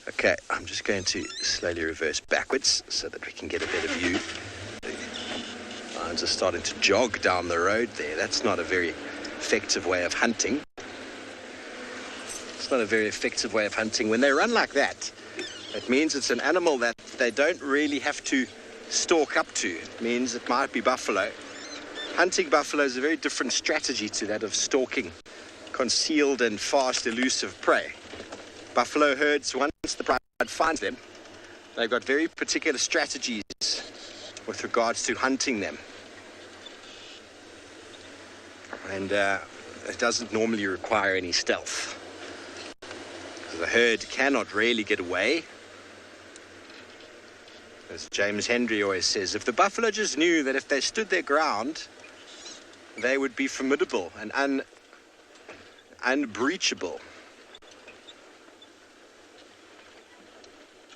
Okay, I'm just going to slowly reverse backwards so that we can get a better view. The lions are starting to jog down the road there. That's not a very effective way of hunting. It's not a very effective way of hunting. When they run like that, it means it's an animal that they don't really have to stalk up to. It means it might be buffalo. Hunting buffalo is a very different strategy to that of stalking concealed and fast, elusive prey. Buffalo herds, once the pride finds them, they've got very particular strategies with regards to hunting them. And it doesn't normally require any stealth. The herd cannot really get away. As James Hendry always says, if the buffalo just knew that if they stood their ground, they would be formidable and unbreachable.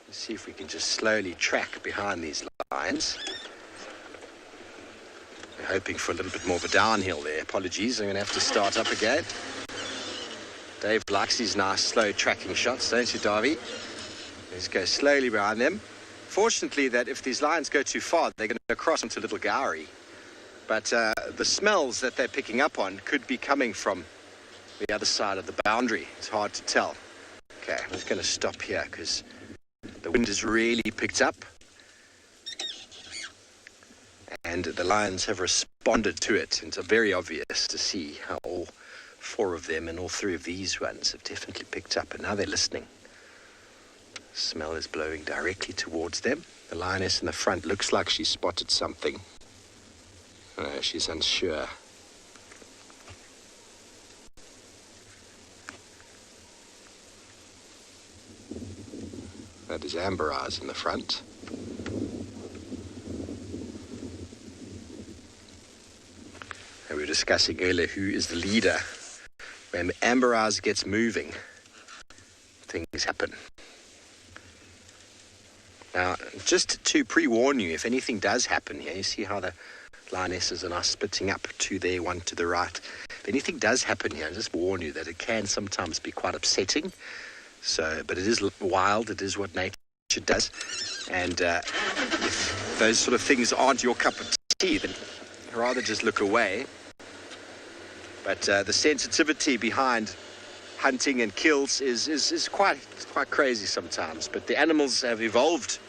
Let's see if we can just slowly track behind these lions. We're hoping for a little bit more of a downhill there. Apologies, I'm going to have to start up again. Dave likes these nice slow tracking shots, don't you, Davy? Let's go slowly behind them. Fortunately, that if these lions go too far, they're going to cross into Little Gowrie. But the smells that they're picking up on could be coming from the other side of the boundary. It's hard to tell. Okay, I'm just going to stop here because the wind has really picked up. And the lions have responded to it. And it's very obvious to see how all 4 of them and all 3 of these ones have definitely picked up. And now they're listening. Smell is blowing directly towards them. The lioness in the front looks like she spotted something. She's unsure. That is Amber Eyes in the front. And we were discussing earlier who is the leader. When Amber Eyes gets moving, things happen. Now, just to pre-warn you, if anything does happen here, you see how the lionesses are now splitting up, 2 there, 1 to the right. If anything does happen here, I just warn you that it can sometimes be quite upsetting. So, but it is wild, it is what nature does. And if those sort of things aren't your cup of tea, then rather just look away. But the sensitivity behind hunting and kills is quite crazy sometimes. But the animals have evolved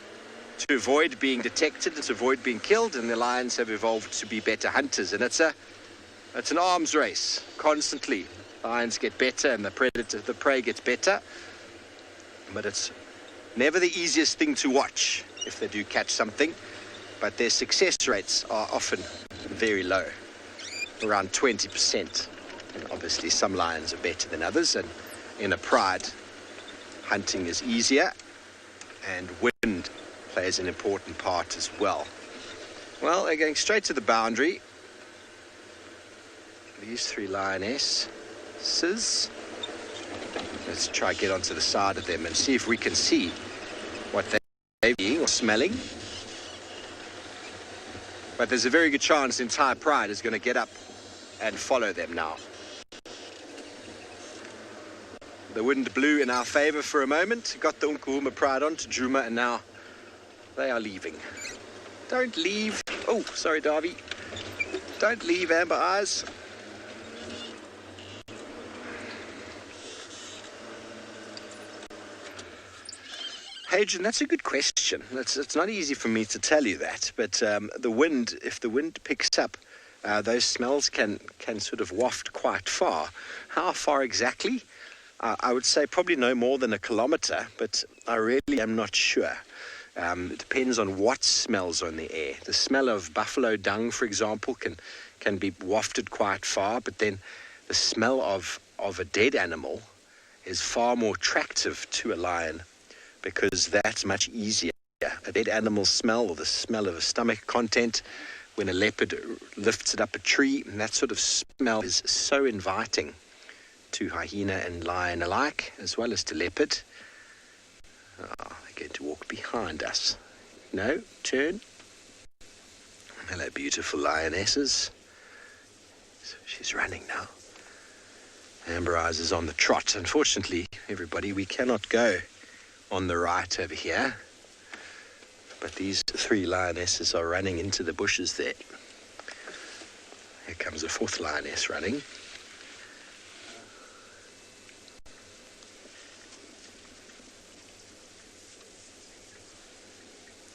to avoid being detected, to avoid being killed, and the lions have evolved to be better hunters. And it's an arms race constantly. Lions get better, and the prey gets better. But it's never the easiest thing to watch if they do catch something. But their success rates are often very low, around 20%. And obviously some lions are better than others, and in a pride, hunting is easier, and wind plays an important part as well. Well, they're going straight to the boundary. these 3 lionesses. Let's try get onto the side of them and see if we can see what they're being or smelling. But there's a very good chance entire pride is going to get up and follow them now. The wind blew in our favor for a moment, got the Nkuhuma pride onto Djuma, and now they are leaving. Don't leave. Oh, sorry, Darby. Don't leave, Amber Eyes. Hadrian, that's a good question. It's not easy for me to tell you that, but the wind, if the wind picks up, those smells can sort of waft quite far. How far exactly? I would say probably no more than 1 kilometer, but I really am not sure. It depends on what smells are in the air. The smell of buffalo dung, for example, can be wafted quite far, but then the smell of a dead animal is far more attractive to a lion, because that's much easier. A dead animal smell, or the smell of a stomach content, when a leopard lifts it up a tree, and that sort of smell is so inviting to hyena and lion alike, as well as to leopard. Oh, they're going to walk behind us. No, turn. Hello, beautiful lionesses. So she's running now. Amber Eyes is on the trot. Unfortunately, everybody, we cannot go on the right over here, but these 3 lionesses are running into the bushes there. Here comes a 4th lioness running.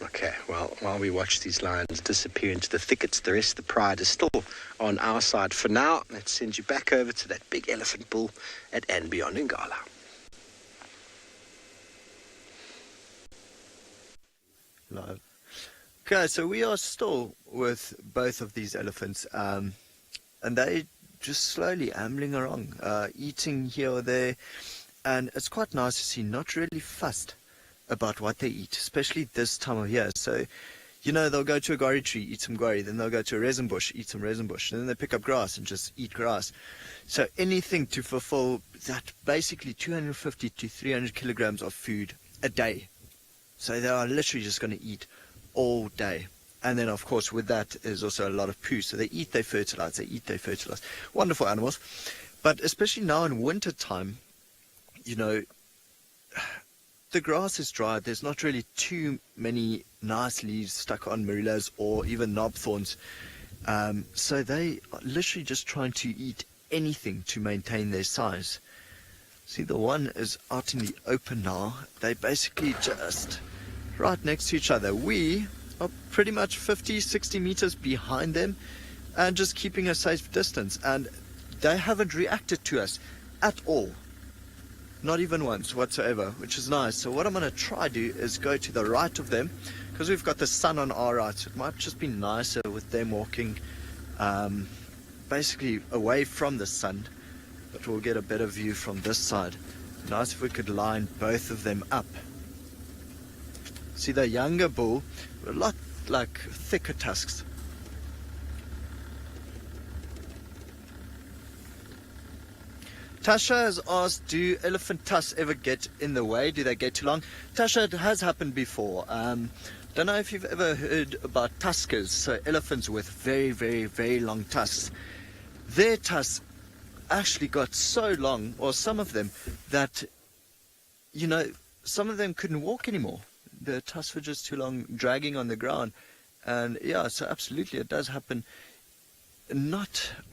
Okay, well, while we watch these lions disappear into the thickets, the rest of the pride is still on our side for now. Let's send you back over to that big elephant bull at and beyond Ngala. Live. Okay, so we are still with both of these elephants, and they just slowly ambling around, eating here or there, and it's quite nice to see, not really fussed about what they eat, especially this time of year. So, you know, they'll go to a guarri tree, eat some guarri, then they'll go to a resin bush, eat some resin bush, and then they pick up grass and just eat grass. So anything to fulfill that basically 250 to 300 kilograms of food a day. So they are literally just going to eat all day. And then, of course, with that is also a lot of poo. So they eat, they fertilize, they eat, they fertilize. Wonderful animals. But especially now in winter time, you know, the grass is dry. There's not really too many nice leaves stuck on marillas or even knob thorns. So they are literally just trying to eat anything to maintain their size. See, the one is out in the open now. They basically just right next to each other. We are pretty much 50, 60 meters behind them and just keeping a safe distance. And they haven't reacted to us at all. Not even once whatsoever, which is nice. So what I'm going to try to do is go to the right of them, because we've got the sun on our right. So it might just be nicer with them walking basically away from the sun, but we'll get a better view from this side. Nice if we could line both of them up. See, the younger bull, a lot like thicker tusks. Tasha has asked, do elephant tusks ever get in the way? Do they get too long? Tasha, it has happened before. Don't know if you've ever heard about tuskers, so elephants with very, very, very long tusks. Their tusks actually got so long, or some of them, that, you know, some of them couldn't walk anymore. The tusks were just too long, dragging on the ground. And yeah, so absolutely, it does happen.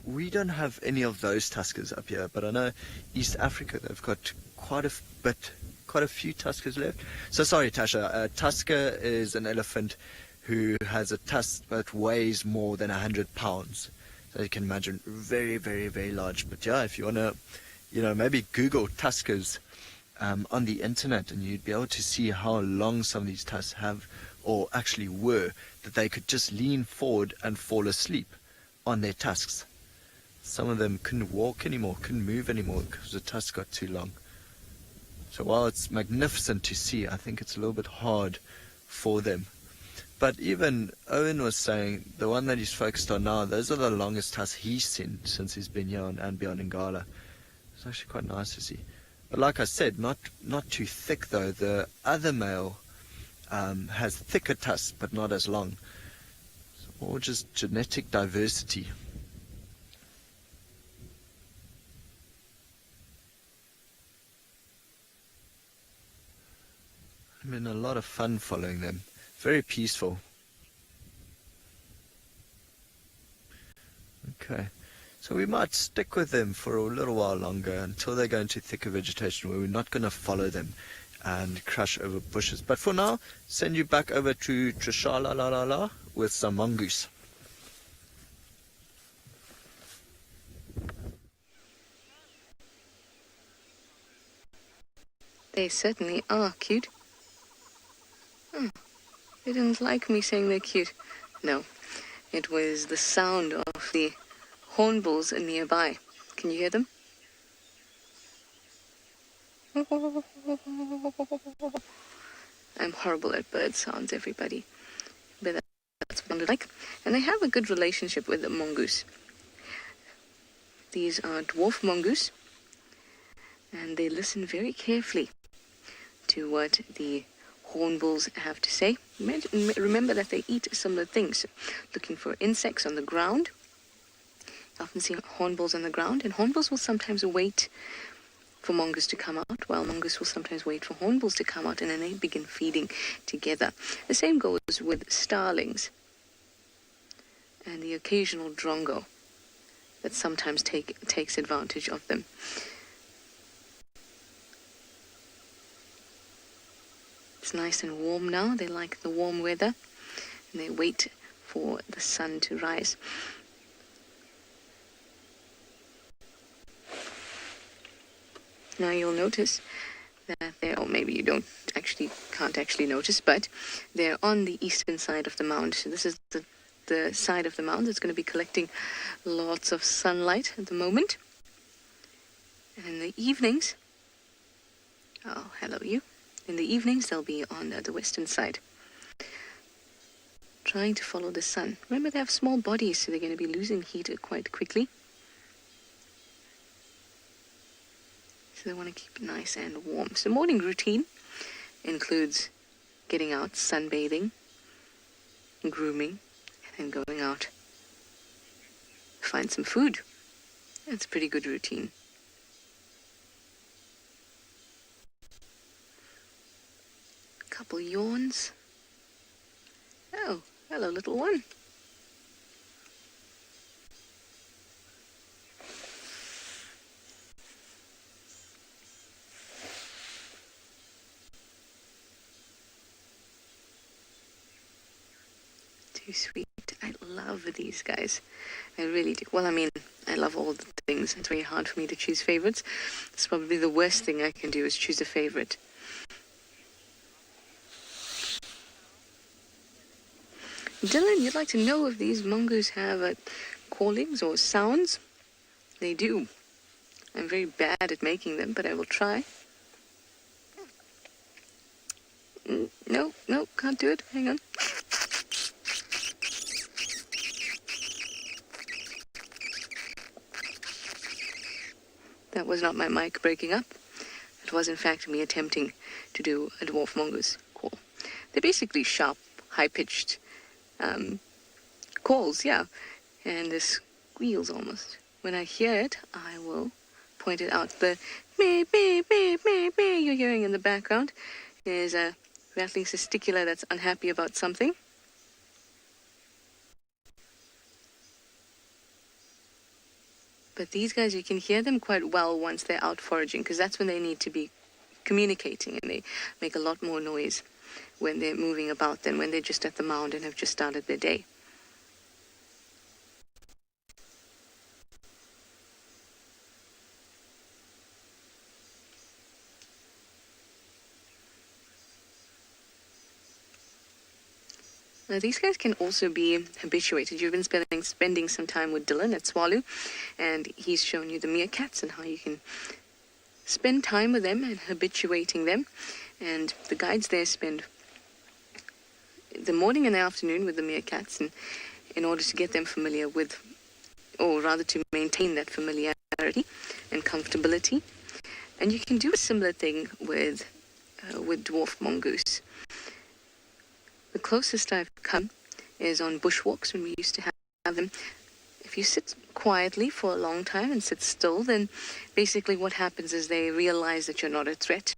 We don't have any of those tuskers up here, but I know East Africa, they've got quite a few tuskers left. So sorry, Tasha, a tusker is an elephant who has a tusk that weighs more than 100 pounds. So you can imagine, very, very, very large. But yeah, if you want to, you know, maybe Google tuskers on the internet, and you'd be able to see how long some of these tusks have, or actually were, that they could just lean forward and fall asleep on their tusks. Some of them couldn't walk anymore, couldn't move anymore because the tusks got too long. So while it's magnificent to see, I think it's a little bit hard for them. But even Owen was saying, the one that he's focused on now, those are the longest tusks he's seen since he's been here on Beyond Ngala. It's actually quite nice to see. But like I said, not too thick though. The other male has thicker tusks, but not as long. So more just genetic diversity. I mean, a lot of fun following them. Very peaceful. Okay. So we might stick with them for a little while longer until they go into thicker vegetation where we're not going to follow them and crush over bushes. But for now, send you back over to Tswalu with some mongoose. They certainly are cute. They didn't like me saying they're cute. No, it was the sound of the hornbills nearby. Can you hear them? I'm horrible at bird sounds, everybody. But that's what I like. And they have a good relationship with the mongoose. These are dwarf mongoose. And they listen very carefully to what the hornbills have to say. Remember that they eat similar things. Looking for insects on the ground. You often see hornbills on the ground, and hornbills will sometimes wait for mongoose to come out, while mongoose will sometimes wait for hornbills to come out, and then they begin feeding together. The same goes with starlings and the occasional drongo that sometimes takes advantage of them. It's nice and warm now. They like the warm weather, and they wait for the sun to rise. Now you'll notice that they're, or maybe you can't actually notice, but they're on the eastern side of the mound. So this is the side of the mound that's going to be collecting lots of sunlight at the moment. And in the evenings, oh, hello you. In the evenings, they'll be on the western side, trying to follow the sun. Remember, they have small bodies, so they're going to be losing heat quite quickly. So they want to keep it nice and warm. So morning routine includes getting out, sunbathing, grooming, and then going out to find some food. That's a pretty good routine. Couple yawns. Oh, hello, little one. Too sweet. I love these guys. I really do. Well, I mean, I love all the things. It's very hard for me to choose favorites. It's probably the worst thing I can do is choose a favorite. Dylan, you'd like to know if these mongoose have callings or sounds? They do. I'm very bad at making them, but I will try. No, can't do it. Hang on. That was not my mic breaking up. It was, in fact, me attempting to do a dwarf mongoose call. They're basically sharp, high-pitched calls, yeah, and the squeals almost. When I hear it, I will point it out. The me you're hearing in the background is a rattling testicular that's unhappy about something. But these guys, you can hear them quite well once they're out foraging, because that's when they need to be communicating, and they make a lot more noise when they're moving about than when they're just at the mound and have just started their day. Now, these guys can also be habituated. You've been spending some time with Dylan at Tswalu, and he's shown you the meerkats and how you can spend time with them and habituating them. And the guides there spend the morning and the afternoon with the meerkats, and in order to get them familiar with, or rather to maintain that familiarity and comfortability. And you can do a similar thing with dwarf mongoose. The closest I've come is on bushwalks when we used to have them. If you sit quietly for a long time and sit still, then basically what happens is they realize that you're not a threat.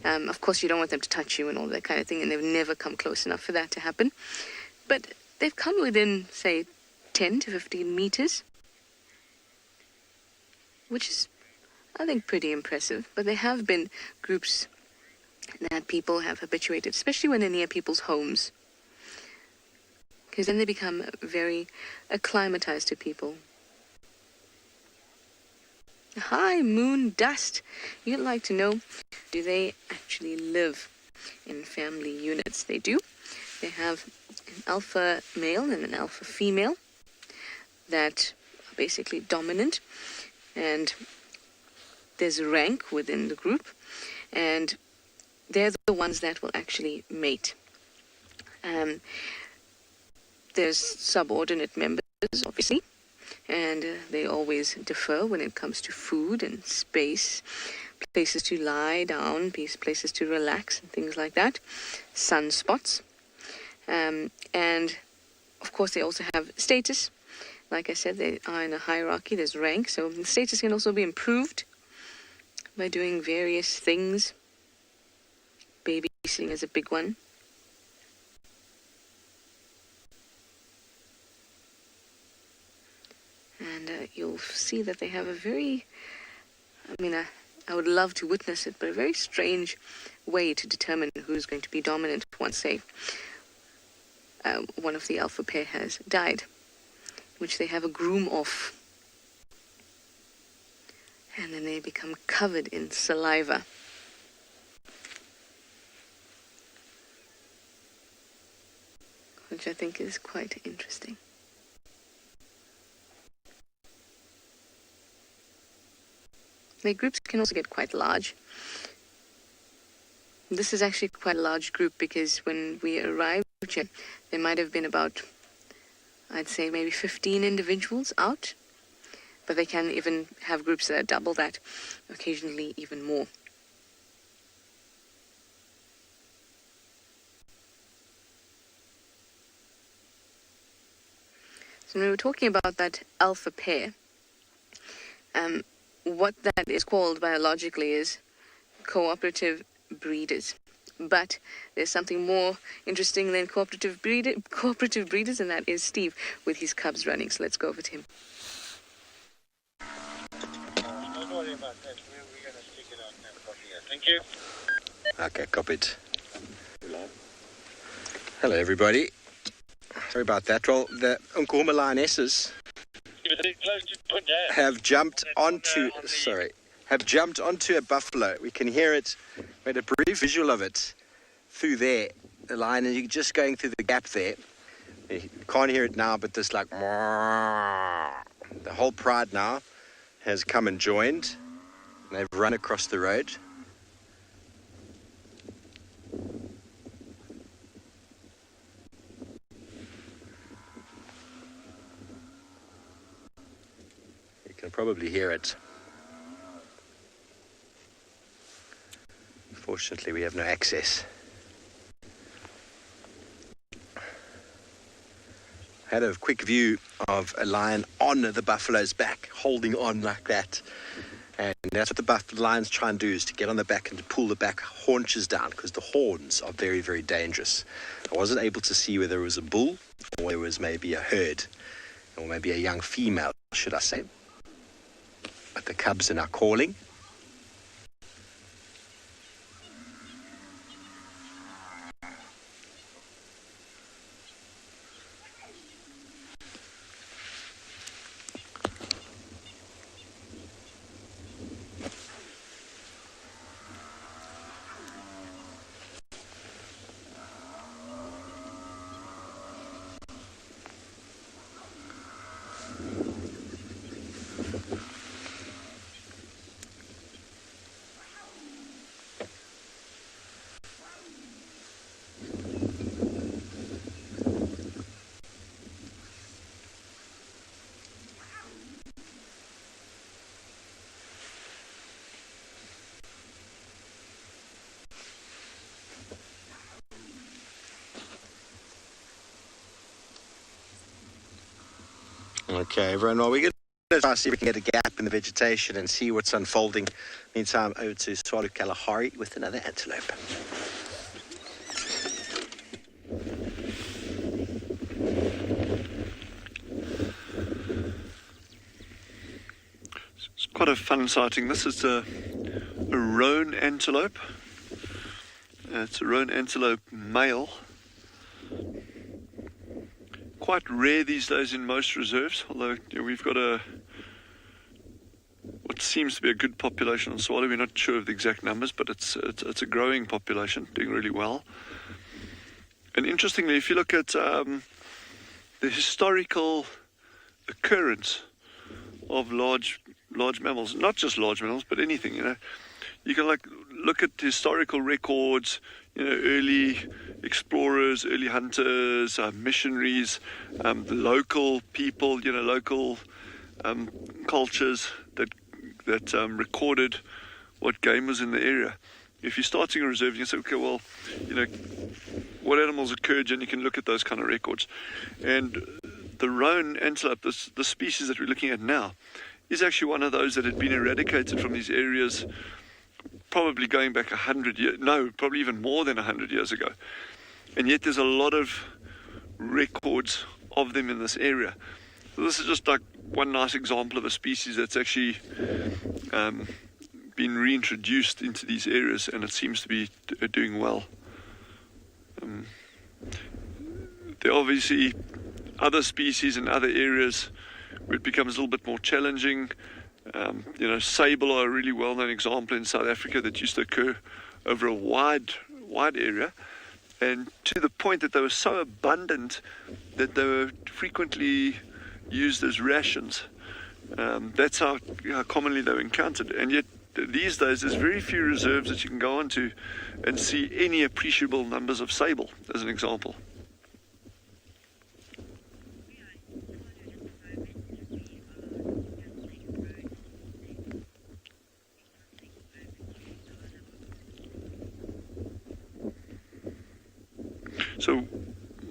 Of course, you don't want them to touch you and all that kind of thing, and they've never come close enough for that to happen. But they've come within, say, 10 to 15 meters, which is, I think, pretty impressive. But there have been groups that people have habituated, especially when they're near people's homes, because then they become very acclimatized to people. Hi, Moon Dust. You'd like to know, do they actually live in family units? They do. They have an alpha male and an alpha female that are basically dominant, and there's a rank within the group, and they're the ones that will actually mate. There's subordinate members, obviously, and they always differ when it comes to food and space, places to lie down, places to relax, and things like that, sunspots. And, of course, they also have status. Like I said, they are in a hierarchy, there's rank, so the status can also be improved by doing various things. Babysitting is a big one. And you'll see that they have a very, I would love to witness it, but a very strange way to determine who's going to be dominant once, say, one of the alpha pair has died, which they have a groom off. And then they become covered in saliva. Which I think is quite interesting. Their groups can also get quite large. This is actually quite a large group because when we arrived here, there might have been about, I'd say maybe 15 individuals out. But they can even have groups that are double that, occasionally even more. So when we were talking about that alpha pair, what that is called biologically is cooperative breeders. But there's something more interesting than cooperative breeders, and that is Steve with his cubs running. So let's go over to him. Don't worry about that. We're going to stick it on that coffee here. Thank you. Okay, copied. Hello, everybody. Sorry about that. Well, the Nkuhuma lionesses have jumped onto a buffalo. We can hear it. We had a brief visual of it through there, the lion, and you're just going through the gap there. You can't hear it now, but this like the whole pride now has come and joined. And they've run across the road. You can probably hear it. Fortunately, we have no access. Had a quick view of a lion on the buffalo's back, holding on like that. And that's what the lions try and do, is to get on the back and to pull the back haunches down, because the horns are very, very dangerous. I wasn't able to see whether it was a bull or there was maybe a herd, or maybe a young female, should I say. But the cubs are now calling. Okay, everyone. Well, we're going to try to see if we can get a gap in the vegetation and see what's unfolding. Meantime, over to Tswalu Kalahari with another antelope. It's quite a fun sighting. This is a roan antelope. It's a roan antelope male. Quite rare these days in most reserves, although we've got what seems to be a good population on Tswalu. We're not sure of the exact numbers, but it's a growing population, doing really well. And interestingly, if you look at the historical occurrence of large mammals, not just large mammals, but anything, you can look at historical records, early explorers, early hunters, missionaries, the local people, local cultures that recorded what game was in the area. If you're starting a reserve, you can say, okay, well, what animals occurred, and you can look at those kind of records. And the roan antelope, the species that we're looking at now, is actually one of those that had been eradicated from these areas probably going back 100 years, no, probably even more than 100 years ago. And yet there's a lot of records of them in this area. So this is just like one nice example of a species that's actually been reintroduced into these areas, and it seems to be doing well. There are obviously other species in other areas where it becomes a little bit more challenging. Sable are a really well-known example in South Africa that used to occur over a wide area, and to the point that they were so abundant that they were frequently used as rations. That's how commonly they were encountered. And yet these days there's very few reserves that you can go onto and see any appreciable numbers of sable, as an example. So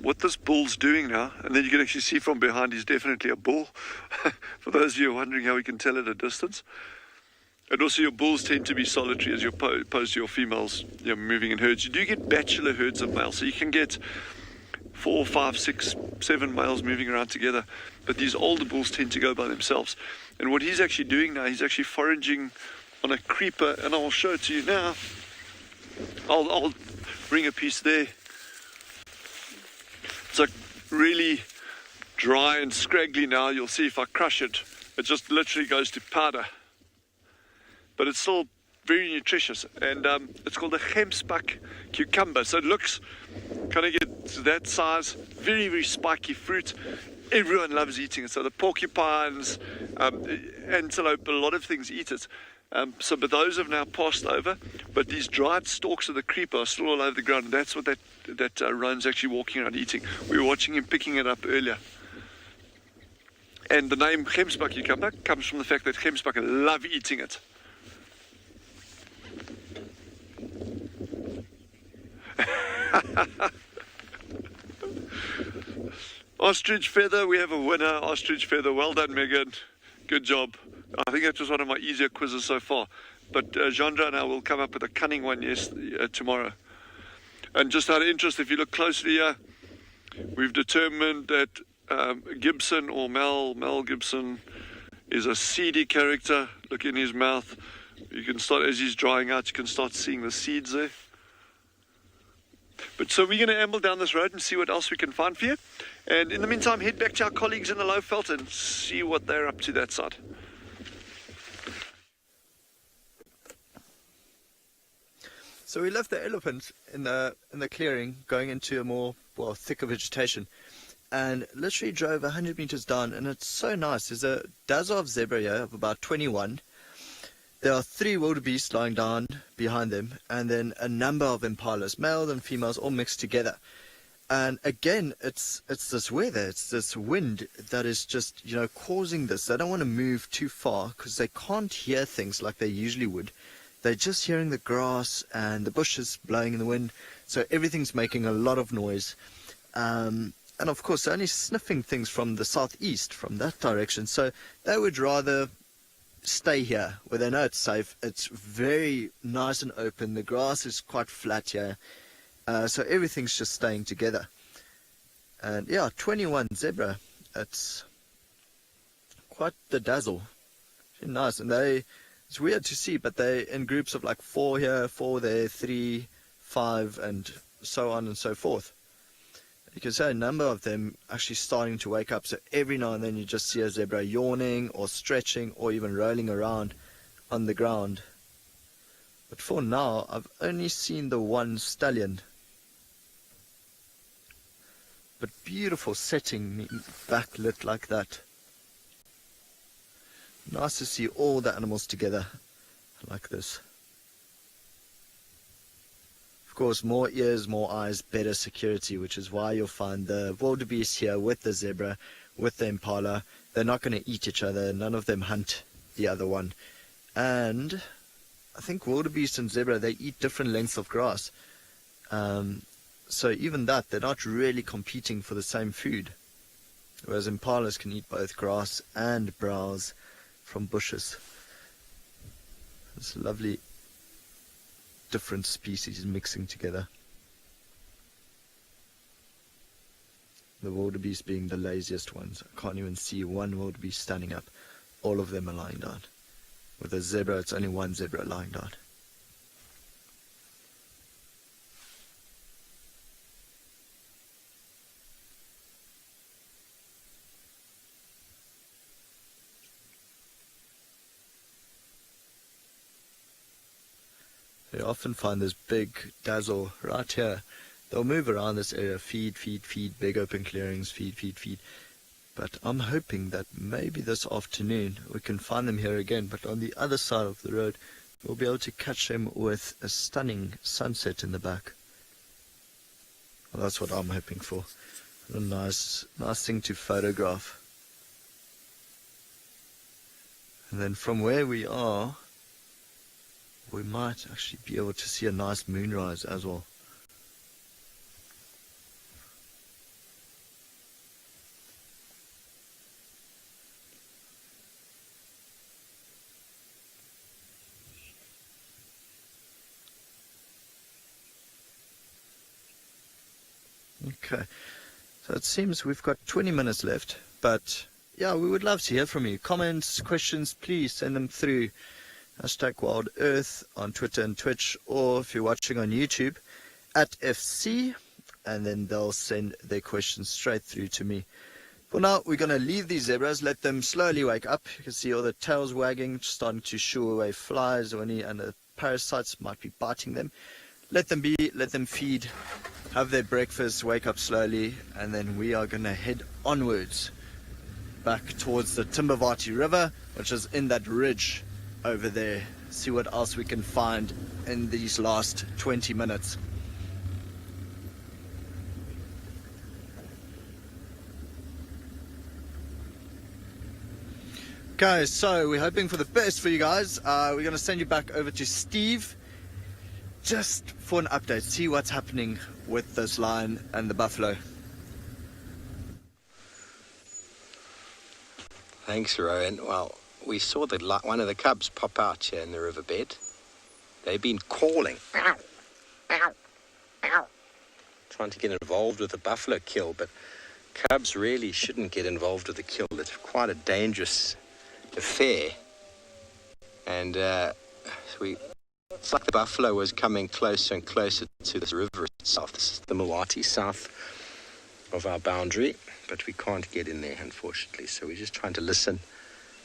what this bull's doing now, and then you can actually see from behind, he's definitely a bull. For those of you wondering how we can tell at a distance. And also your bulls tend to be solitary as opposed to your females moving in herds. You do get bachelor herds of males, so you can get 4, 5, 6, 7 males moving around together. But these older bulls tend to go by themselves. And what he's actually doing now, he's actually foraging on a creeper, and I'll show it to you now. I'll bring a piece there. It's like really dry and scraggly now. You'll see if I crush it, it just literally goes to powder. But it's still very nutritious, and it's called a gemspak cucumber. So it looks kind of gets that size, very, very spiky fruit. Everyone loves eating it. So the porcupines, antelope, a lot of things eat it. But those have now passed over. But these dried stalks of the creeper are still all over the ground. And that's what that roan's actually walking around eating. We were watching him picking it up earlier. And the name gemspak cucumber comes from the fact that gemspak love eating it. Ostrich feather, we have a winner. Ostrich feather, well done, Megan. Good job. I think that was one of my easier quizzes so far. But Jandra and I will come up with a cunning one tomorrow. And just out of interest, if you look closely here, we've determined that Gibson, or Mel Gibson, is a seedy character. Look in his mouth. You can start, as he's drying out, you can start seeing the seeds there. But so we're going to amble down this road and see what else we can find for you. And in the meantime, head back to our colleagues in the low veld and see what they're up to that side. So we left the elephant in the clearing, going into a more thicker vegetation, and literally drove 100 meters down, and it's so nice. There's a Dazov zebra here of about 21. There are 3 wildebeest lying down behind them, and then a number of impalas, males and females, all mixed together. And again, it's this weather, it's this wind that is just, causing this. They don't want to move too far because they can't hear things like they usually would. They're just hearing the grass and the bushes blowing in the wind, so everything's making a lot of noise. And And of course, they're only sniffing things from the southeast, from that direction. So they would rather stay here where they know it's safe. It's very nice and open. The grass is quite flat here. So everything's just staying together. And yeah, 21 zebra. It's quite the dazzle. Very nice. And it's weird to see, but they're in groups of like 4 here, 4 there, 3, 5, and so on and so forth. You can see a number of them actually starting to wake up. So every now and then you just see a zebra yawning or stretching or even rolling around on the ground. But for now, I've only seen the one stallion. But beautiful setting, backlit like that. Nice to see all the animals together like this. Of course, more ears, more eyes, better security, which is why you'll find the wildebeest here with the zebra, with the impala. They're not going to eat each other. None of them hunt the other one. And I think wildebeest and zebra, they eat different lengths of grass. So even that, they're not really competing for the same food. Whereas impalas can eat both grass and browse from bushes. It's lovely. Different species mixing together. The wildebeest being the laziest ones. I can't even see one wildebeest standing up. All of them are lying down. With a zebra, it's only one zebra lying down. You often find this big dazzle right here. They'll move around this area, feed, big open clearings, feed. But I'm hoping that maybe this afternoon we can find them here again, but on the other side of the road we'll be able to catch them with a stunning sunset in the back. Well, that's what I'm hoping for. A nice thing to photograph. And then from where we are, we might actually be able to see a nice moonrise as well. Okay, so it seems we've got 20 minutes left, but yeah, we would love to hear from you. Comments, questions, please send them through. #WildEarth on Twitter and Twitch, or if you're watching on YouTube, @FC, and then they'll send their questions straight through to me. For now, we're going to leave these zebras, let them slowly wake up. You can see all the tails wagging, starting to shoo away flies or any other parasites might be biting them. Let them be, let them feed, have their breakfast, wake up slowly, and then we are going to head onwards back towards the Timbavati River, which is in that ridge over there. See what else we can find in these last 20 minutes. Okay, so we're hoping for the best for you guys. We're going to send you back over to Steve just for an update, see what's happening with this lion and the buffalo. Thanks, Rowan. Well, we saw one of the cubs pop out here in the riverbed. They've been calling, trying to get involved with the buffalo kill, but cubs really shouldn't get involved with the kill. It's quite a dangerous affair. And it's like the buffalo was coming closer and closer to this river itself. This is the Mawati south of our boundary, but we can't get in there, unfortunately. So we're just trying to listen.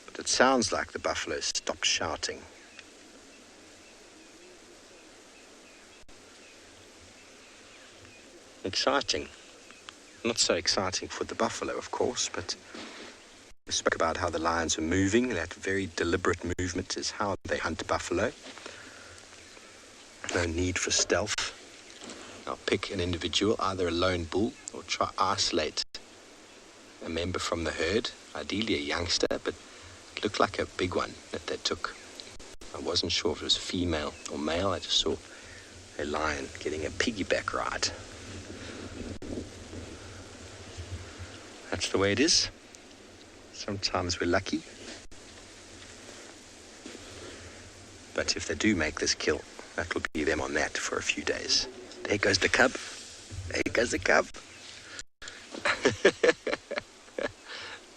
But it sounds like the buffalo stopped shouting. Exciting. Not so exciting for the buffalo, of course, but we spoke about how the lions are moving. That very deliberate movement is how they hunt buffalo. No need for stealth. Now pick an individual, either a lone bull, or try isolate a member from the herd, ideally a youngster, but it looked like a big one that they took. I wasn't sure if it was female or male. I just saw a lion getting a piggyback ride. That's the way it is. Sometimes we're lucky. But if they do make this kill, that will be them on that for a few days. There goes the cub. There goes the cub.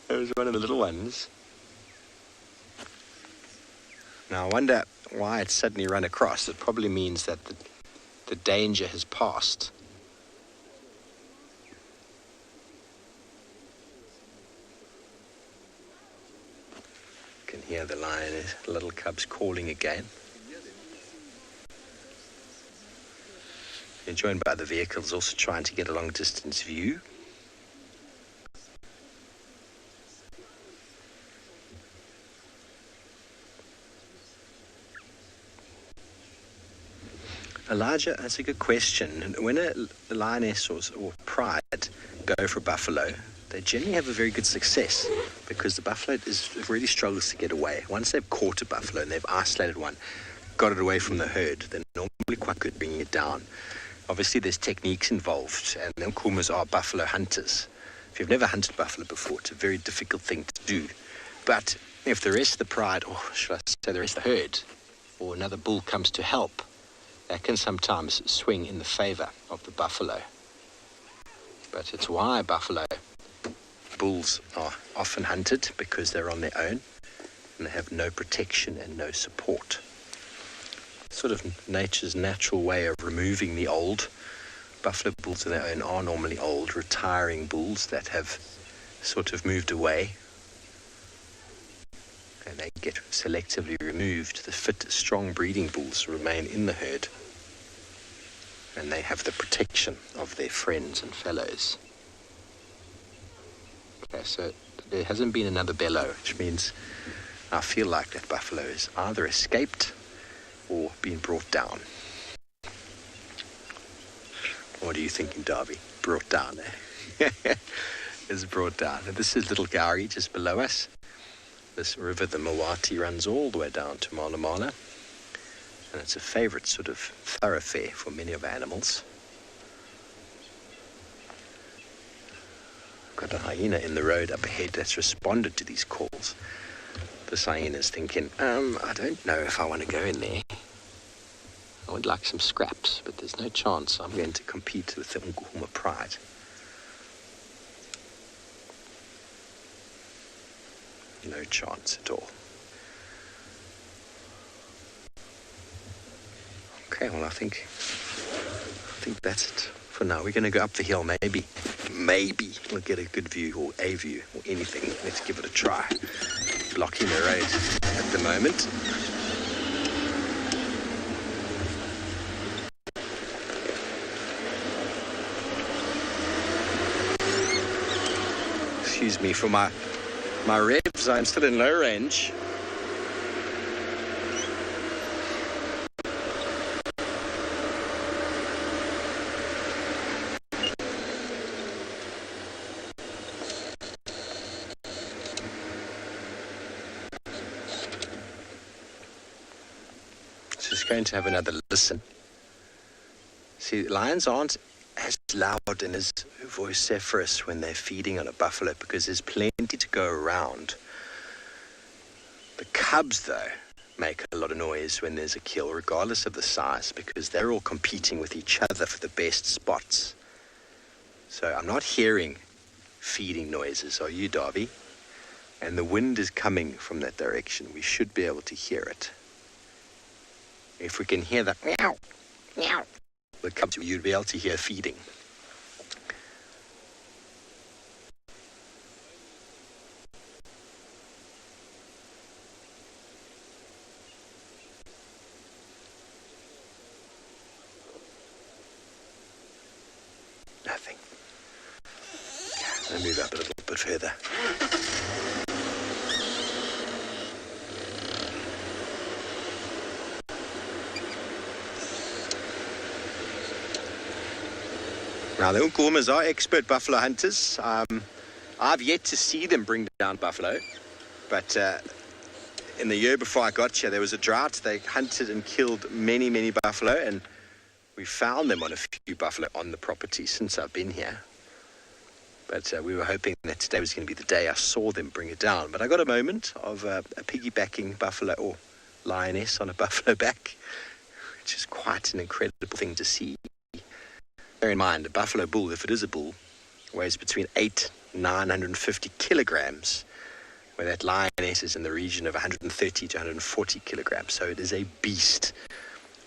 That was one of the little ones. Now I wonder why it's suddenly run across. It probably means that the danger has passed. You can hear the lion, little cubs calling again. They're joined by the vehicles also trying to get a long distance view. Elijah, that's a good question. When a lioness or pride go for buffalo, they generally have a very good success because the buffalo really struggles to get away. Once they've caught a buffalo and they've isolated one, got it away from the herd, they're normally quite good at bringing it down. Obviously, there's techniques involved, and the Nkumas are buffalo hunters. If you've never hunted buffalo before, it's a very difficult thing to do. But if the rest of the pride, or should I say the rest of the herd, or another bull comes to help, that can sometimes swing in the favor of the buffalo. But it's why buffalo bulls are often hunted, because they're on their own and they have no protection and no support. Sort of nature's natural way of removing the old. Buffalo bulls on their own are normally old, retiring bulls that have sort of moved away, and they get selectively removed. The fit, strong breeding bulls remain in the herd, and they have the protection of their friends and fellows. Okay, so there hasn't been another bellow, which means I feel like that buffalo has either escaped or been brought down. What are you thinking, Darby? Brought down, eh? It's brought down. And this is Little Gowrie just below us. This river, the Mawati, runs all the way down to Mala Mala. And it's a favourite sort of thoroughfare for many of our animals. Got a hyena in the road up ahead that's responded to these calls. This hyena's thinking, I don't know if I want to go in there. I would like some scraps, but there's no chance I'm going to compete with the Nkuhuma pride. No chance at all. Okay, well, I think that's it for now. We're going to go up the hill, maybe we'll get a good view or a view or anything. Let's give it a try. Blocking the road at the moment. Excuse me for my revs. I'm still in low range. Just going to have another listen. See, lions aren't as loud and as vociferous when they're feeding on a buffalo because there's plenty to go around. The cubs, though, make a lot of noise when there's a kill, regardless of the size, because they're all competing with each other for the best spots. So I'm not hearing feeding noises, are you, Darby? And the wind is coming from that direction. We should be able to hear it. If we can hear that meow, meow, the cubs, you'd be able to hear feeding. Nothing. I'll move up a little bit further. Now, the Nkuhumas are expert buffalo hunters. I've yet to see them bring down buffalo, but in the year before I got here, there was a drought. They hunted and killed many, many buffalo, and we found them on a few buffalo on the property since I've been here. But we were hoping that today was going to be the day I saw them bring it down. But I got a moment of a piggybacking buffalo or lioness on a buffalo back, which is quite an incredible thing to see. Bear in mind, a buffalo bull, if it is a bull, weighs between 800 and 950 kilograms, where that lioness is in the region of 130 to 140 kilograms. So it is a beast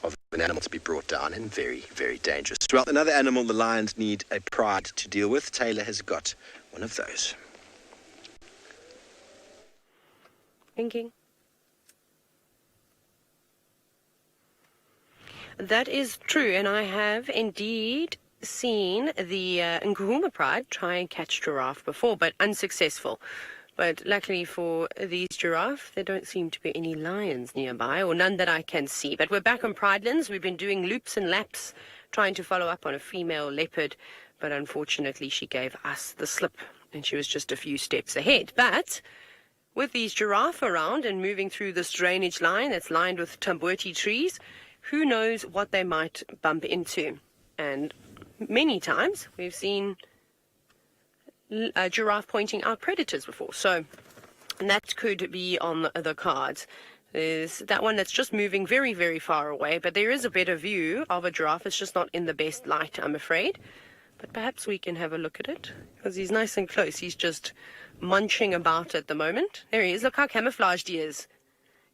of an animal to be brought down, and very, very dangerous. Well, another animal the lions need a pride to deal with. Taylor has got one of those. Thinking. That is true, and I have indeed seen the Ngahuma pride try and catch giraffe before, but unsuccessful. But luckily for these giraffe, there don't seem to be any lions nearby, or none that I can see. But we're back on Pridelands. We've been doing loops and laps, trying to follow up on a female leopard, but unfortunately she gave us the slip, and she was just a few steps ahead. But with these giraffe around and moving through this drainage line that's lined with tamboti trees, who knows what they might bump into. And many times we've seen a giraffe pointing out predators before. So that could be on the cards. There's that one that's just moving very, very far away, but there is a better view of a giraffe. It's just not in the best light, I'm afraid. But perhaps we can have a look at it, because he's nice and close. He's just munching about at the moment. There he is. Look how camouflaged he is.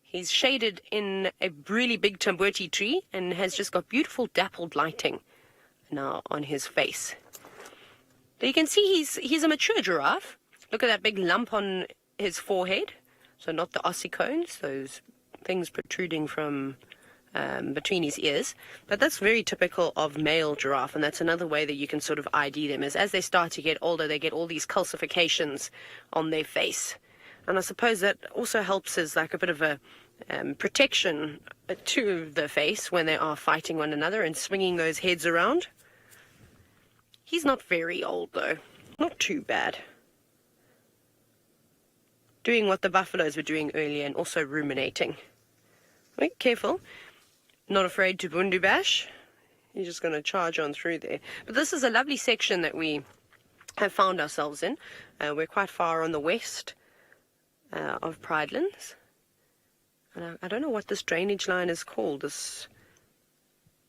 He's shaded in a really big tamboti tree and has just got beautiful dappled lighting now on his face. So you can see he's a mature giraffe. Look at that big lump on his forehead. So not the ossicones, those things protruding from between his ears. But that's very typical of male giraffe, and that's another way that you can sort of ID them, is as they start to get older, they get all these calcifications on their face. And I suppose that also helps as like a bit of a protection to the face when they are fighting one another and swinging those heads around. He's not very old, though. Not too bad. Doing what the buffaloes were doing earlier and also ruminating. Wait, careful. Not afraid to bundu bash. He's just going to charge on through there. But this is a lovely section that we have found ourselves in. We're quite far on the west of Pridelands. And I don't know what this drainage line is called,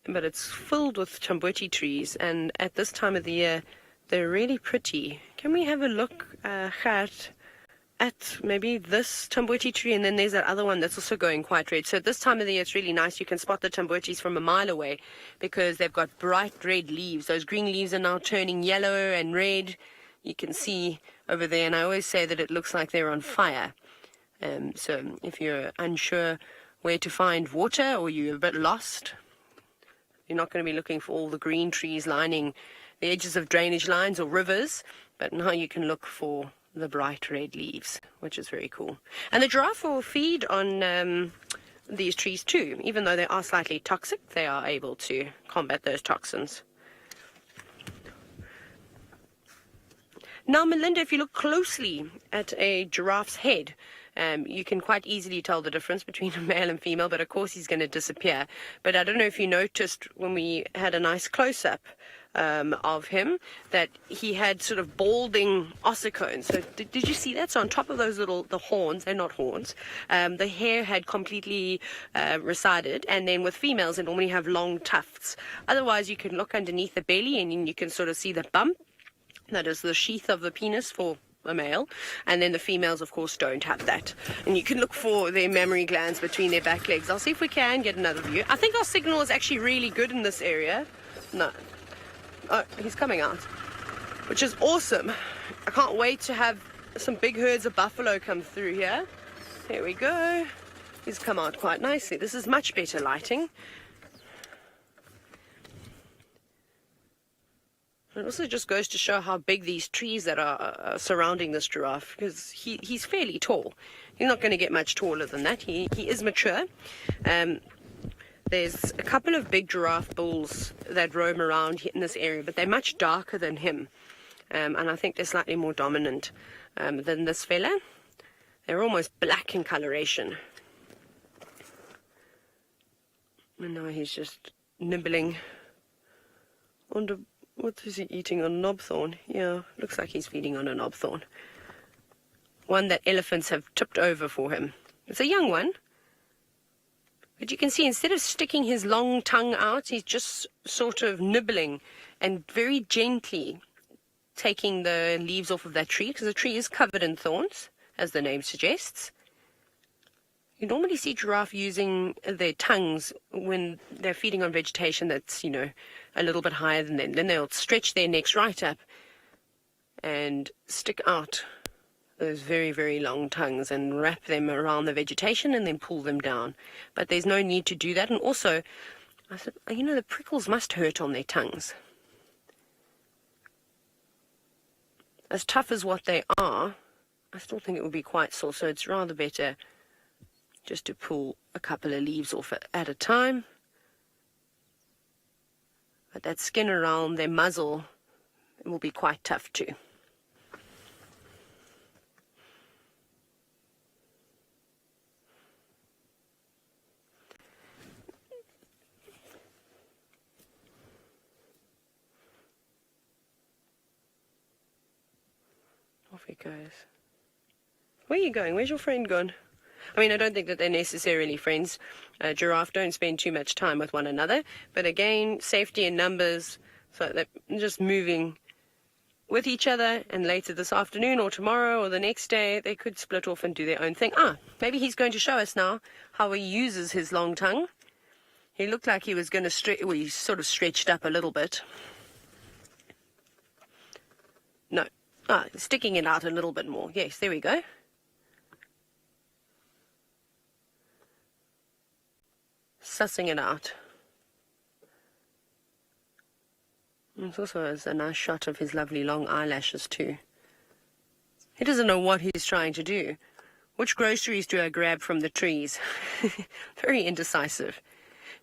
but it's filled with tamboti trees, and at this time of the year, they're really pretty. Can we have a look, Gert, at maybe this tamboti tree, and then there's that other one that's also going quite red. So at this time of the year, it's really nice. You can spot the tambotis from a mile away because they've got bright red leaves. Those green leaves are now turning yellow and red. You can see over there, and I always say that it looks like they're on fire. So if you're unsure where to find water, or you're a bit lost, you're not going to be looking for all the green trees lining the edges of drainage lines or rivers, but now you can look for the bright red leaves, which is very cool. And the giraffe will feed on these trees too. Even though they are slightly toxic, they are able to combat those toxins. Now, Melinda, if you look closely at a giraffe's head, you can quite easily tell the difference between a male and female, but of course he's going to disappear. But I don't know if you noticed when we had a nice close-up of him that he had sort of balding ossicones. So did you see that? So on top of those the horns, they're not horns, the hair had completely receded, and then with females they normally have long tufts. Otherwise you can look underneath the belly and you can sort of see the bump. That is the sheath of the penis for a male, and then the females of course don't have that. And you can look for their mammary glands between their back legs. I'll see if we can get another view. I think our signal is actually really good in this area. No. Oh, he's coming out, which is awesome. I can't wait to have some big herds of buffalo come through here. There we go. He's come out quite nicely. This is much better lighting. It also just goes to show how big these trees that are surrounding this giraffe, because he's fairly tall. He's not going to get much taller than that. He is mature. There's a couple of big giraffe bulls that roam around in this area, but they're much darker than him. And I think they're slightly more dominant than this fella. They're almost black in coloration. And now he's just nibbling on What is he eating? A knobthorn? Yeah, looks like he's feeding on a knobthorn. One that elephants have tipped over for him. It's a young one. But you can see instead of sticking his long tongue out, he's just sort of nibbling and very gently taking the leaves off of that tree, because the tree is covered in thorns, as the name suggests. You normally see giraffe using their tongues when they're feeding on vegetation that's, a little bit higher than them. Then they'll stretch their necks right up and stick out those very, very long tongues and wrap them around the vegetation and then pull them down. But there's no need to do that. And also, I said, the prickles must hurt on their tongues. As tough as what they are, I still think it would be quite sore. So it's rather better just to pull a couple of leaves off at a time. But that skin around their muzzle will be quite tough too. Off he goes. Where are you going? Where's your friend gone? I don't think that they're necessarily friends. Giraffe don't spend too much time with one another. But again, safety in numbers. So they're just moving with each other. And later this afternoon or tomorrow or the next day, they could split off and do their own thing. Maybe he's going to show us now how he uses his long tongue. He looked like he was going to stretch. Well, he sort of stretched up a little bit. No. Sticking it out a little bit more. Yes, there we go. Sussing it out. This also is a nice shot of his lovely long eyelashes too. He doesn't know what he's trying to do. Which groceries do I grab from the trees? Very indecisive.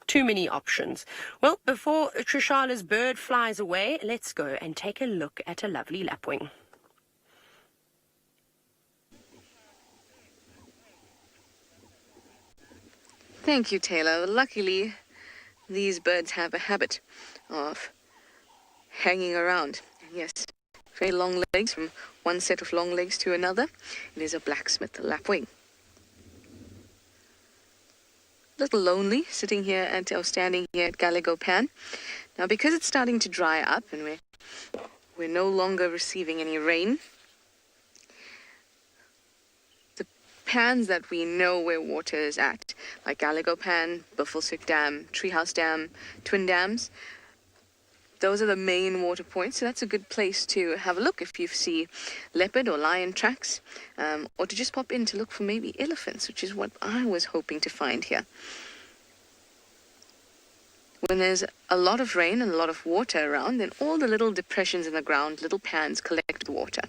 Too many options. Well, before Trishala's bird flies away, let's go and take a look at a lovely lapwing. Thank you, Taylor. Luckily, these birds have a habit of hanging around. Yes, very long legs, from one set of long legs to another. It is a blacksmith lapwing. A little lonely sitting here or standing here at Gallego Pan. Now, because it's starting to dry up and we're no longer receiving any rain, pans that we know where water is at, like Gallego Pan, Buffelshoek Dam, Treehouse Dam, Twin Dams, those are the main water points. So that's a good place to have a look if you see leopard or lion tracks, or to just pop in to look for maybe elephants, which is what I was hoping to find here. When there's a lot of rain and a lot of water around, then all the little depressions in the ground, little pans collect water.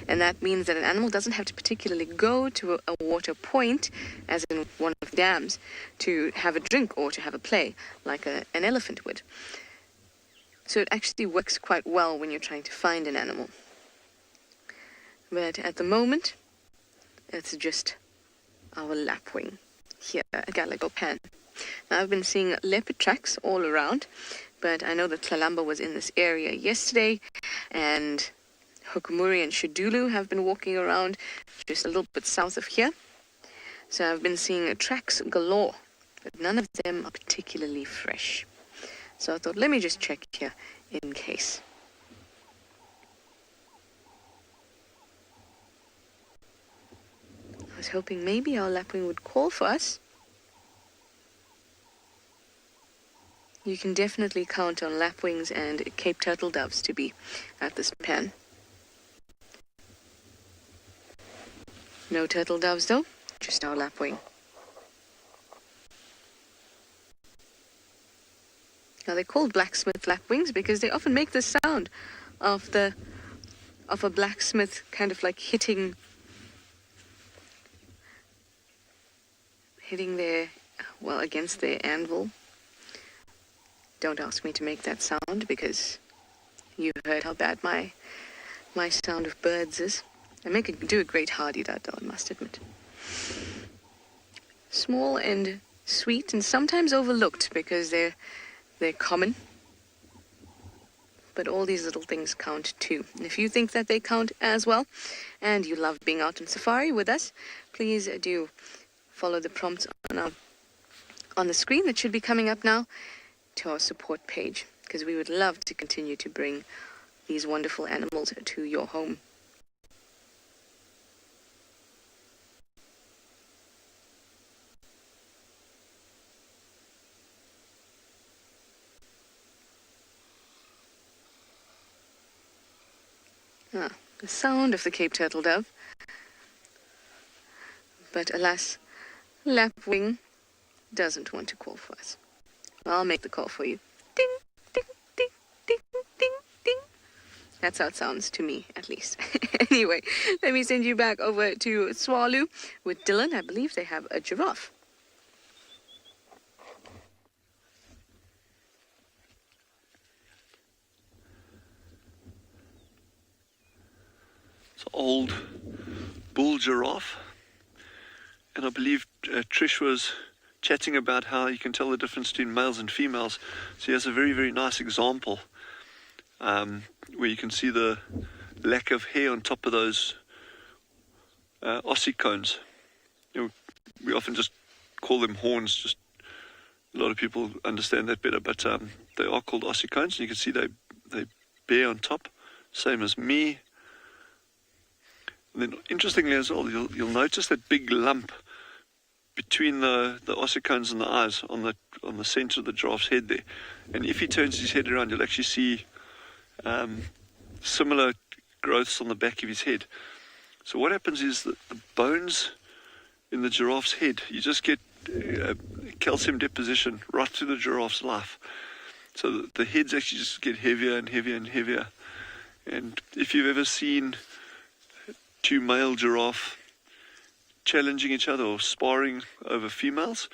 And that means that an animal doesn't have to particularly go to a water point, as in one of the dams, to have a drink or to have a play, like an elephant would. So it actually works quite well when you're trying to find an animal. But at the moment, it's just our lapwing here at Gallego Pan. Now, I've been seeing leopard tracks all around, but I know that Tlalamba was in this area yesterday, and Hukumuri and Shadulu have been walking around just a little bit south of here. So I've been seeing tracks galore, but none of them are particularly fresh. So I thought, let me just check here in case. I was hoping maybe our lapwing would call for us. You can definitely count on lapwings and Cape turtle doves to be at this pan. No turtle doves though, just our lapwing. Now they're called blacksmith lapwings because they often make the sound of a blacksmith kind of like hitting against their anvil. Don't ask me to make that sound because you've heard how bad my sound of birds is. I do a great hardy-dat though, I must admit. Small and sweet and sometimes overlooked because they're common. but all these little things count too. And if you think that they count as well, and you love being out on safari with us, please do follow the prompts on the screen that should be coming up now to our support page, because we would love to continue to bring these wonderful animals to your home. The sound of the Cape Turtle Dove. But alas, Lapwing doesn't want to call for us. I'll make the call for you. Ding, ding, ding, ding, ding, ding. That's how it sounds to me, at least. Anyway, let me send you back over to Tswalu with Dylan. I believe they have a giraffe. Old bull giraffe, and I believe Trish was chatting about how you can tell the difference between males and females. So he has a very, very nice example where you can see the lack of hair on top of those ossicones. We often just call them horns, just a lot of people understand that better, but they are called ossicones, and you can see they bare on top, same as me. And then, interestingly as well, you'll notice that big lump between the ossicones and the eyes on the center of the giraffe's head there. And if he turns his head around, you'll actually see similar growths on the back of his head. So what happens is that the bones in the giraffe's head, you just get calcium deposition right through the giraffe's life. So the heads actually just get heavier and heavier and heavier. And if you've ever seen two male giraffe challenging each other or sparring over females,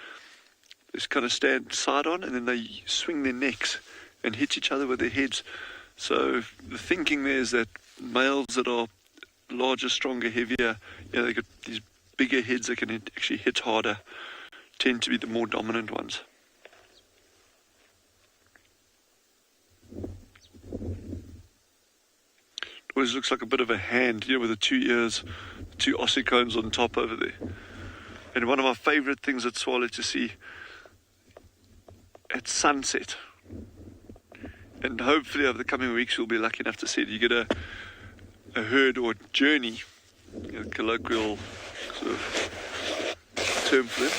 they just kind of stand side on and then they swing their necks and hit each other with their heads. So the thinking there is that males that are larger, stronger, heavier, they got these bigger heads that can actually hit harder, tend to be the more dominant ones. Always looks like a bit of a hand, with the 2 ears, 2 ossicones on top over there. And one of my favorite things at Tswalu to see at sunset, and hopefully over the coming weeks we'll be lucky enough to see it. You get a herd or journey, colloquial sort of term for it,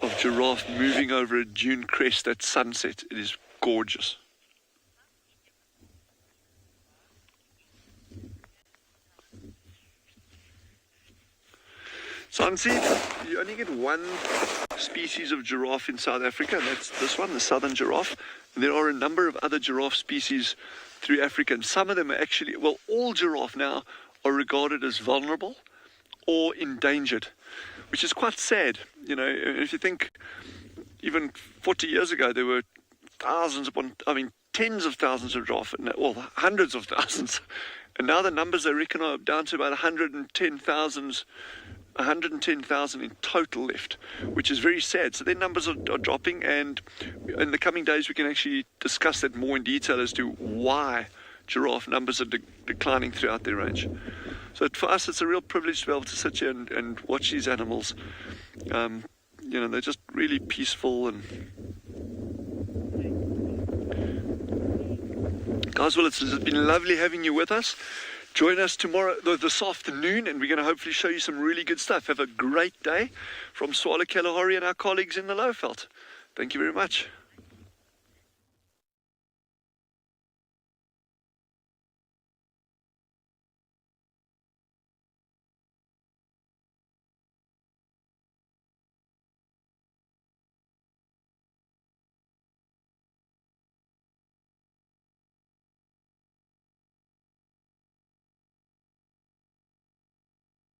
of giraffe moving over a dune crest at sunset. It is gorgeous. Sunset, you only get one species of giraffe in South Africa, and that's this one, the southern giraffe. And there are a number of other giraffe species through Africa, and some of them are actually, all giraffe now are regarded as vulnerable or endangered, which is quite sad. If you think, even 40 years ago, there were tens of thousands of giraffe, hundreds of thousands. And now the numbers, I reckon, are down to about 110,000 in total left, which is very sad. So their numbers are dropping, and in the coming days we can actually discuss that more in detail as to why giraffe numbers are declining throughout their range. So for us, it's a real privilege to be able to sit here and watch these animals. They're just really peaceful. And guys, well, it's been lovely having you with us. Join us tomorrow, this afternoon, and we're going to hopefully show you some really good stuff. Have a great day from Tswalu Kalahari and our colleagues in the Lowveld. Thank you very much.